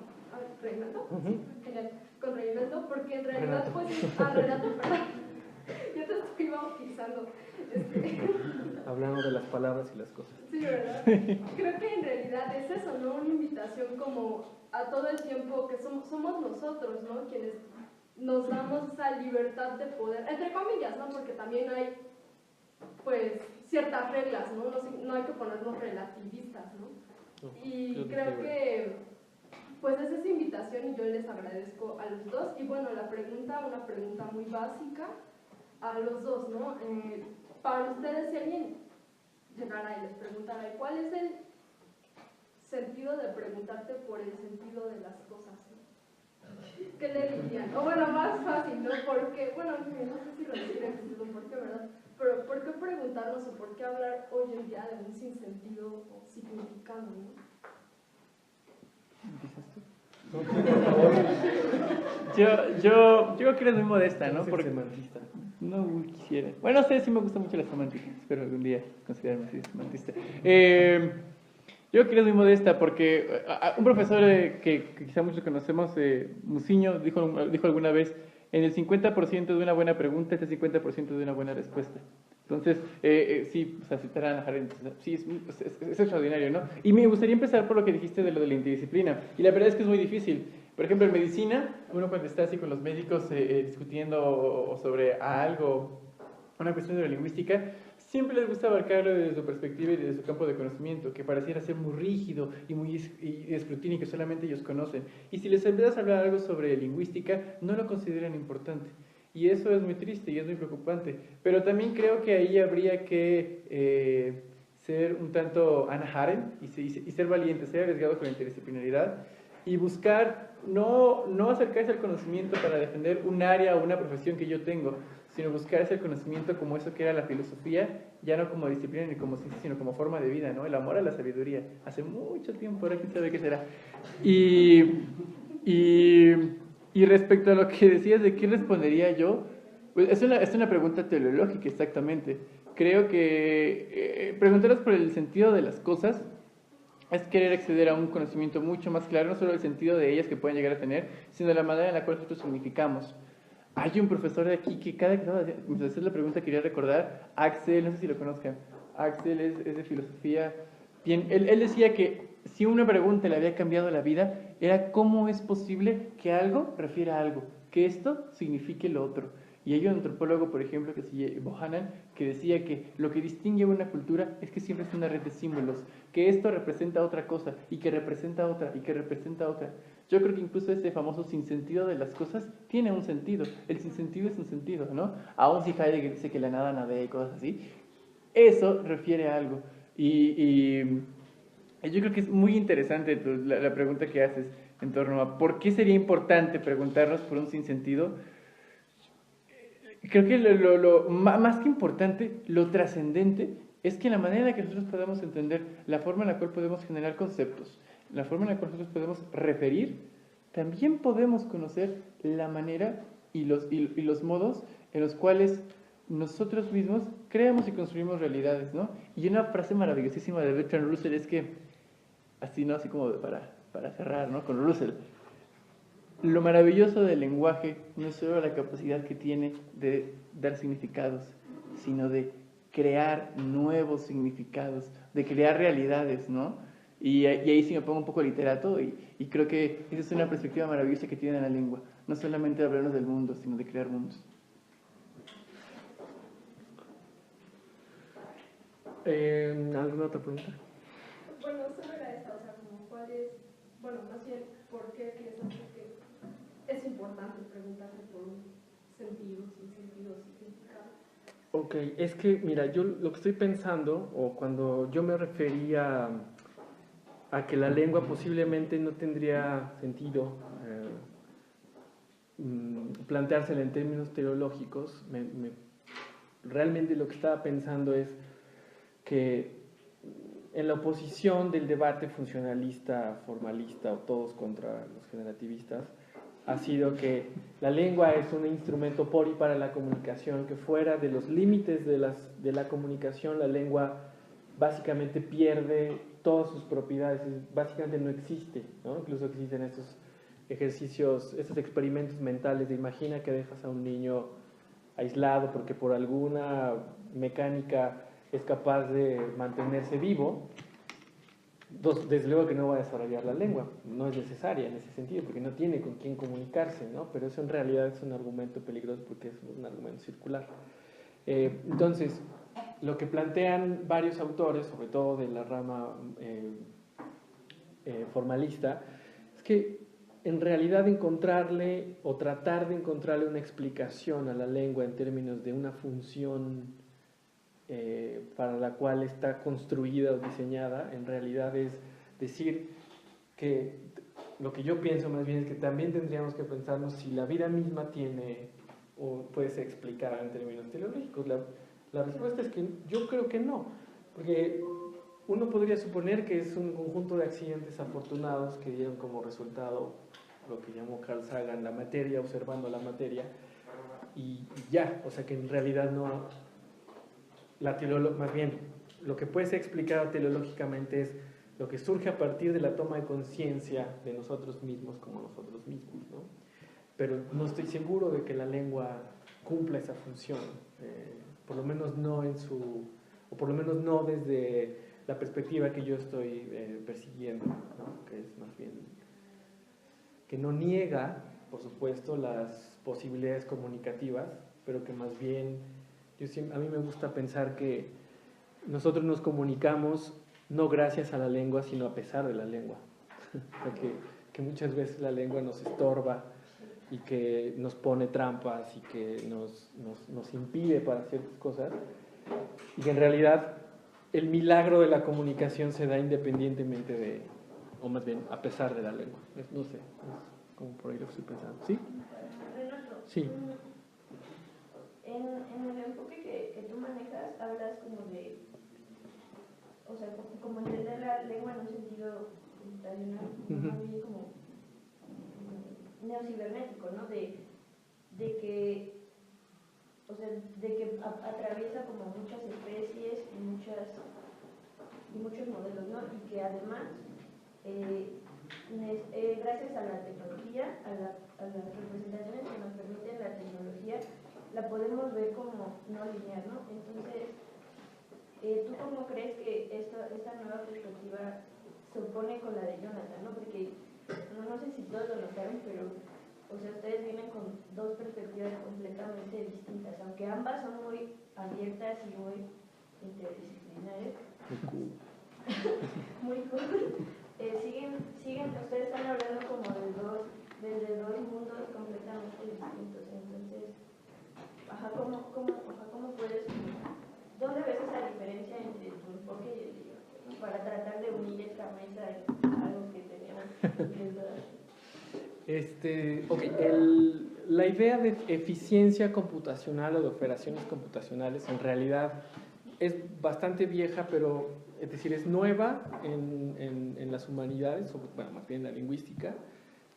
Reinaldo, con Reinaldo, porque en realidad Renato, perdón, yo te estoy bautizando. Hablando de las palabras y las cosas. Sí, ¿verdad? Creo que en realidad es eso, ¿no? Una invitación como a todo el tiempo que somos nosotros, ¿no? Quienes nos damos esa libertad de poder, entre comillas, ¿no? Porque también hay, pues, ciertas reglas, ¿no? No hay que ponernos relativistas, ¿no? Y creo que, pues, es esa invitación y yo les agradezco a los dos. Y bueno, una pregunta muy básica a los dos, ¿no? Para ustedes, si alguien llegara y les preguntara, ¿cuál es el sentido de preguntarte por el sentido de las cosas? ¿No? ¿Qué le dirían? O bueno, más fácil, ¿no? Porque, bueno, no sé si lo decir por qué, ¿verdad? Pero ¿por qué preguntarnos o por qué hablar hoy en día de un sinsentido o significado, ¿no? Yo creo que eres muy modesta, ¿no? Porque semantista. No quisiera. Bueno, no sé, sí me gusta mucho la semántica. Espero algún día considerarme así semantista. Yo creo que eres muy modesta porque un profesor que quizá muchos conocemos, Musiño, dijo alguna vez, en el 50% de una buena pregunta, este 50% de una buena respuesta. Entonces, sí, o sea, citar a Hannah Arendt, sí, es extraordinario, ¿no? Y me gustaría empezar por lo que dijiste de lo de la interdisciplina. Y la verdad es que es muy difícil. Por ejemplo, en medicina, uno cuando está así con los médicos discutiendo sobre algo, una cuestión de la lingüística, siempre les gusta abarcarlo desde su perspectiva y desde su campo de conocimiento, que pareciera ser muy rígido y muy escrutinio que solamente ellos conocen. Y si les empiezas a hablar algo sobre lingüística, no lo consideran importante. Y eso es muy triste y es muy preocupante. Pero también creo que ahí habría que ser un tanto Hannah Arendt y ser valiente, ser arriesgado con la interdisciplinaridad y buscar no acercarse al conocimiento para defender un área o una profesión que yo tengo, sino buscar ese conocimiento como eso que era la filosofía, ya no como disciplina ni como ciencia, sino como forma de vida, ¿no? El amor a la sabiduría. Hace mucho tiempo, ahora quién sabe qué será. Y respecto a lo que decías de qué respondería yo, Pues es una pregunta teleológica, exactamente. Creo que preguntarnos por el sentido de las cosas es querer acceder a un conocimiento mucho más claro, no solo el sentido de ellas que pueden llegar a tener, sino la manera en la cual nosotros significamos. Hay un profesor de aquí que cada que me hacer la pregunta quería recordar, Axel, no sé si lo conozcan, Axel es de filosofía. Bien, él decía que si una pregunta le había cambiado la vida, era cómo es posible que algo refiera a algo, que esto signifique lo otro. Y hay un antropólogo, por ejemplo, que se llama Bohannan, que decía que lo que distingue a una cultura es que siempre es una red de símbolos, que esto representa otra cosa, y que representa otra, y que representa otra. Yo creo que incluso ese famoso sinsentido de las cosas tiene un sentido. El sinsentido es un sentido, ¿no? Aún si Heidegger dice que la nada navega y cosas así, eso refiere a algo. Y yo creo que es muy interesante la pregunta que haces en torno a por qué sería importante preguntarnos por un sinsentido. Creo que más que importante, lo trascendente es que la manera en la que nosotros podemos entender la forma en la cual podemos generar conceptos, la forma en la cual nosotros podemos referir, también podemos conocer la manera y los modos en los cuales nosotros mismos creamos y construimos realidades, ¿no? Y una frase maravillosísima de Bertrand Russell es que, así, ¿no? Así como para cerrar, ¿no? Con Russell. Lo maravilloso del lenguaje no es solo la capacidad que tiene de dar significados, sino de crear nuevos significados, de crear realidades, ¿no? Y ahí sí me pongo un poco literato y creo que esa es una perspectiva maravillosa que tiene la lengua. No solamente de hablarnos del mundo, sino de crear mundos. ¿Alguna otra pregunta? Bueno, solo era esta, o sea, como cuál es, bueno, más bien, ¿por qué piensas que es importante preguntarse por un sentido, sin sentido, sin significado? Ok, es que, mira, yo lo que estoy pensando, o cuando yo me refería a que la lengua posiblemente no tendría sentido planteársela en términos teológicos, realmente lo que estaba pensando es que en la oposición del debate funcionalista, formalista o todos contra los generativistas, ha sido que la lengua es un instrumento por y para la comunicación, que fuera de los límites de la comunicación, la lengua básicamente pierde todas sus propiedades, básicamente no existe, ¿no? Incluso existen estos ejercicios, estos experimentos mentales de imagina que dejas a un niño aislado porque por alguna mecánica es capaz de mantenerse vivo. Desde luego que no va a desarrollar la lengua, no es necesaria en ese sentido, porque no tiene con quién comunicarse, ¿no? Pero eso en realidad es un argumento peligroso porque es un argumento circular. Entonces, lo que plantean varios autores, sobre todo de la rama formalista, es que en realidad encontrarle o tratar de encontrarle una explicación a la lengua en términos de una función para la cual está construida o diseñada, en realidad es decir que lo que yo pienso más bien es que también tendríamos que pensarnos si la vida misma tiene o puede ser explicada en términos teleológicos. La respuesta es que yo creo que no, porque uno podría suponer que es un conjunto de accidentes afortunados que dieron como resultado lo que llamó Carl Sagan la materia, observando la materia, y ya, o sea que en realidad no. Más bien, lo que puede ser explicado teleológicamente es lo que surge a partir de la toma de conciencia de nosotros mismos como nosotros mismos, ¿no? Pero no estoy seguro de que la lengua cumpla esa función, por lo menos no o por lo menos no desde la perspectiva que yo estoy persiguiendo, ¿no? Que es más bien que no niega, por supuesto, las posibilidades comunicativas, pero que más bien a mí me gusta pensar que nosotros nos comunicamos no gracias a la lengua, sino a pesar de la lengua. O sea, que muchas veces la lengua nos estorba y que nos pone trampas y que nos impide para ciertas cosas. Y que en realidad el milagro de la comunicación se da independientemente o más bien a pesar de la lengua. No sé, es como por ahí lo estoy pensando. ¿Sí? Renato, Sí. en el enfoque que tú manejas, hablas como de, o sea, como entender la lengua en un sentido computacional, más bien como neocibernético, ¿no? De que o sea, de que atraviesa como muchas especies y muchos modelos, ¿no? Y que además, gracias a la tecnología, a las representaciones que nos permite la tecnología, la podemos ver como no lineal, ¿no? Entonces, ¿tú cómo crees que esta nueva perspectiva se opone con la de Jonathan, ¿no? Porque no sé si todos lo notaron, pero o sea, ustedes vienen con dos perspectivas completamente distintas, aunque ambas son muy abiertas y muy interdisciplinarias. Muy cool. Ustedes están hablando como desde dos mundos completamente distintos. Entonces, ¿cómo puedes, dónde ves esa diferencia entre tu enfoque y el de yo? ¿No? Para tratar de unir esta mesa en algo que teníamos viendo. La idea de eficiencia computacional o de operaciones computacionales en realidad es bastante vieja, pero es decir, es nueva en las humanidades, o, bueno, más bien en la lingüística,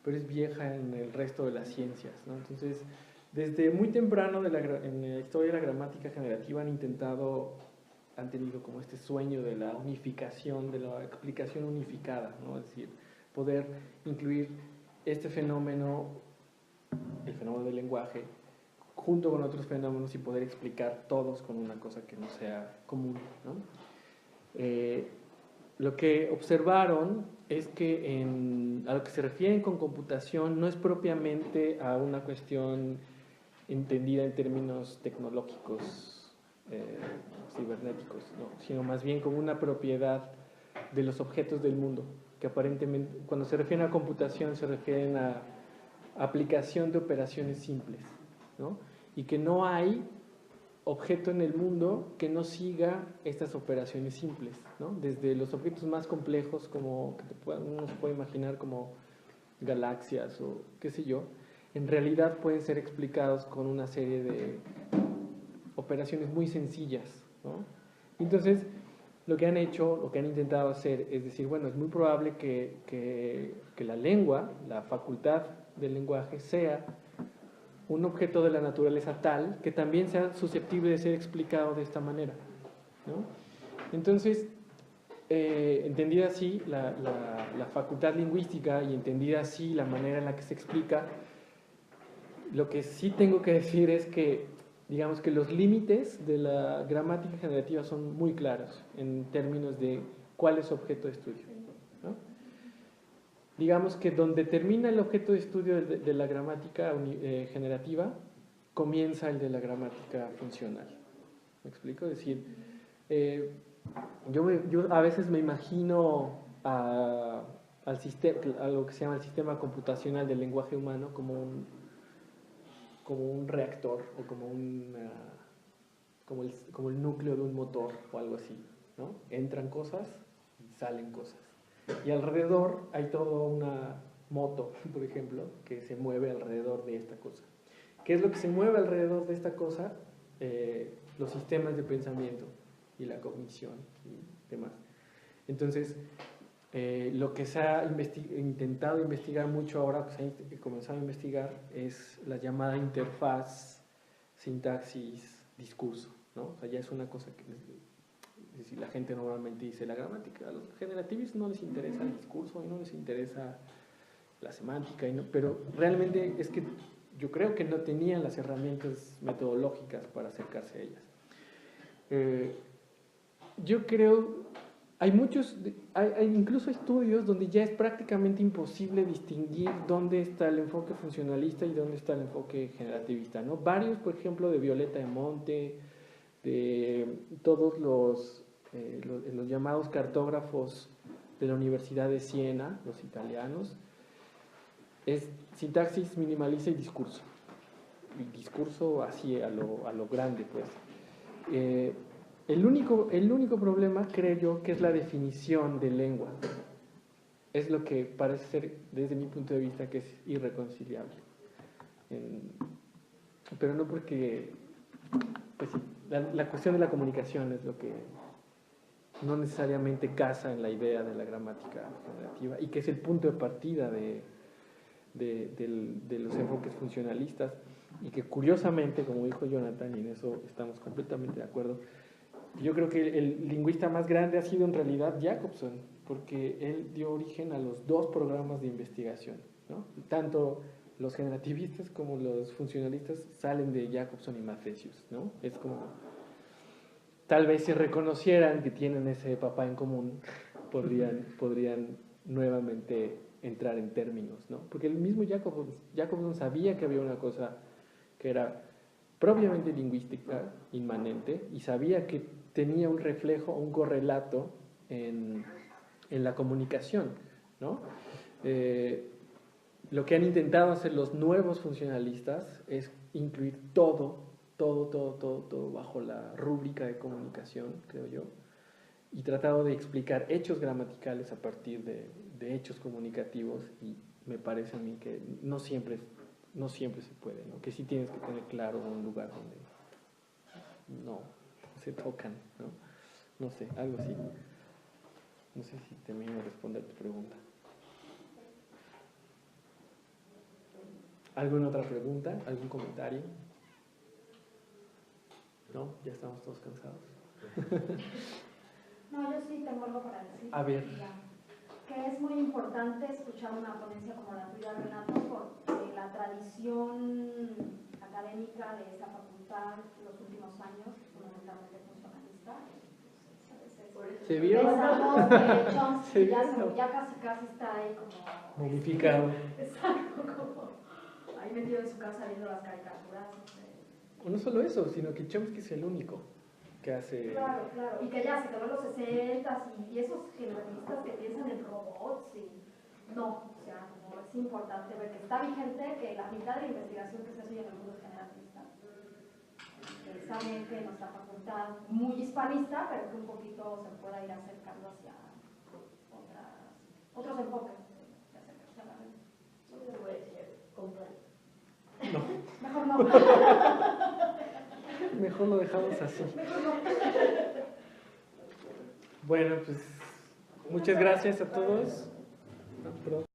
pero es vieja en el resto de las ciencias, ¿no? Entonces, desde muy temprano en la historia de la gramática generativa han tenido como este sueño de la unificación, de la explicación unificada, ¿no? Es decir, poder incluir este fenómeno, el fenómeno del lenguaje, junto con otros fenómenos y poder explicar todos con una cosa que no sea común, ¿no? Lo que observaron es que a lo que se refieren con computación no es propiamente a una cuestión entendida en términos tecnológicos, cibernéticos, ¿no? Sino más bien como una propiedad de los objetos del mundo, que aparentemente, cuando se refieren a computación, se refieren a aplicación de operaciones simples, ¿no? Y que no hay objeto en el mundo que no siga estas operaciones simples, ¿no? Desde los objetos más complejos, como que uno se puede imaginar como galaxias o qué sé yo, en realidad pueden ser explicados con una serie de operaciones muy sencillas, ¿no? Entonces, lo que han hecho, lo que han intentado hacer es decir, bueno, es muy probable que la lengua, la facultad del lenguaje sea un objeto de la naturaleza tal que también sea susceptible de ser explicado de esta manera, ¿no? Entonces, entendida así la facultad lingüística y entendida así la manera en la que se explica, lo que sí tengo que decir es que, digamos que los límites de la gramática generativa son muy claros en términos de cuál es objeto de estudio, ¿no? Digamos que donde termina el objeto de estudio de la gramática generativa, comienza el de la gramática funcional. ¿Me explico? Es decir, yo a veces me imagino a lo que se llama el sistema computacional del lenguaje humano como un reactor o como el núcleo de un motor o algo así, ¿no? Entran cosas y salen cosas. Y alrededor hay toda una moto, por ejemplo, que se mueve alrededor de esta cosa. ¿Qué es lo que se mueve alrededor de esta cosa? Los sistemas de pensamiento y la cognición y demás. Entonces, lo que se ha intentado investigar mucho ahora, que se ha comenzado a investigar, es la llamada interfaz, sintaxis, discurso, ¿no? O sea, ya es una cosa que... Es decir, la gente normalmente dice la gramática, a los generativistas no les interesa el discurso y no les interesa la semántica, pero realmente es que yo creo que no tenían las herramientas metodológicas para acercarse a ellas. Yo creo, hay incluso estudios donde ya es prácticamente imposible distinguir dónde está el enfoque funcionalista y dónde está el enfoque generativista, ¿no? Varios, por ejemplo, de Violeta de Monte, de todos los llamados cartógrafos de la Universidad de Siena, los italianos, es sintaxis, minimalista y discurso. Y discurso así a lo grande, pues. El único problema, creo yo, que es la definición de lengua. Es lo que parece ser, desde mi punto de vista, que es irreconciliable. Pero no porque... Pues sí, la cuestión de la comunicación es lo que no necesariamente casa en la idea de la gramática generativa y que es el punto de partida de los enfoques funcionalistas. y que curiosamente, como dijo Jonathan, y en eso estamos completamente de acuerdo, yo creo que el lingüista más grande ha sido en realidad Jacobson, porque él dio origen a los dos programas de investigación, ¿no? Tanto los generativistas como los funcionalistas salen de Jacobson y Mathesius, ¿no? Es como, tal vez si reconocieran que tienen ese papá en común, podrían nuevamente entrar en términos, ¿no? Porque el mismo Jacobson sabía que había una cosa que era propiamente lingüística, inmanente, y sabía que tenía un reflejo, un correlato en la comunicación, ¿no? Lo que han intentado hacer los nuevos funcionalistas es incluir todo bajo la rúbrica de comunicación, creo yo, y tratado de explicar hechos gramaticales a partir de hechos comunicativos, y me parece a mí que no siempre se puede, ¿no? Que sí tienes que tener claro un lugar donde no se tocan, ¿no? No sé, algo así. No sé si termino de responder tu pregunta. ¿Alguna otra pregunta? ¿Algún comentario? ¿No? ¿Ya estamos todos cansados? No, yo sí tengo algo para decir. A ver. Ya. Que es muy importante escuchar una ponencia como la tuya, Renato, porque la tradición académica de esta facultad en los últimos años, fundamentalmente funcionalista, ¿Se vio? Se ya casi está ahí como... Momificado. Exacto, como ahí metido en su casa viendo las caricaturas. No sé. O no solo eso, sino que Chomsky es el único que hace... Claro, y que ya se quedó en los 60s y esos generalistas que piensan en robots y... No, o sea, como es importante ver que está vigente, que la mitad de la investigación que se hace en el mundo es generalista. Precisamente nuestra facultad, muy hispanista, pero que un poquito se pueda ir acercando hacia otros enfoques. No voy a decir comprar. No. Mejor no. Mejor lo dejamos así. Bueno, pues muchas gracias a todos. Perdón.